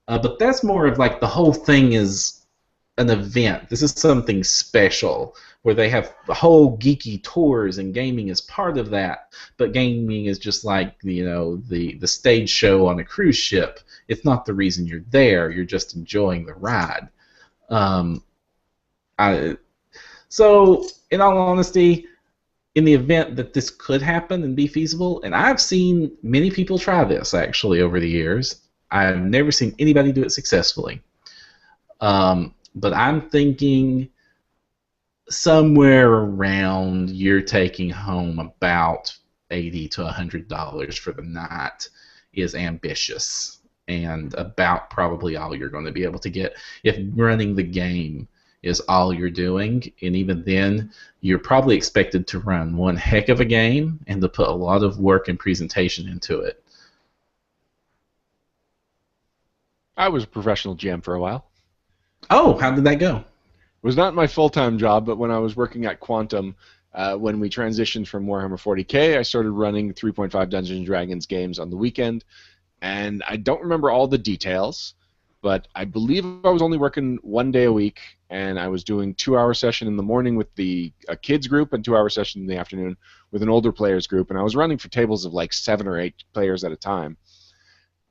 But that's more of like the whole thing is an event. This is something special where they have the whole geeky tours and gaming is part of that. But gaming is just like the stage show on a cruise ship. It's not the reason you're there. You're just enjoying the ride. So in all honesty, in the event that this could happen and be feasible, and I've seen many people try this actually over the years, I've never seen anybody do it successfully. But I'm thinking somewhere around you're taking home about $80 to $100 for the night is ambitious, and about probably all you're going to be able to get if running the game is all you're doing. And even then, you're probably expected to run one heck of a game and to put a lot of work and presentation into it. I was a professional GM for a while. Oh, how did that go? It was not my full-time job, but when I was working at Quantum, when we transitioned from Warhammer 40K, I started running 3.5 Dungeons & Dragons games on the weekend, and I don't remember all the details, but I believe I was only working 1 day a week, and I was doing 2-hour session in the morning with a kids group and 2-hour session in the afternoon with an older players group, and I was running for tables of like 7 or 8 players at a time.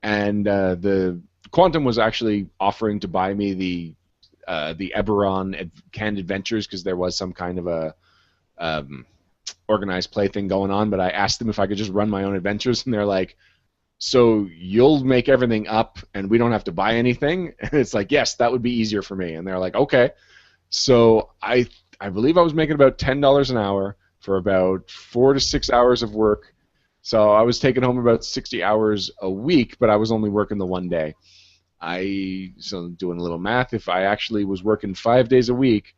And the Quantum was actually offering to buy me the Eberron canned adventures because there was some kind of a organized play thing going on, but I asked them if I could just run my own adventures, and they're like, so you'll make everything up and we don't have to buy anything? And it's like, yes, that would be easier for me. And they're like, okay. So I believe I was making about $10 an hour for about 4 to 6 hours of work. So I was taking home about 60 hours a week, but I was only working the one day. So doing a little math, if I actually was working 5 days a week,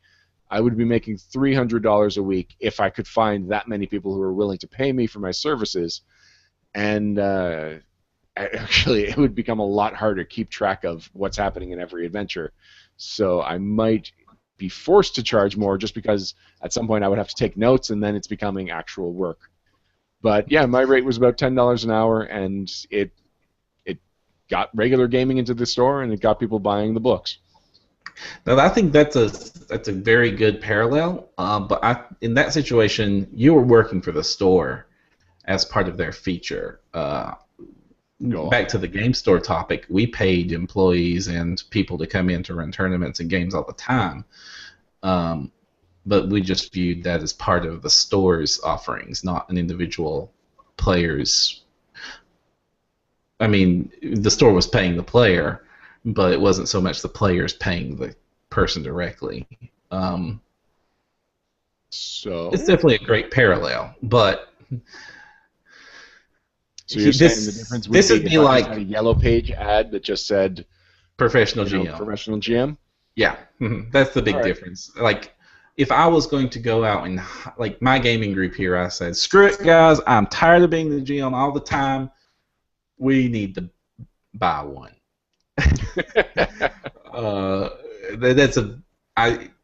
I would be making $300 a week if I could find that many people who were willing to pay me for my services. And actually, it would become a lot harder to keep track of what's happening in every adventure. So I might be forced to charge more just because at some point I would have to take notes, and then it's becoming actual work. But yeah, my rate was about $10 an hour, and it got regular gaming into the store, and it got people buying the books. Now, I think that's a very good parallel. But in that situation, you were working for the store as part of their feature. Back to the game store topic, we paid employees and people to come in to run tournaments and games all the time. But we just viewed that as part of the store's offerings, not an individual player's. I mean, the store was paying the player, but it wasn't so much the players paying the person directly. So it's definitely a great parallel, but. So you're saying the difference would be like a yellow page ad that just said professional GM. Professional GM? Yeah, that's the big difference. Like, if I was going to go out and, like, my gaming group here, I said, screw it, guys, I'm tired of being the GM all the time. We need to buy one.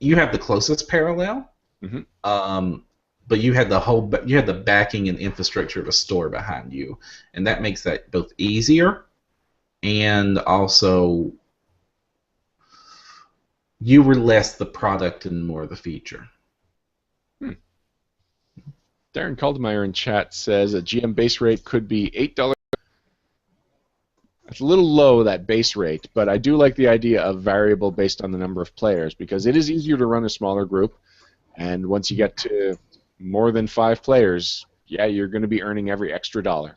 You have the closest parallel. Mm-hmm. But you had the backing and infrastructure of a store behind you, and that makes that both easier and also you were less the product and more the feature. Darren Caldemeyer in chat says a GM base rate could be $8. It's a little low, that base rate, but I do like the idea of variable based on the number of players because it is easier to run a smaller group, and once you get to more than 5 players, yeah, you're going to be earning every extra dollar.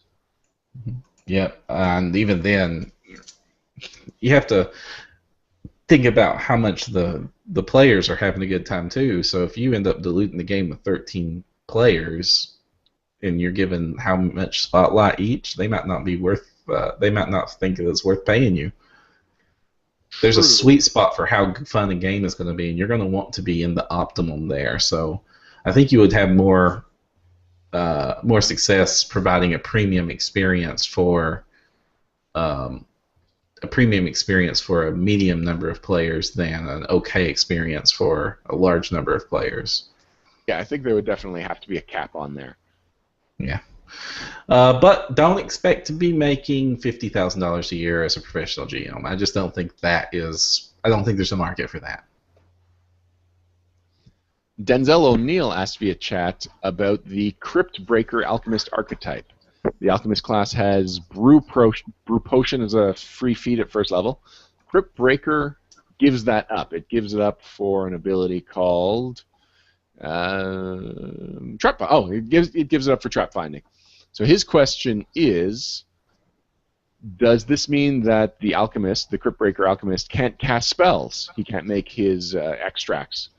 Yep, and even then, you have to think about how much the players are having a good time too. So if you end up diluting the game with 13 players, and you're given how much spotlight each, they might not be worth. They might not think it's worth paying you. There's a sweet spot for how fun a game is going to be, and you're going to want to be in the optimum there. So I think you would have more success providing a premium experience for a medium number of players than an okay experience for a large number of players. Yeah, I think there would definitely have to be a cap on there. Yeah. But don't expect to be making $50,000 a year as a professional GM. I just don't think I don't think there's a market for that. Denzel O'Neill asked via chat about the Crypt Breaker Alchemist archetype. The Alchemist class has Brew Potion as a free feat at first level. Crypt Breaker gives that up. It gives it up for an ability called Trap. Oh, it gives it up for trap finding. So his question is, does this mean that the alchemist, the Crypt Breaker alchemist, can't cast spells? He can't make his extracts.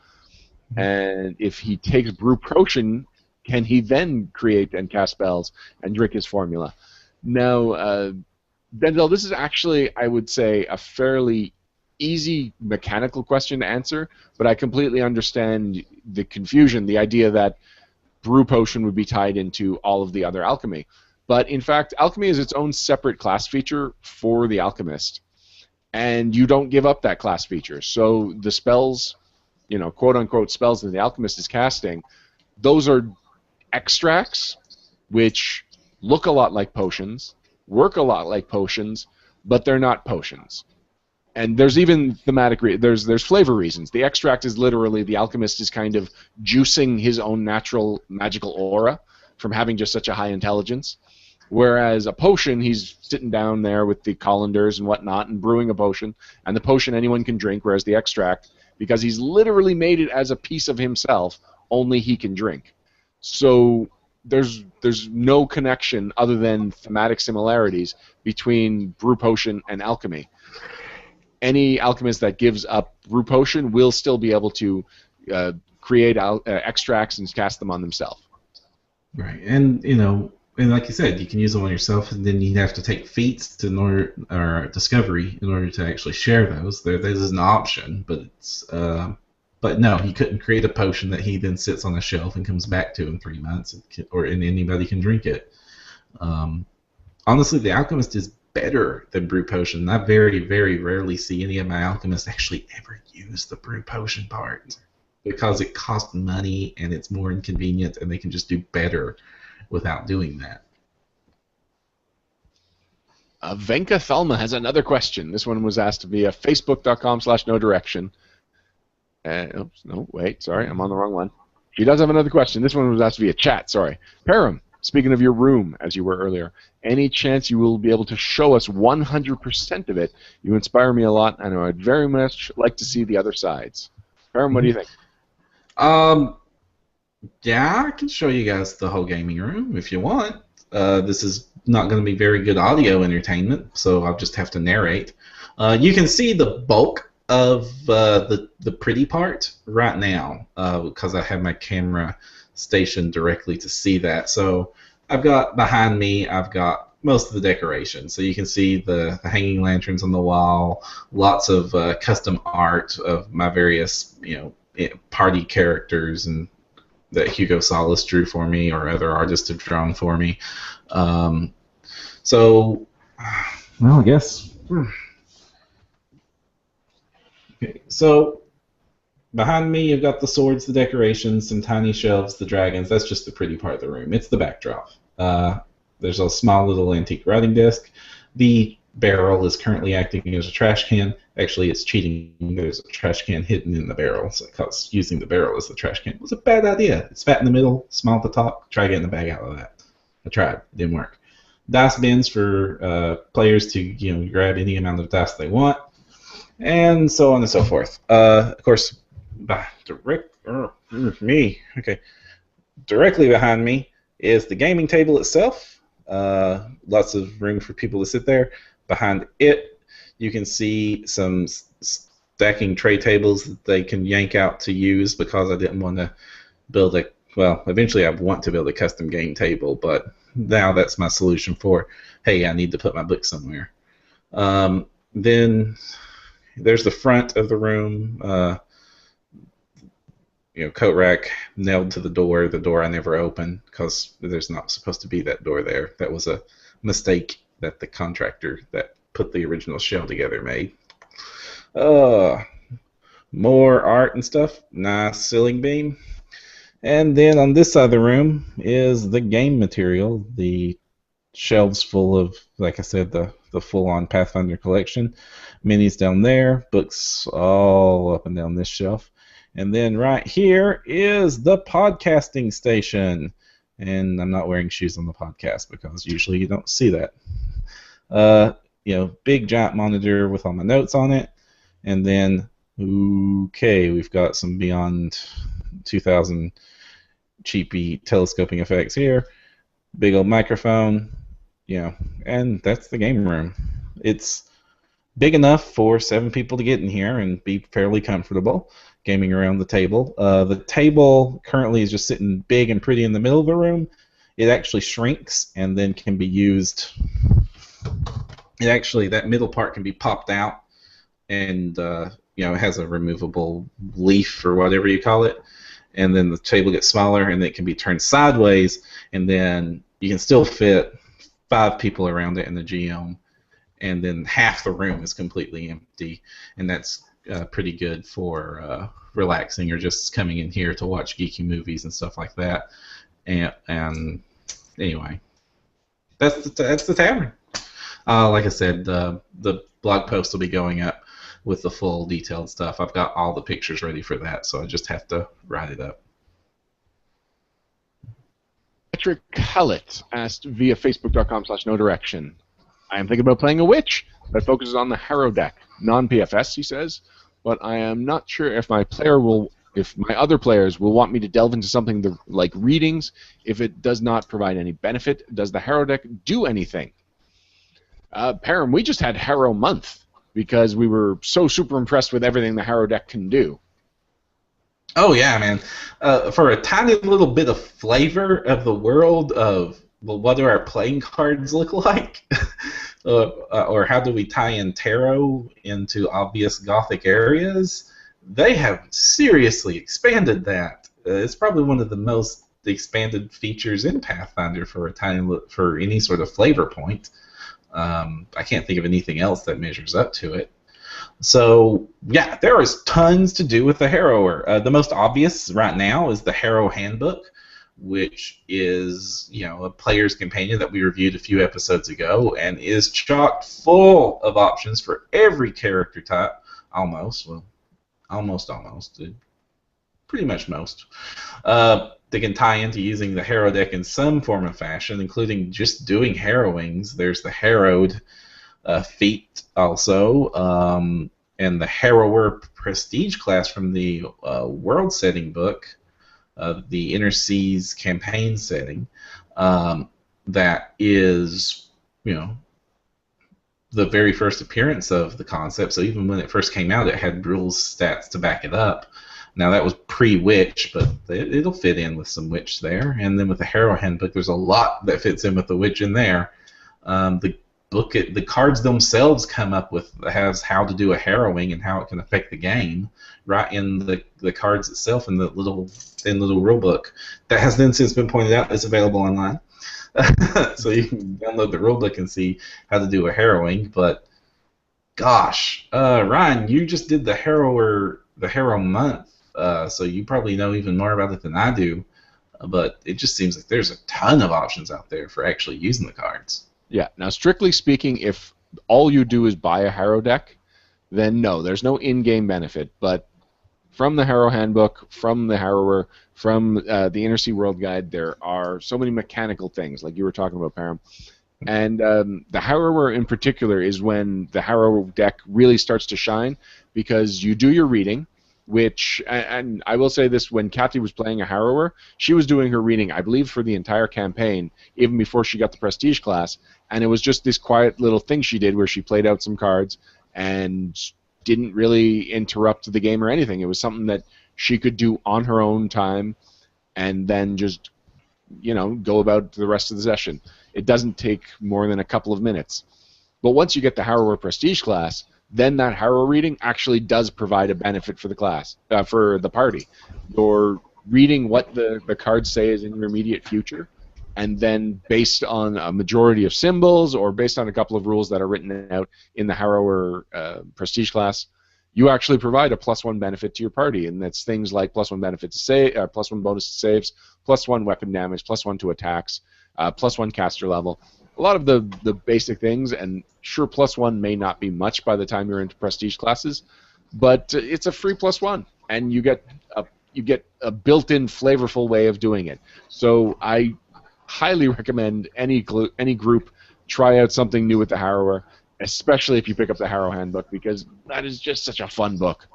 And if he takes Brew Potion, can he then create and cast spells and drink his formula? Now, Denzel, this is actually, I would say, a fairly easy mechanical question to answer, but I completely understand the confusion, the idea that Brew Potion would be tied into all of the other alchemy. But in fact, alchemy is its own separate class feature for the alchemist, and you don't give up that class feature. So the spells, quote-unquote spells that the alchemist is casting, those are extracts which look a lot like potions, work a lot like potions, but they're not potions. And there's even thematic there's flavor reasons. The extract is literally the alchemist is kind of juicing his own natural magical aura from having just such a high intelligence. Whereas a potion, he's sitting down there with the colanders and whatnot and brewing a potion, and the potion anyone can drink, whereas the extract, because he's literally made it as a piece of himself, only he can drink. So there's no connection other than thematic similarities between brew potion and alchemy. Any alchemist that gives up brew potion will still be able to create extracts and cast them on themselves. Right, and and like you said, you can use them on yourself, and then you have to take feats or discovery in order to actually share those. There is an option, but but no, he couldn't create a potion that he then sits on a shelf and comes back to in 3 months, and anybody can drink it. Honestly, the alchemist is better than brew potion. I very, very rarely see any of my alchemists actually ever use the brew potion part because it costs money and it's more inconvenient, and they can just do better without doing that. Venka Thalma has another question. This one was asked via facebook.com/no-direction. No, wait, sorry, I'm on the wrong one. She does have another question. This one was asked via chat, sorry. Param, speaking of your room, as you were earlier, any chance you will be able to show us 100% of it? You inspire me a lot, and I'd very much like to see the other sides. Param, what do you think? Yeah, I can show you guys the whole gaming room if you want. This is not going to be very good audio entertainment, so I'll just have to narrate. You can see the bulk of the pretty part right now because I have my camera stationed directly to see that. So I've got behind me, I've got most of the decoration. So you can see the hanging lanterns on the wall, lots of custom art of my various party characters and that Hugo Salas drew for me or other artists have drawn for me. So, well, I guess. Okay, so behind me you've got the swords, the decorations, some tiny shelves, the dragons. That's just the pretty part of the room. It's the backdrop. There's a small little antique writing desk. The barrel is currently acting as a trash can. Actually, it's cheating. There's a trash can hidden in the barrel, because using the barrel as the trash can was a bad idea. It's fat in the middle, small at the top. Try getting the bag out of that. I tried. It didn't work. Dice bins for players to grab any amount of dice they want, and so on and so forth. Of course, directly behind me is the gaming table itself. Lots of room for people to sit there. Behind it, you can see some stacking tray tables that they can yank out to use because I didn't want to build eventually I want to build a custom game table, but now that's my solution for, hey, I need to put my book somewhere. Then there's the front of the room, coat rack nailed to the door I never opened because there's not supposed to be that door there. That was a mistake that the contractor that put the original shell together made. More art and stuff. Nice ceiling beam. And then on this side of the room is the game material, the shelves full of, like I said, the full-on Pathfinder collection. Minis down there, books all up and down this shelf. And then right here is the podcasting station. And I'm not wearing shoes on the podcast because usually you don't see that. Big giant monitor with all my notes on it. And then, we've got some Beyond 2000 cheapy telescoping effects here. Big old microphone. And that's the game room. It's big enough for 7 people to get in here and be fairly comfortable gaming around the table. The table currently is just sitting big and pretty in the middle of the room. It actually shrinks and then can be used. That middle part can be popped out, and it has a removable leaf or whatever you call it. And then the table gets smaller, and it can be turned sideways, and then you can still fit 5 people around it in the GM, and then half the room is completely empty, and that's pretty good for relaxing or just coming in here to watch geeky movies and stuff like that. And anyway, that's the tavern. Like I said, the blog post will be going up with the full detailed stuff. I've got all the pictures ready for that, so I just have to write it up. Patrick Hallett asked via facebook.com/no-direction. I am thinking about playing a witch that focuses on the Harrow deck, non-PFS, he says, but I am not sure if my other players will want me to delve into something like readings if it does not provide any benefit. Does the Harrow deck do anything? Param, we just had Harrow month because we were so super impressed with everything the Harrow deck can do. Oh yeah, man. For a tiny little bit of flavor of the world of, well, what do our playing cards look like? Or how do we tie in tarot into obvious Gothic areas? They have seriously expanded that. It's probably one of the most expanded features in Pathfinder for any sort of flavor point. I can't think of anything else that measures up to it. So, yeah, there is tons to do with the Harrower. The most obvious right now is the Harrow Handbook, which is, a player's companion that we reviewed a few episodes ago, and is chock full of options for every character type, almost, pretty much most. They can tie into using the Harrow deck in some form or fashion, including just doing harrowings. There's the Harrowed feat also, and the Harrower Prestige class from the World Setting book, the Inner Seas campaign setting, that is, the very first appearance of the concept. So even when it first came out, it had rules stats to back it up. Now that was pre-Witch, but it'll fit in with some Witch there. And then with the Harrow Handbook, there's a lot that fits in with the Witch in there. The cards themselves come up with has how to do a harrowing and how it can affect the game right in the cards itself in the little rule book that has then since been pointed out is available online. So you can download the rule book and see how to do a harrowing. But gosh, Ryan, you just did the Harrow month, so you probably know even more about it than I do. But it just seems like there's a ton of options out there for actually using the cards. Yeah. Now, strictly speaking, if all you do is buy a Harrow deck, then no, there's no in-game benefit. But from the Harrow Handbook, from the Harrower, from the Inner Sea World Guide, there are so many mechanical things, like you were talking about, Param. And the Harrower in particular is when the Harrow deck really starts to shine, because you do your reading, which, and I will say this, when Kathy was playing a Harrower, she was doing her reading, I believe, for the entire campaign, even before she got the Prestige class, and it was just this quiet little thing she did where she played out some cards and didn't really interrupt the game or anything. It was something that she could do on her own time and then just, go about the rest of the session. It doesn't take more than a couple of minutes. But once you get the Harrower Prestige class, then that Harrow reading actually does provide a benefit for the class, for the party. You're reading what the cards say is in your immediate future, and then based on a majority of symbols or based on a couple of rules that are written out in the Harrower Prestige class, you actually provide a +1 benefit to your party, and that's things like +1 benefit to +1 bonus to saves, +1 weapon damage, +1 to attacks, +1 caster level. A lot of the basic things, and sure, +1 may not be much by the time you're into Prestige classes, but it's a free +1, and you get a built-in flavorful way of doing it. So I highly recommend any group try out something new with the Harrower, especially if you pick up the Harrow Handbook, because that is just such a fun book.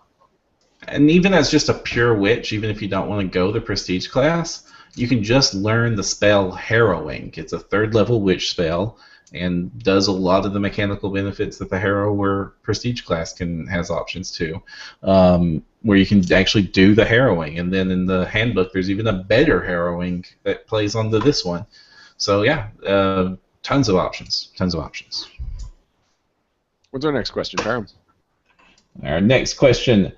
And even as just a pure witch, even if you don't want to go the Prestige class, you can just learn the spell Harrowing. It's a 3rd level witch spell and does a lot of the mechanical benefits that the Harrower Prestige class has options to, where you can actually do the harrowing. And then in the handbook, there's even a better harrowing that plays onto this one. So yeah, tons of options. What's our next question, Param? Our next question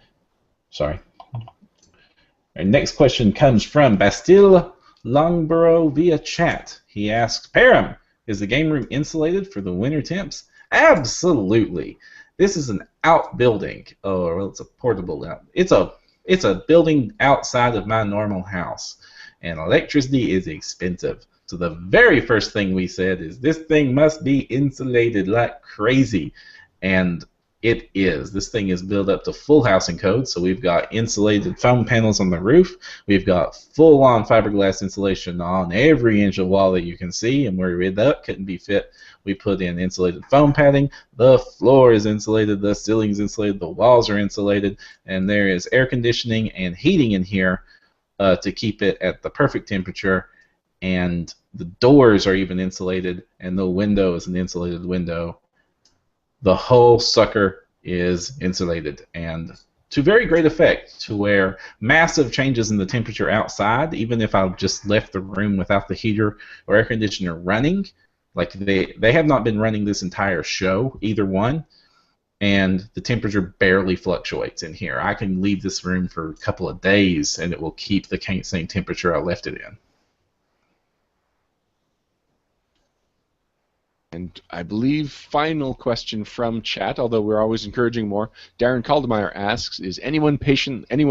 comes from Bastille Longborough via chat. He asks, Param, is the game room insulated for the winter temps? Absolutely. This is an outbuilding. Oh, well, it's a portable out. It's a building outside of my normal house, and electricity is expensive. So the very first thing we said is this thing must be insulated like crazy. And It is. This thing is built up to full housing code, so we've got insulated foam panels on the roof. We've got full-on fiberglass insulation on every inch of wall that you can see, and where that couldn't be fit, we put in insulated foam padding. The floor is insulated, the ceiling is insulated, the walls are insulated, and there is air conditioning and heating in here to keep it at the perfect temperature. And the doors are even insulated, and the window is an insulated window. The whole sucker is insulated, and to very great effect, to where massive changes in the temperature outside, even if I just left the room without the heater or air conditioner running, like they have not been running this entire show, either one, and the temperature barely fluctuates in here. I can leave this room for a couple of days, and it will keep the same temperature I left it in. And I believe final question from chat, although we're always encouraging more. Darren Caldemeyer asks, is anyone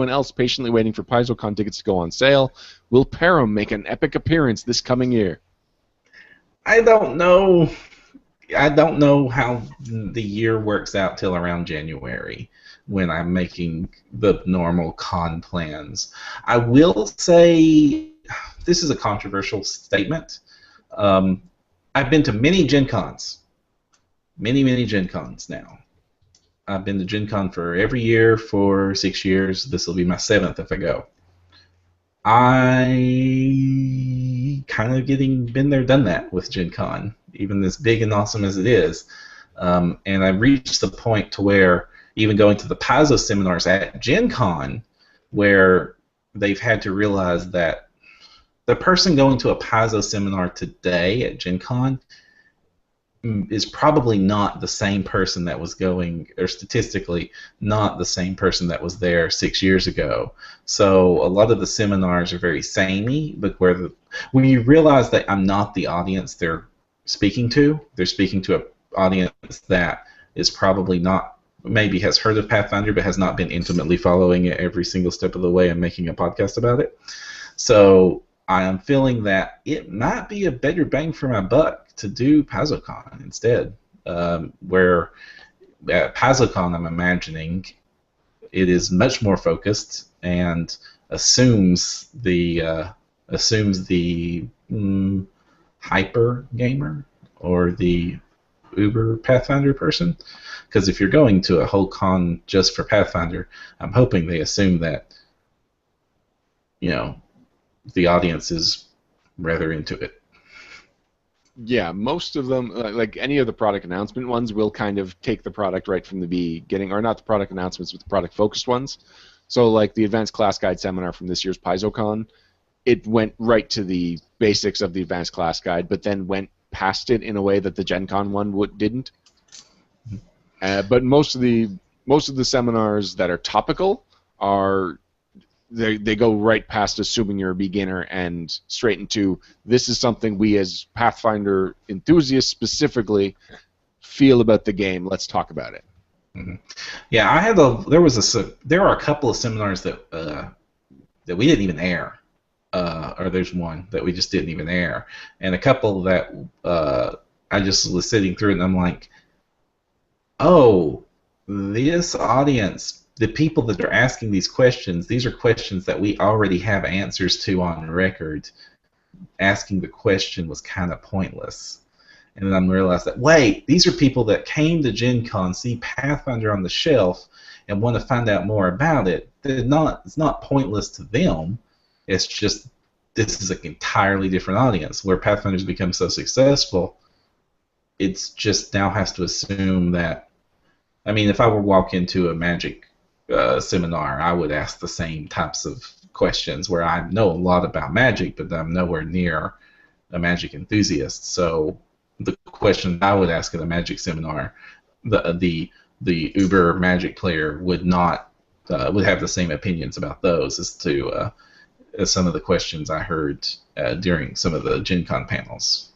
else patiently waiting for PaizoCon tickets to go on sale? Will Param make an epic appearance this coming year? I don't know. I don't know how the year works out till around January when I'm making the normal con plans. I will say, this is a controversial statement. I've been to many Gen Cons. Many Gen Cons now. I've been to Gen Con for every year for 6 years. This will be my 7th if I go. I kind of been there, done that with Gen Con, even as big and awesome as it is. And I've reached the point to where even going to the Paizo seminars at Gen Con, where they've had to realize that the person going to a Paizo seminar today at Gen Con is probably not the same person that was going, or statistically not the same person that was there 6 years ago. So a lot of the seminars are very samey, but when you realize that I'm not the audience they're speaking to an audience that is probably not, maybe has heard of Pathfinder but has not been intimately following it every single step of the way and making a podcast about it. So I am feeling that it might be a better bang for my buck to do PaizoCon instead. Where at PaizoCon, I'm imagining it is much more focused and assumes the hyper gamer or the uber Pathfinder person. Because if you're going to a whole con just for Pathfinder, I'm hoping they assume that, the audience is rather into it. Yeah, most of them, like any of the product announcement ones, will kind of take the product right from the beginning, or not the product announcements, but the product-focused ones. So, like the Advanced Class Guide seminar from this year's PaizoCon, it went right to the basics of the Advanced Class Guide, but then went past it in a way that the Gen Con one didn't. But most of the seminars that are topical are they go right past assuming you're a beginner and straight into this is something we as Pathfinder enthusiasts specifically feel about the game. Let's talk about it. Mm-hmm. Yeah, there are a couple of seminars that we didn't even air, or there's one that we just didn't even air, and a couple that I just was sitting through and I'm like, oh, this audience. The people that are asking these questions, these are questions that we already have answers to on record. Asking the question was kind of pointless. And then I realized that, wait, these are people that came to Gen Con, see Pathfinder on the shelf, and want to find out more about it. It's not pointless to them. It's just this is an entirely different audience. Where Pathfinder's become so successful, it's just now has to assume that, I mean, if I were to walk into a Magic seminar, I would ask the same types of questions where I know a lot about Magic, but I'm nowhere near a Magic enthusiast. So the question I would ask at a Magic seminar, the uber Magic player would not would have the same opinions about those as to as some of the questions I heard during some of the Gen Con panels.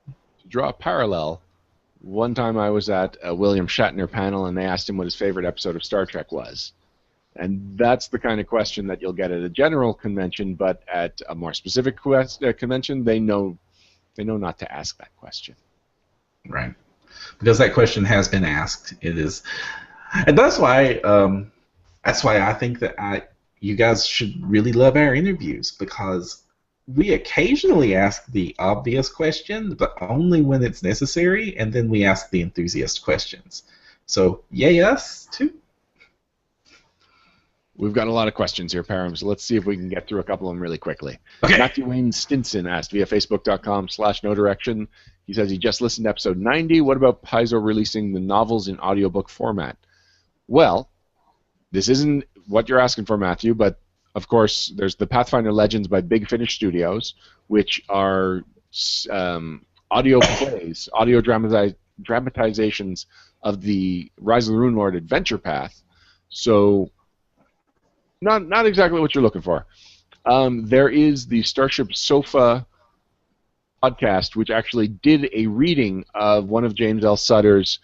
To draw a parallel, one time I was at a William Shatner panel and they asked him what his favorite episode of Star Trek was. And that's the kind of question that you'll get at a general convention, but at a more specific convention, they know not to ask that question. Right. because that question has been asked. It is, and that's why I think that you guys should really love our interviews, because we occasionally ask the obvious question, but only when it's necessary, and then we ask the enthusiast questions. So, yay us, too. We've got a lot of questions here, Param, so let's see if we can get through a couple of them really quickly. Okay. Matthew Wayne Stinson asked via facebook.com/nodirection. He says he just listened to episode 90. What about Paizo releasing the novels in audiobook format? Well, this isn't what you're asking for, Matthew, but of course there's the Pathfinder Legends by Big Finish Studios, which are audio plays, audio dramatizations of the Rise of the Rune Lord adventure path. So not exactly what you're looking for. There is the Starship Sofa podcast, which actually did a reading of one of James L. Sutter's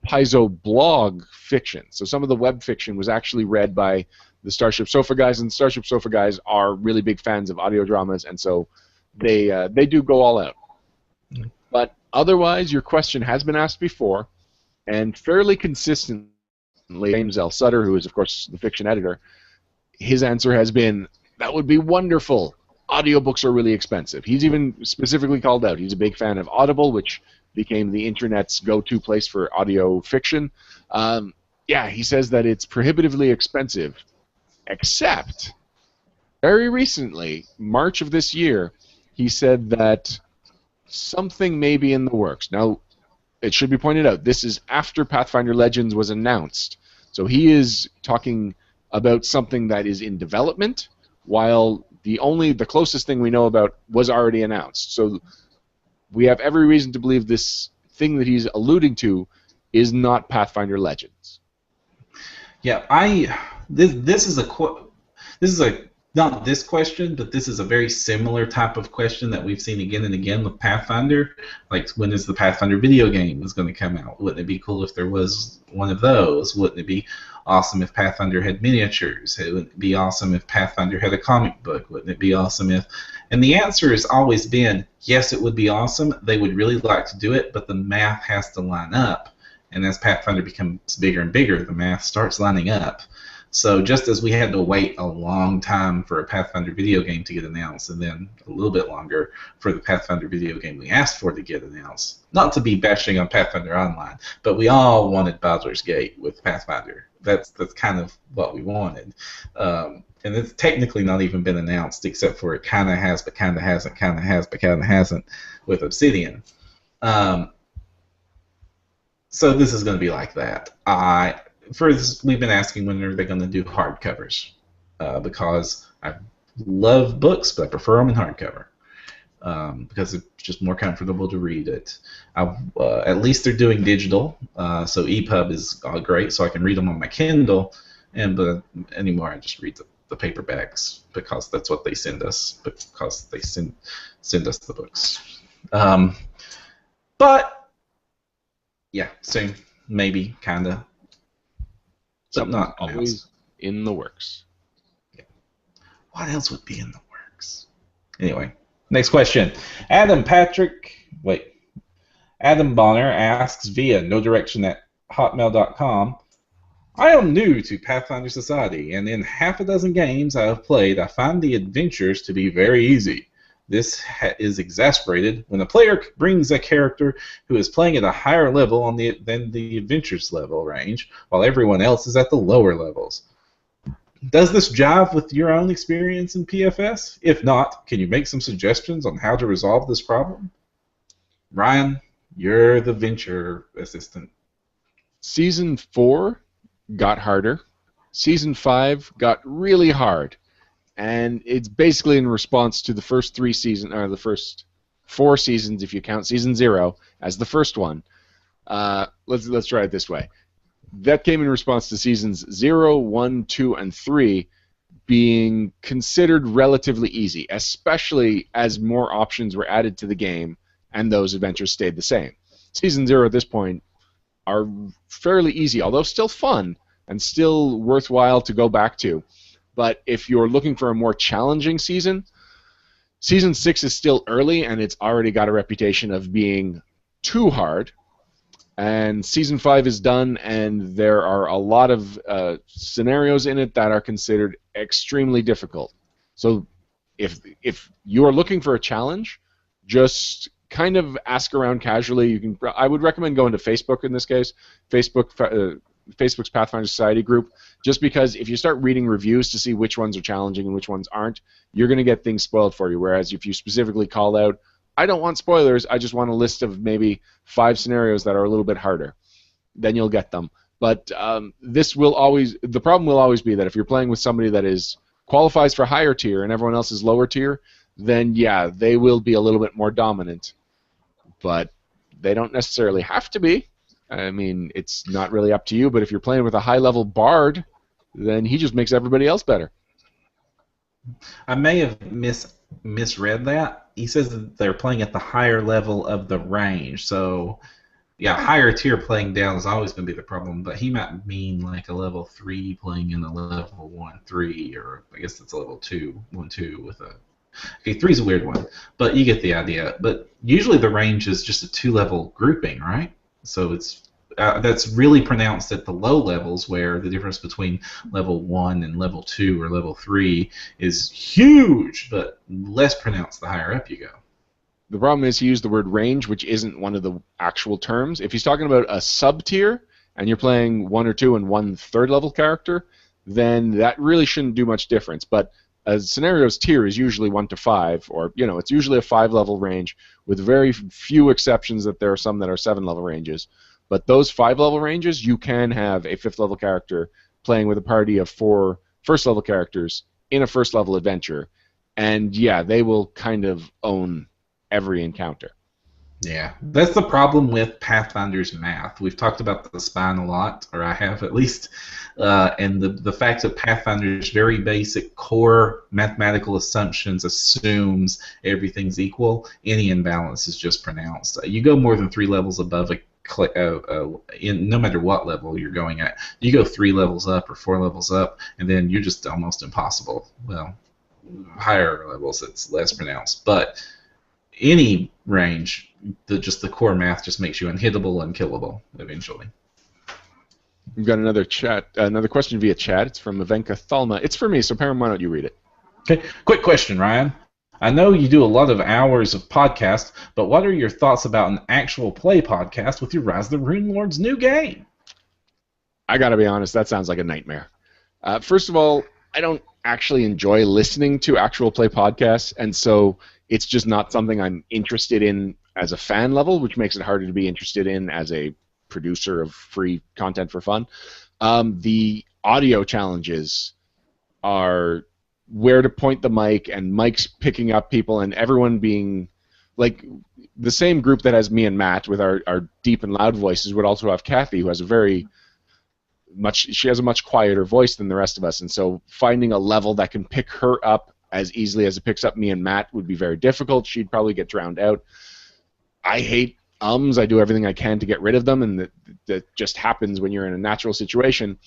Paizo blog fiction. So some of the web fiction was actually read by the Starship Sofa guys, and the Starship Sofa guys are really big fans of audio dramas, and so they do go all out. But otherwise, your question has been asked before, and fairly consistently, James L. Sutter, who is, of course, the fiction editor, his answer has been, that would be wonderful. Audiobooks are really expensive. He's even specifically called out. He's a big fan of Audible, which became the internet's go-to place for audio fiction. Yeah, he says that it's prohibitively expensive, except very recently, March of this year, he said that something may be in the works. Now, it should be pointed out, this is after Pathfinder Legends was announced. So he is talking about something that is in development, while the closest thing we know about was already announced. So we have every reason to believe this thing that he's alluding to is not Pathfinder Legends. Yeah, this is not this question, but this is a very similar type of question that we've seen again and again with Pathfinder. Like, when is the Pathfinder video game is going to come out? Wouldn't it be cool if there was one of those? Wouldn't it be awesome if Pathfinder had miniatures? Wouldn't it be awesome if Pathfinder had a comic book? Wouldn't it be awesome if... And the answer has always been, yes, it would be awesome. They would really like to do it, but the math has to line up. And as Pathfinder becomes bigger and bigger, the math starts lining up. So just as we had to wait a long time for a Pathfinder video game to get announced, and then a little bit longer for the Pathfinder video game we asked for to get announced, not to be bashing on Pathfinder Online, but we all wanted Baldur's Gate with Pathfinder. That's kind of what we wanted. And it's technically not even been announced, except for it kind of has, but kind of hasn't, kind of has, but kind of hasn't with Obsidian. So this is going to be like that. We've been asking when are they going to do hardcovers, because I love books, but I prefer them in hardcover, because it's just more comfortable to read it. At least they're doing digital, so EPUB is great, so I can read them on my Kindle, but anymore I just read the paperbacks, because that's what they send us, because they send us the books. But yeah, soon, maybe, kinda. Something not always in the works. Yeah. What else would be in the works? Anyway, next question. Adam Bonner asks via nodirection@hotmail.com, I am new to Pathfinder Society, and in half a dozen games I have played, I find the adventures to be very easy. This is exasperated when a player brings a character who is playing at a higher level than the adventures level range, while everyone else is at the lower levels. Does this jive with your own experience in PFS? If not, can you make some suggestions on how to resolve this problem? Ryan, you're the venture assistant. Season 4 got harder. Season 5 got really hard. And it's basically in response to the first 3 seasons, or the first 4 seasons, if you count season 0 as the first one. Let's try it this way. That came in response to seasons 0, 1, 2, and 3 being considered relatively easy, especially as more options were added to the game and those adventures stayed the same. Season 0 at this point are fairly easy, although still fun and still worthwhile to go back to. But if you're looking for a more challenging season, Season 6 is still early, and it's already got a reputation of being too hard. And Season 5 is done, and there are a lot of scenarios in it that are considered extremely difficult. So if you are looking for a challenge, just kind of ask around casually. I would recommend going to Facebook in this case, Facebook's Pathfinder Society group, just because if you start reading reviews to see which ones are challenging and which ones aren't, you're going to get things spoiled for you. Whereas if you specifically call out, I don't want spoilers, I just want a list of maybe 5 scenarios that are a little bit harder, then you'll get them. But the problem will always be that if you're playing with somebody that qualifies for higher tier and everyone else is lower tier, then yeah, they will be a little bit more dominant. But they don't necessarily have to be. I mean, it's not really up to you, but if you're playing with a high-level bard, then he just makes everybody else better. I may have misread that. He says that they're playing at the higher level of the range. So, yeah, higher tier playing down is always going to be the problem. But he might mean like a level 3 playing in a level 1-3, or I guess it's a level 2-1-2 with a. Okay, 3 is a weird one, but you get the idea. But usually the range is just a 2-level grouping, right? So it's that's really pronounced at the low levels, where the difference between level 1 and level 2 or level 3 is huge, but less pronounced the higher up you go. The problem is he used the word range, which isn't one of the actual terms. If he's talking about a sub-tier, and you're playing 1 or 2 and 1 third-level character, then that really shouldn't do much difference. But a scenario's tier is usually 1 to 5, or it's usually a 5-level range, with very few exceptions that there are some that are 7-level ranges. But those 5-level ranges, you can have a 5th-level character playing with a party of 4 first-level characters in a first-level adventure, and yeah, they will kind of own every encounter. Yeah, that's the problem with Pathfinder's math. We've talked about the spine a lot, or I have at least, and the fact that Pathfinder's very basic core mathematical assumptions assumes everything's equal. Any imbalance is just pronounced. You go more than 3 levels above no matter what level you're going at, you go 3 levels up or 4 levels up, and then you're just almost impossible. Well, higher levels it's less pronounced, but any range, the core math just makes you unhittable, unkillable eventually. We've got another question via chat. It's from Ivanka Thalma. It's for me, so Perrin, why don't you read it? Okay, quick question, Ryan. I know you do a lot of hours of podcasts, but what are your thoughts about an actual play podcast with your Rise of the Rune Lord's new game? I gotta be honest, that sounds like a nightmare. First of all, I don't actually enjoy listening to actual play podcasts, and so it's just not something I'm interested in as a fan level, which makes it harder to be interested in as a producer of free content for fun. The audio challenges are where to point the mic, and mics picking up people, and everyone being like the same group that has me and Matt with our deep and loud voices would also have Kathy, who has she has a much quieter voice than the rest of us, and so finding a level that can pick her up as easily as it picks up me and Matt would be very difficult. She'd probably get drowned out. I hate ums. I do everything I can to get rid of them, and that just happens when you're in a natural situation.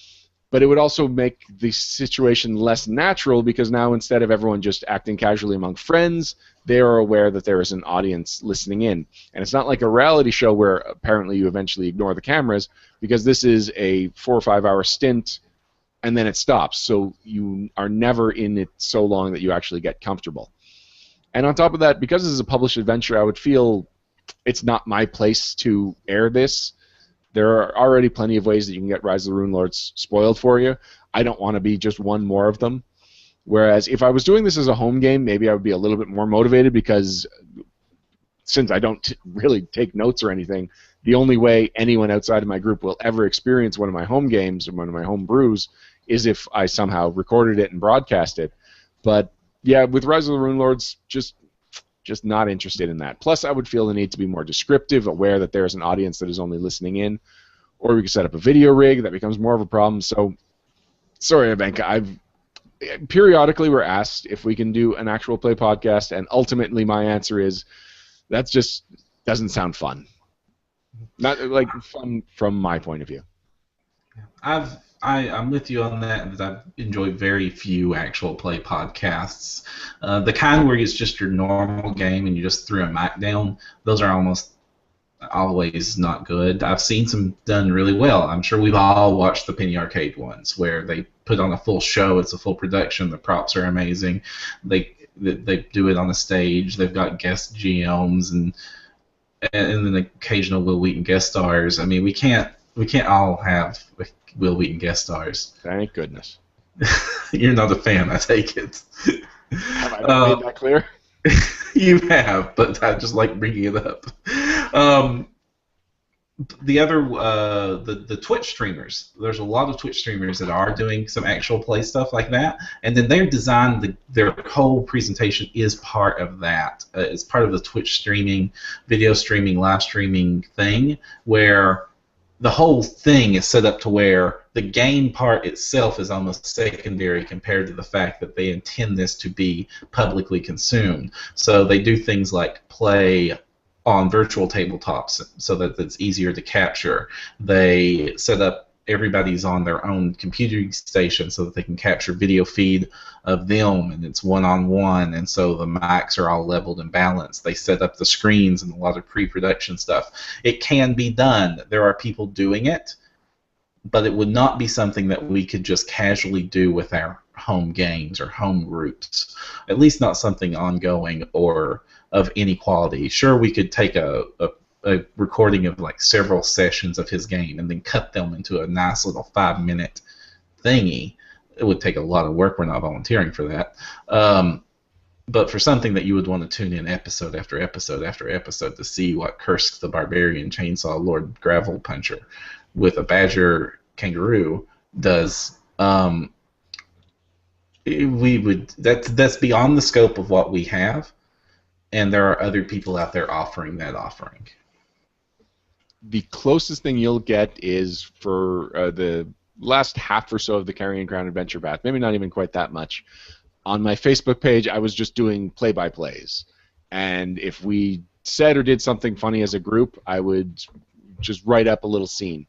But it would also make the situation less natural, because now instead of everyone just acting casually among friends, they are aware that there is an audience listening in. And it's not like a reality show where apparently you eventually ignore the cameras, because this is a 4 or 5 hour stint and then it stops. So you are never in it so long that you actually get comfortable. And on top of that, because this is a published adventure, I would feel it's not my place to air this. There are already plenty of ways that you can get Rise of the Rune Lords spoiled for you. I don't want to be just one more of them. Whereas if I was doing this as a home game, maybe I would be a little bit more motivated, because since I don't really take notes or anything, the only way anyone outside of my group will ever experience one of my home games or one of my home brews is if I somehow recorded it and broadcast it. But yeah, with Rise of the Rune Lords, just not interested in that. Plus, I would feel the need to be more descriptive, aware that there's an audience that is only listening in. Or we could set up a video rig. That becomes more of a problem. So, sorry, Ivanka. Periodically we're asked if we can do an actual play podcast, and ultimately my answer is that just doesn't sound fun. Not like fun from my point of view. I'm with you on that. I've enjoyed very few actual play podcasts. The kind where it's just your normal game and you just threw a mic down, those are almost always not good. I've seen some done really well. I'm sure we've all watched the Penny Arcade ones where they put on a full show. It's a full production. The props are amazing. They do it on a stage. They've got guest GMs and then occasional Will Wheaton guest stars. I mean, we can't all have Will Wheaton guest stars. Thank goodness. You're not a fan, I take it. Have I not made that clear? You have, but I just like bringing it up. The other, the Twitch streamers. There's a lot of Twitch streamers that are doing some actual play stuff like that, and then they're designed. Their whole presentation is part of that. It's part of the Twitch streaming, video streaming, live streaming thing, where the whole thing is set up to where the game part itself is almost secondary compared to the fact that they intend this to be publicly consumed. So they do things like play on virtual tabletops so that it's easier to capture. They set up everybody's on their own computing station so that they can capture video feed of them, and it's one-on-one, and so the mics are all leveled and balanced. They set up the screens and a lot of pre-production stuff. It can be done. There are people doing it, but it would not be something that we could just casually do with our home games or home groups, at least not something ongoing or of any quality. Sure, we could take a recording of like several sessions of his game and then cut them into a nice little 5-minute thingy. It would take a lot of work. We're not volunteering for that. But for something that you would want to tune in episode after episode after episode to see what Kursk the Barbarian Chainsaw Lord Gravel Puncher with a Badger Kangaroo does, we would. That's beyond the scope of what we have, and there are other people out there offering that offering. The closest thing you'll get is for the last half or so of the Carrion Crown Adventure Path, maybe not even quite that much. On my Facebook page, I was just doing play-by-plays. And if we said or did something funny as a group, I would just write up a little scene.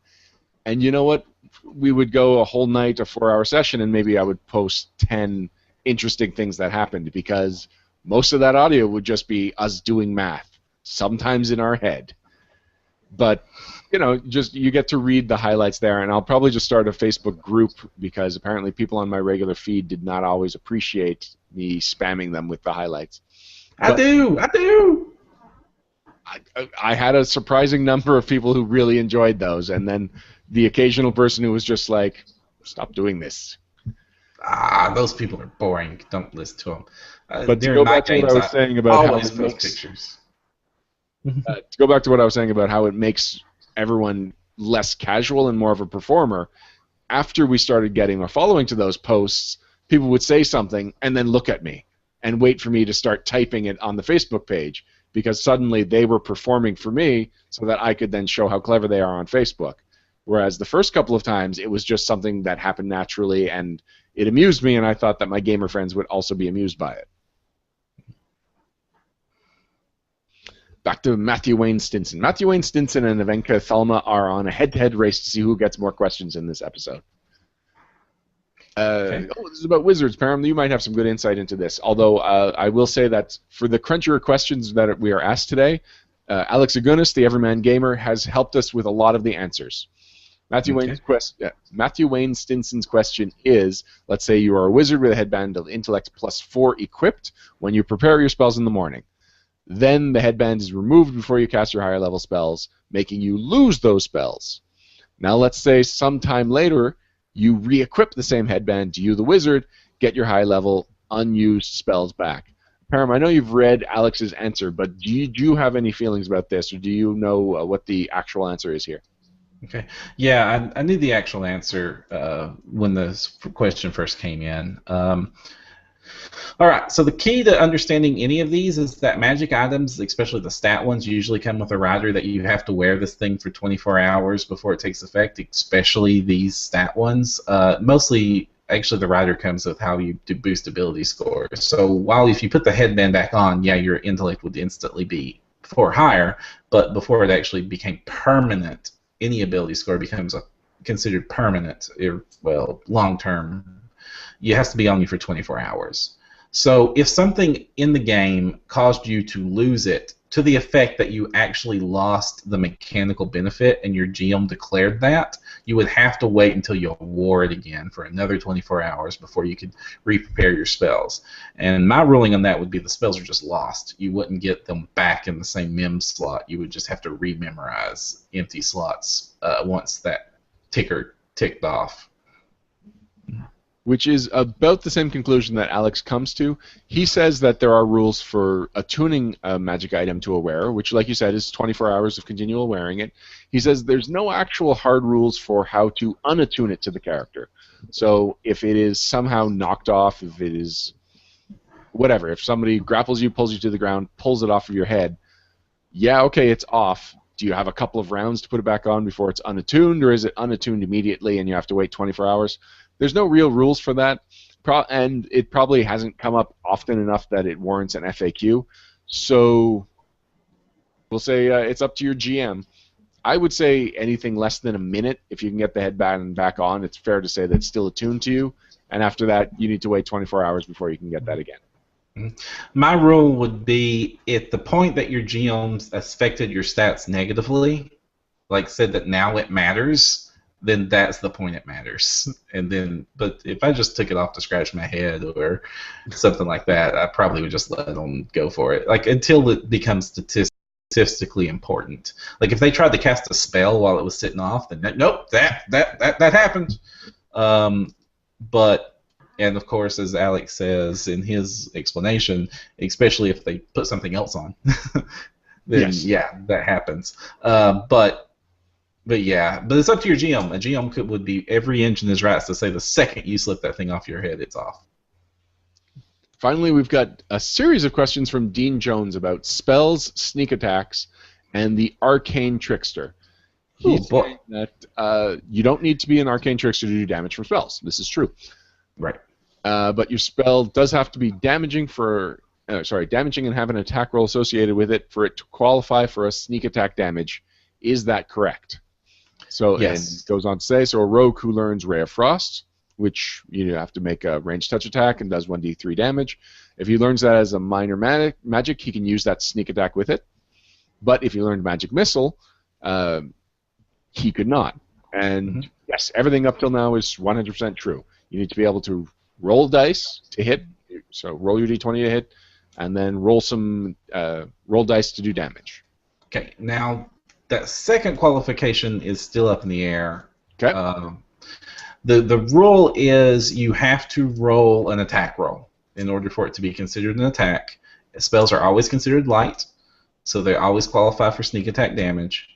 And you know what? We would go a whole night, a 4-hour session, and maybe I would post 10 interesting things that happened, because most of that audio would just be us doing math, sometimes in our head. But, you know, just you get to read the highlights there, and I'll probably just start a Facebook group, because apparently people on my regular feed did not always appreciate me spamming them with the highlights. I do! I had a surprising number of people who really enjoyed those, and then the occasional person who was just like, stop doing this. Those people are boring. Don't listen to them. But to go back to what I was saying about how it makes pictures. To go back to what I was saying about how it makes everyone less casual and more of a performer, after we started getting a following to those posts, people would say something and then look at me and wait for me to start typing it on the Facebook page, because suddenly they were performing for me so that I could then show how clever they are on Facebook. Whereas the first couple of times, it was just something that happened naturally, and it amused me, and I thought that my gamer friends would also be amused by it. Back to Matthew Wayne Stinson. Matthew Wayne Stinson and Ivanka Thalma are on a head-to-head race to see who gets more questions in this episode. Okay. This is about Wizards, Param. You might have some good insight into this. Although I will say that for the crunchier questions that we are asked today, Alex Agunas, the Everman Gamer, has helped us with a lot of the answers. Matthew Wayne Stinson's question is, let's say you are a wizard with a headband of Intellect +4 equipped when you prepare your spells in the morning. Then the headband is removed before you cast your higher level spells, making you lose those spells. Now let's say sometime later you re-equip the same headband to you, the wizard, get your high level unused spells back. Param, I know you've read Alex's answer, but do you have any feelings about this, or do you know what the actual answer is here? Okay. Yeah, I knew the actual answer when the question first came in. All right, so the key to understanding any of these is that magic items, especially the stat ones, usually come with a rider that you have to wear this thing for 24 hours before it takes effect, especially these stat ones. Mostly, actually, the rider comes with how you do boost ability scores. So while if you put the headband back on, yeah, your intellect would instantly be 4 higher, but before it actually became permanent, any ability score becomes considered permanent, well, long-term. It has to be on you for 24 hours. So if something in the game caused you to lose it to the effect that you actually lost the mechanical benefit and your GM declared that, you would have to wait until you wore it again for another 24 hours before you could re-prepare your spells. And my ruling on that would be the spells are just lost. You wouldn't get them back in the same mem slot. You would just have to rememorize empty slots once that ticker ticked off. Which is about the same conclusion that Alex comes to. He says that there are rules for attuning a magic item to a wearer, which, like you said, is 24 hours of continual wearing it. He says there's no actual hard rules for how to unattune it to the character. So if it is somehow knocked off, if it is whatever, if somebody grapples you, pulls you to the ground, pulls it off of your head, yeah, okay, it's off. Do you have a couple of rounds to put it back on before it's unattuned, or is it unattuned immediately and you have to wait 24 hours? There's no real rules for that, and it probably hasn't come up often enough that it warrants an FAQ. So we'll say it's up to your GM. I would say anything less than a minute, if you can get the headband back on, it's fair to say that's still attuned to you. And after that, you need to wait 24 hours before you can get that again. My rule would be at the point that your GM's affected your stats negatively, like said that now it matters, then that's the point it matters. And then, but if I just took it off to scratch my head or something like that, I probably would just let them go for it. Like until it becomes statistically important. Like if they tried to cast a spell while it was sitting off, then nope, that happened. But and of course, as Alex says in his explanation, especially if they put something else on, then yes. Yeah, that happens. But yeah, but it's up to your GM. A GM would be every inch in his rights to say the second you slip that thing off your head, it's off. Finally, we've got a series of questions from Dean Jones about spells, sneak attacks, and the Arcane Trickster. He's saying that you don't need to be an Arcane Trickster to do damage from spells. This is true. Right. But your spell does have to be damaging and have an attack roll associated with it for it to qualify for a sneak attack damage. Is that correct? So yes. And it goes on to say, so a rogue who learns Ray of Frost, which you have to make a ranged touch attack and does 1d3 damage. If he learns that as a minor magic, he can use that sneak attack with it. But if he learned Magic Missile, he could not. And yes, everything up till now is 100% true. You need to be able to roll dice to hit, so roll your d20 to hit, and then roll dice to do damage. Okay, now that second qualification is still up in the air. Okay. The rule is you have to roll an attack roll in order for it to be considered an attack. Spells are always considered light, so they always qualify for sneak attack damage.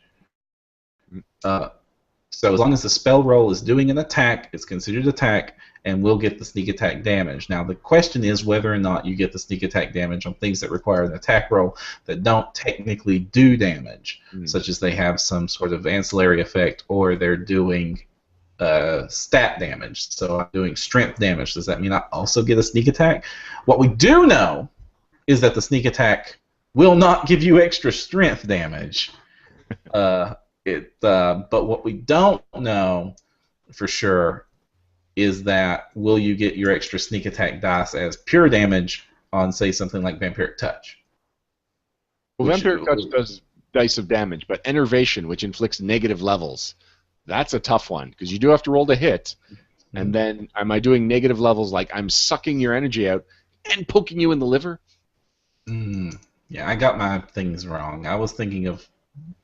So as long as the spell roll is doing an attack, it's considered attack, and will get the sneak attack damage. Now the question is whether or not you get the sneak attack damage on things that require an attack roll that don't technically do damage, such as they have some sort of ancillary effect or they're doing stat damage. So I'm doing strength damage. Does that mean I also get a sneak attack? What we do know is that the sneak attack will not give you extra strength damage. But what we don't know for sure is that will you get your extra sneak attack dice as pure damage on, say, something like Vampiric Touch? Well, Vampiric Touch does dice of damage, but Enervation, which inflicts negative levels, that's a tough one, because you do have to roll to hit, and then am I doing negative levels like I'm sucking your energy out and poking you in the liver? Yeah, I got my things wrong. I was thinking of,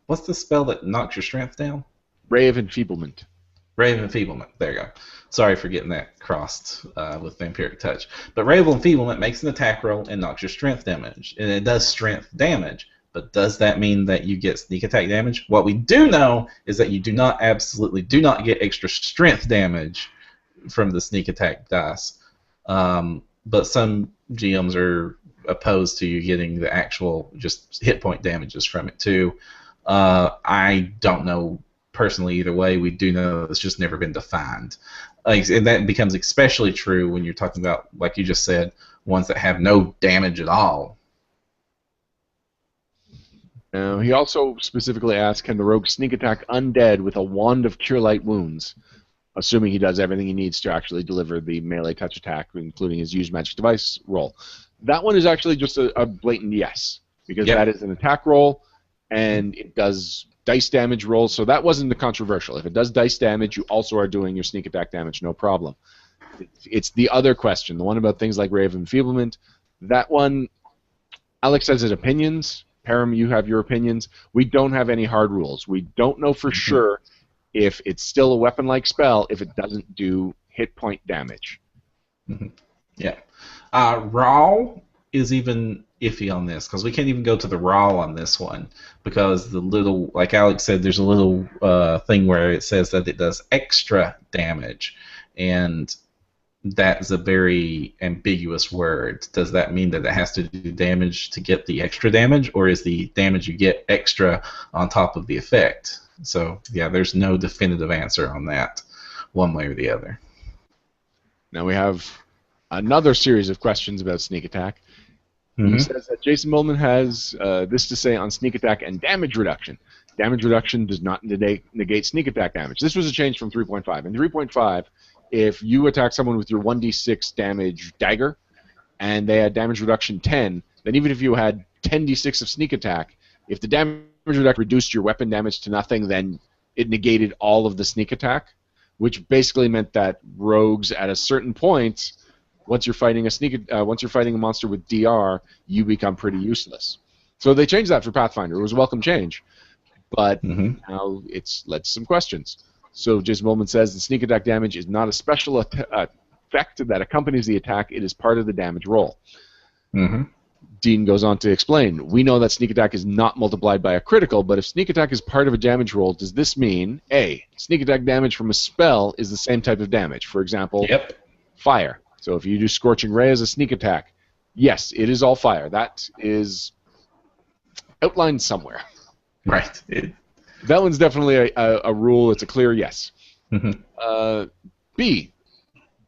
what's the spell that knocks your strength down? Ray of Enfeeblement. Ray of Enfeeblement. There you go. Sorry for getting that crossed with Vampiric Touch. But Ray of Enfeeblement makes an attack roll and knocks your strength damage. And it does strength damage. But does that mean that you get sneak attack damage? What we do know is that you absolutely do not get extra strength damage from the sneak attack dice. But some GMs are opposed to you getting the actual just hit point damages from it too. I don't know personally either way. We do know it's just never been defined. And that becomes especially true when you're talking about, like you just said, ones that have no damage at all. He also specifically asked, can the rogue sneak attack undead with a wand of Cure Light Wounds, assuming he does everything he needs to actually deliver the melee touch attack, including his use magic device roll? That one is actually just a blatant yes. because Yep. that is an attack roll, and it does dice damage rolls, so that wasn't the controversial. If it does dice damage, you also are doing your sneak attack damage, no problem. It's the other question, the one about things like Ray of Enfeeblement. That one, Alex has his opinions. Param, you have your opinions. We don't have any hard rules. We don't know for sure if it's still a weapon-like spell if it doesn't do hit point damage. Yeah. Raw is even iffy on this because we can't even go to the raw on this one because the little, like Alex said, there's a little thing where it says that it does extra damage, and that's a very ambiguous word. Does that mean that it has to do damage to get the extra damage, or is the damage you get extra on top of the effect? So, yeah, there's no definitive answer on that, one way or the other. Now we have another series of questions about sneak attack. He says that Jason Bowman has this to say on sneak attack and damage reduction. Damage reduction does not negate sneak attack damage. This was a change from 3.5. In 3.5, if you attack someone with your 1d6 damage dagger and they had damage reduction 10, then even if you had 10d6 of sneak attack, if the damage reduction reduced your weapon damage to nothing, then it negated all of the sneak attack, which basically meant that rogues at a certain point, once you're fighting a monster with DR, you become pretty useless. So they changed that for Pathfinder. It was a welcome change, but now it's led to some questions. So Jason Bowman says the sneak attack damage is not a special effect that accompanies the attack. It is part of the damage roll. Dean goes on to explain, we know that sneak attack is not multiplied by a critical, but if sneak attack is part of a damage roll, does this mean, A, sneak attack damage from a spell is the same type of damage? For example, fire. So if you do Scorching Ray as a sneak attack, yes, it is all fire. That is outlined somewhere. Right. That one's definitely a rule. It's a clear yes. B,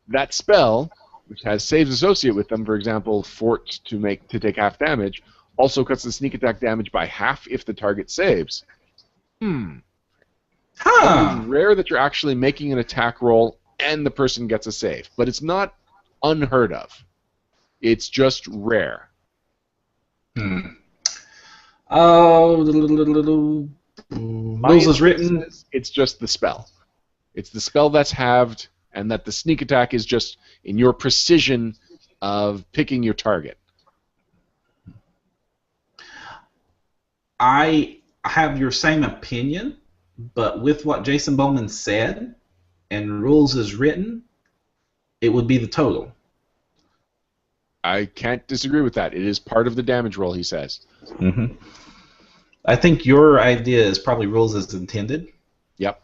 that spell, which has saves associated with them, for example, Fort to take half damage, also cuts the sneak attack damage by half if the target saves. It's rare that you're actually making an attack roll and the person gets a save, but it's not unheard of. It's just rare. Rules is written. It's just the spell. It's the spell that's halved, and that the sneak attack is just in your precision of picking your target. I have your same opinion, but with what Jason Bowman said and rules is written, it would be the total. I can't disagree with that. It is part of the damage roll, he says. I think your idea is probably rules as intended. Yep.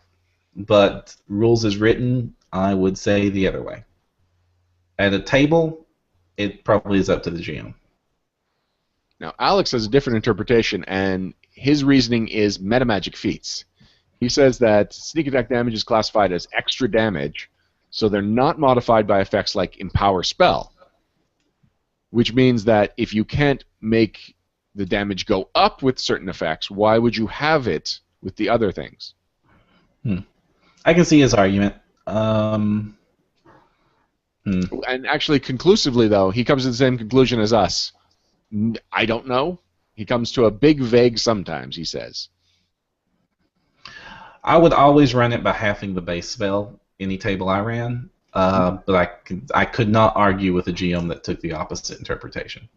But rules as written, I would say the other way. At a table, it probably is up to the GM. Now, Alex has a different interpretation, and his reasoning is metamagic feats. He says that sneak attack damage is classified as extra damage, so they're not modified by effects like Empower Spell, which means that if you can't make the damage go up with certain effects, why would you have it with the other things? I can see his argument. And actually, conclusively, though, he comes to the same conclusion as us. I don't know. He comes to a big vague sometimes, he says. I would always run it by halving the base spell, any table I ran, but I could not argue with a GM that took the opposite interpretation.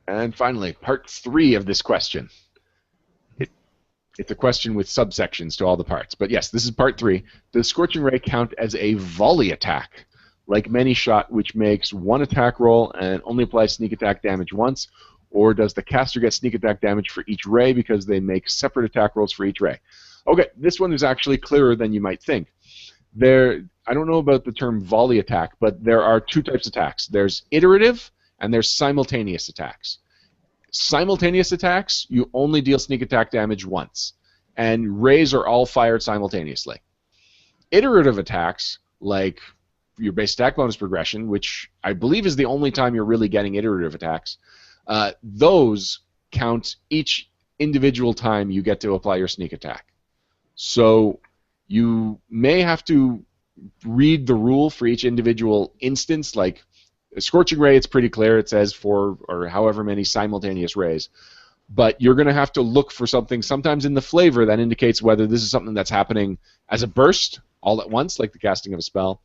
And finally, part 3 of this question. It's a question with subsections to all the parts. But yes, this is part 3. Does Scorching Ray count as a volley attack, like Many Shot, which makes one attack roll and only applies sneak attack damage once? Or does the caster get sneak attack damage for each ray because they make separate attack rolls for each ray? Okay, this one is actually clearer than you might think. I don't know about the term volley attack, but there are 2 types of attacks. There's iterative, and there's simultaneous attacks. Simultaneous attacks, you only deal sneak attack damage once, and rays are all fired simultaneously. Iterative attacks, like your base attack bonus progression, which I believe is the only time you're really getting iterative attacks, those count each individual time you get to apply your sneak attack. So you may have to read the rule for each individual instance, like A scorching ray, it's pretty clear. It says 4 or however many simultaneous rays. But you're going to have to look for something sometimes in the flavor that indicates whether this is something that's happening as a burst all at once, like the casting of a spell,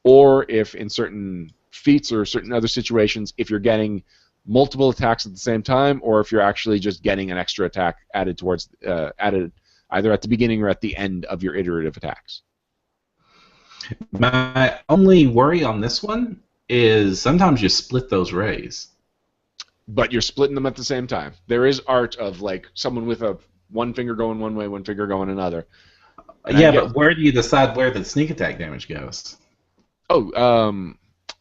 or if in certain feats or certain other situations, if you're getting multiple attacks at the same time, or if you're actually just getting an extra attack added towards added either at the beginning or at the end of your iterative attacks. My only worry on this one is sometimes you split those rays. But you're splitting them at the same time. There is art of like someone with one finger going one way, one finger going another. And yeah, but where do you decide where the sneak attack damage goes? Oh,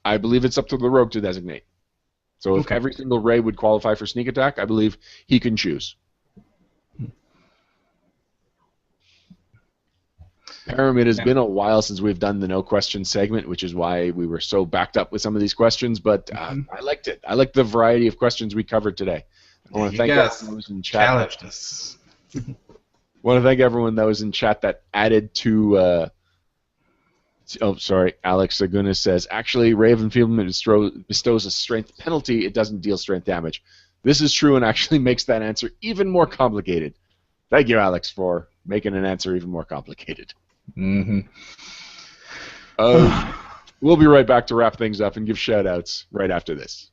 I believe it's up to the rogue to designate. So if every single ray would qualify for sneak attack, I believe he can choose. Param, it has been a while since we've done the no question segment, which is why we were so backed up with some of these questions, but I liked it. I liked the variety of questions we covered today. I want to thank everyone that was in chat. Challenged us. Want to thank everyone that was in chat that added to... oh, sorry. Alex Agunas says, actually, Ray of Enfeeblement bestows a strength penalty. It doesn't deal strength damage. This is true and actually makes that answer even more complicated. Thank you, Alex, for making an answer even more complicated. Mm-hmm. We'll be right back to wrap things up and give shout-outs right after this.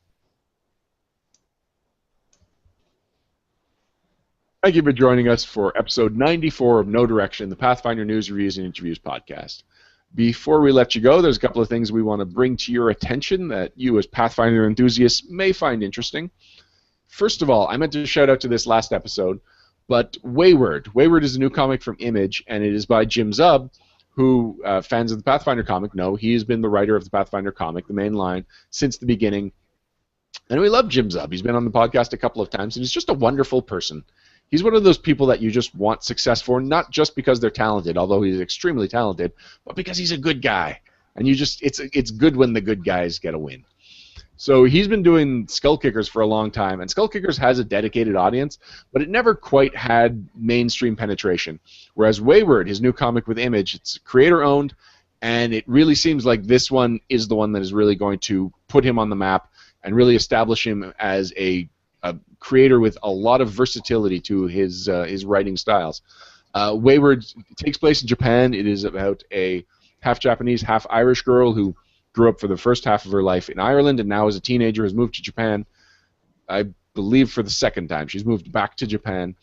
Thank you for joining us for episode 94 of No Direction, the Pathfinder News, Reviews, and Interviews podcast. Before we let you go, there's a couple of things we want to bring to your attention that you as Pathfinder enthusiasts may find interesting. First of all, I meant to shout out to this last episode, but Wayward. Wayward is a new comic from Image, and it is by Jim Zub, who fans of the Pathfinder comic know. He has been the writer of the Pathfinder comic, the main line, since the beginning. And we love Jim Zub. He's been on the podcast a couple of times, and he's just a wonderful person. He's one of those people that you just want success for, not just because they're talented, although he's extremely talented, but because he's a good guy. And it's good when the good guys get a win. So he's been doing Skull Kickers for a long time, and Skull Kickers has a dedicated audience, but it never quite had mainstream penetration. Whereas Wayward, his new comic with Image, it's creator-owned, and it really seems like this one is the one that is really going to put him on the map and really establish him as a creator with a lot of versatility to his writing styles. Wayward takes place in Japan. It is about a half Japanese, half Irish girl who grew up for the first half of her life in Ireland and now as a teenager has moved to Japan, I believe for the second time. She's moved back to Japan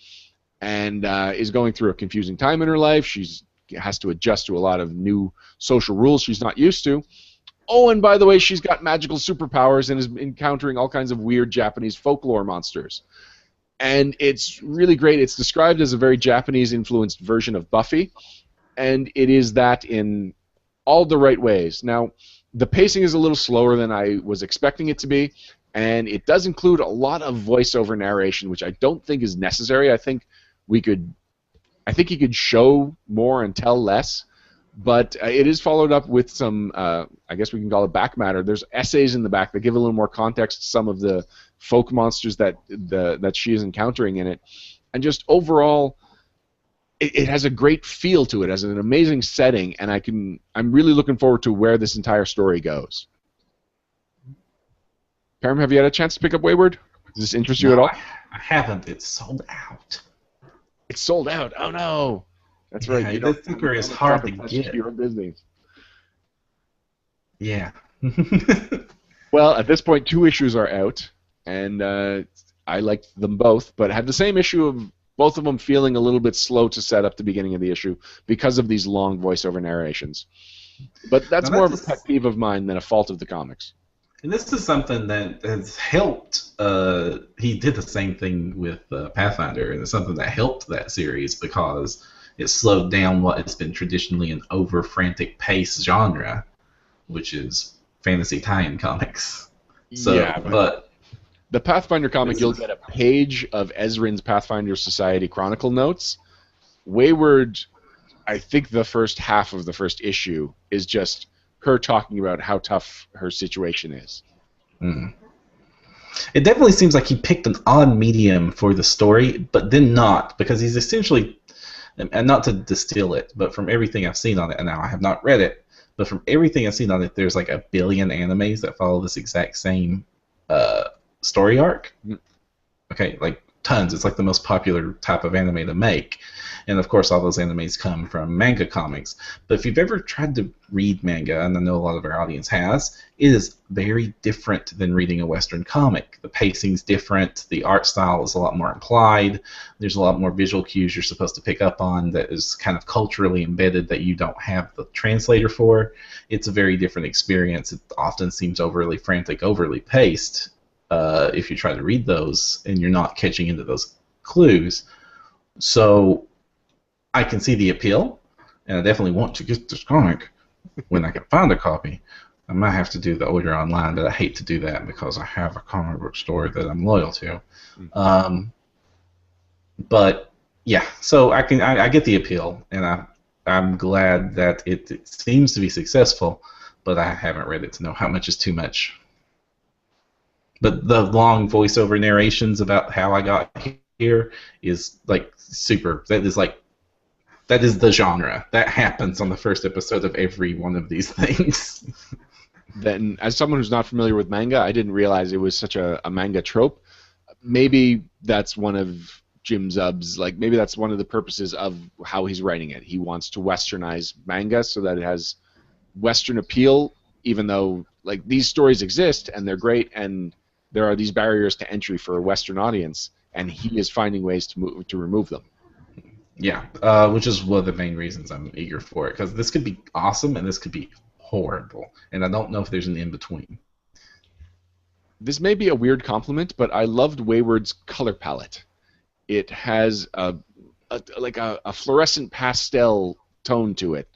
and is going through a confusing time in her life. She has to adjust to a lot of new social rules she's not used to. Oh, and by the way, she's got magical superpowers and is encountering all kinds of weird Japanese folklore monsters. And it's really great. It's described as a very Japanese-influenced version of Buffy, and it is that in all the right ways. Now, the pacing is a little slower than I was expecting it to be, and it does include a lot of voiceover narration, which I don't think is necessary. I think he could show more and tell less, but it is followed up with some, I guess we can call it back matter. There's essays in the back that give a little more context to some of the folk monsters that she is encountering in it, and just overall, it has a great feel to it. It has an amazing setting, and I'm really looking forward to where this entire story goes. Param, have you had a chance to pick up Wayward? Does this interest you at all? I haven't. It's sold out. It's sold out. Oh no, that's right. Yeah, this sucker is hard to get. Your business. Yeah. Well, at this point, 2 issues are out, and I liked them both, but had the same issue of both of them feeling a little bit slow to set up the beginning of the issue because of these long voiceover narrations. But that's more of a pet peeve of mine than a fault of the comics. And this is something that has helped. He did the same thing with Pathfinder, and it's something that helped that series because it slowed down what has been traditionally an over-frantic pace genre, which is fantasy tie-in comics. So, yeah, but the Pathfinder comic, you'll get a page of Ezrin's Pathfinder Society Chronicle notes. Wayward, I think the first half of the first issue is just her talking about how tough her situation is. Mm. It definitely seems like he picked an odd medium for the story, but then not, because he's essentially, and not to distill it, but from everything I've seen on it, and now I have not read it, But from everything I've seen on it, there's like 1 billion animes that follow this exact same story arc. Okay, like tons. It's like the most popular type of anime to make. And of course, all those animes come from manga comics. But if you've ever tried to read manga, and I know a lot of our audience has, it is very different than reading a Western comic. The pacing's different. The art style is a lot more implied. There's a lot more visual cues you're supposed to pick up on that is kind of culturally embedded that you don't have the translator for. It's a very different experience. It often seems overly frantic, overly paced if you try to read those and you're not catching into those clues. So I can see the appeal, and I definitely want to get this comic when I can find a copy. I might have to do the order online, but I hate to do that because I have a comic book store that I'm loyal to. But yeah, so I get the appeal, and I'm glad that it seems to be successful, but I haven't read it to know how much is too much. But the long voiceover narrations about how I got here is like super. That is the genre. That happens on the first episode of every one of these things. Then, as someone who's not familiar with manga, I didn't realize it was such a manga trope. Maybe that's one of Jim Zub's, like, maybe that's one of the purposes of how he's writing it. He wants to westernize manga so that it has Western appeal, even though, like, these stories exist and they're great, and there are these barriers to entry for a Western audience, and he is finding ways to remove them. Yeah, which is one of the main reasons I'm eager for it, because this could be awesome and this could be horrible, and I don't know if there's an in-between. This may be a weird compliment, but I loved Wayward's color palette. It has a fluorescent pastel tone to it.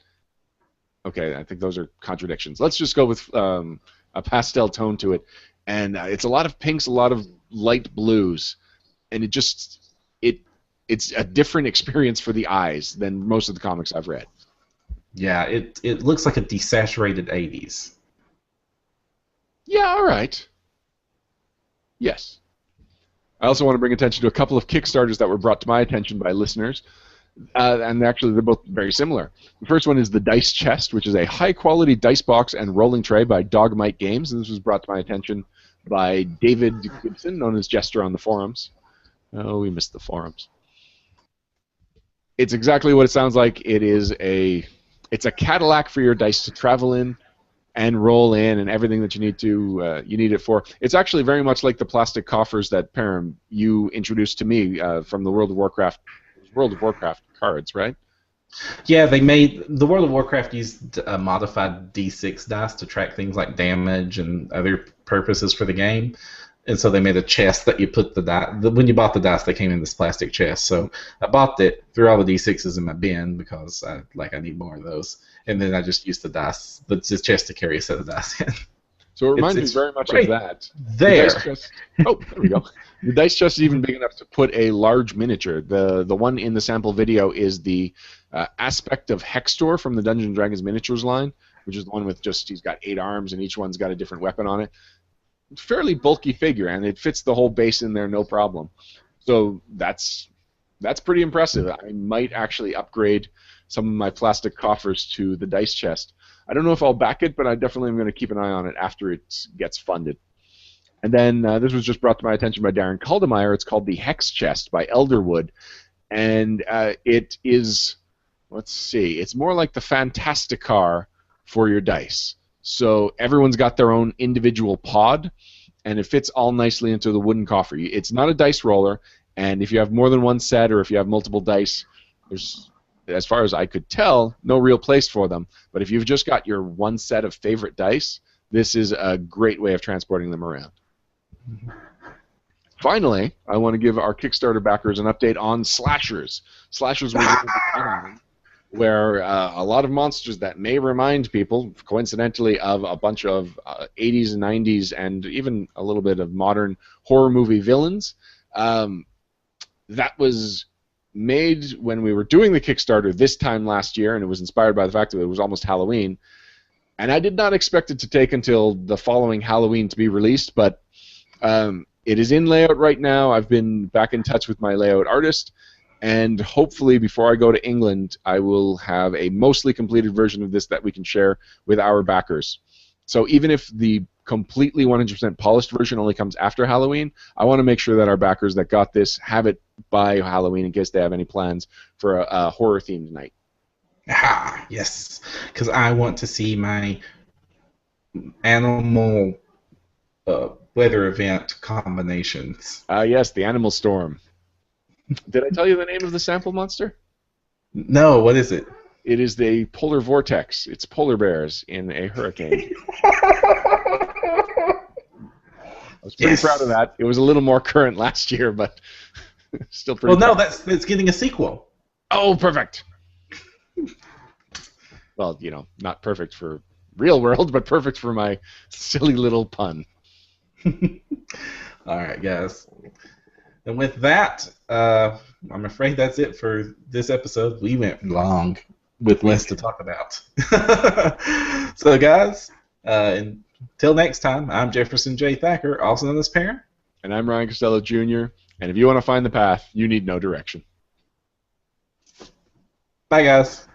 Okay, I think those are contradictions. Let's just go with a pastel tone to it, and it's a lot of pinks, a lot of light blues, and it's a different experience for the eyes than most of the comics I've read. Yeah, it looks like a desaturated 80s. Yeah, all right. Yes. I also want to bring attention to a couple of Kickstarters that were brought to my attention by listeners, and actually they're both very similar. The first one is the Dice Chest, which is a high-quality dice box and rolling tray by Dogmite Games, and this was brought to my attention by David Gibson, known as Jester on the forums. Oh, we missed the forums. It's exactly what it sounds like. It's a Cadillac for your dice to travel in and roll in, and everything that you need it for. It's actually very much like the plastic coffers that Param you introduced to me from the World of Warcraft cards, right? Yeah, the World of Warcraft used a modified D6 dice to track things like damage and other purposes for the game. And so they made a chest that you put the dice. When you bought the dice, they came in this plastic chest. So I bought it, threw all the D6s in my bin because I need more of those. And then I just used the chest to carry a set of dice in. So it reminds me very much of that. There. There we go. The dice chest is even big enough to put a large miniature. The one in the sample video is the aspect of Hextor from the Dungeons & Dragons miniatures line, which is the one with he's got 8 arms and each one's got a different weapon on it. Fairly bulky figure, and it fits the whole base in there no problem. So that's pretty impressive. I might actually upgrade some of my plastic coffers to the dice chest. I don't know if I'll back it, but I definitely am going to keep an eye on it after it gets funded. And then this was just brought to my attention by Darren Kaldemeyer. It's called the Hex Chest by Elderwood, and it is, let's see, it's more like the Fantasticar for your dice. So everyone's got their own individual pod, and it fits all nicely into the wooden coffer. It's not a dice roller, and if you have more than one set or if you have multiple dice, there's, as far as I could tell, no real place for them. But if you've just got your one set of favorite dice, this is a great way of transporting them around. Finally, I want to give our Kickstarter backers an update on Slashers. Slashers was where a lot of monsters that may remind people, coincidentally, of a bunch of 80s and 90s and even a little bit of modern horror movie villains. That was made when we were doing the Kickstarter this time last year, and it was inspired by the fact that it was almost Halloween. And I did not expect it to take until the following Halloween to be released, but it is in layout right now. I've been back in touch with my layout artist, And hopefully, before I go to England, I will have a mostly completed version of this that we can share with our backers. So even if the completely 100% polished version only comes after Halloween, I want to make sure that our backers that got this have it by Halloween in case they have any plans for a horror-themed night. Ah, yes, because I want to see my animal weather event combinations. Yes, the Animal Storm. Did I tell you the name of the sample monster? No, what is it? It is the polar vortex. It's polar bears in a hurricane. I was pretty proud of that. It was a little more current last year, but still pretty. Well, no, that's getting a sequel. Oh, perfect. Well, not perfect for real world, but perfect for my silly little pun. All right, guys. And with that, I'm afraid that's it for this episode. We went long with less to talk about. So, guys, until next time, I'm Jefferson J. Thacker, also known as Perrin. And I'm Ryan Costello Jr., and if you want to find the path, you need no direction. Bye, guys.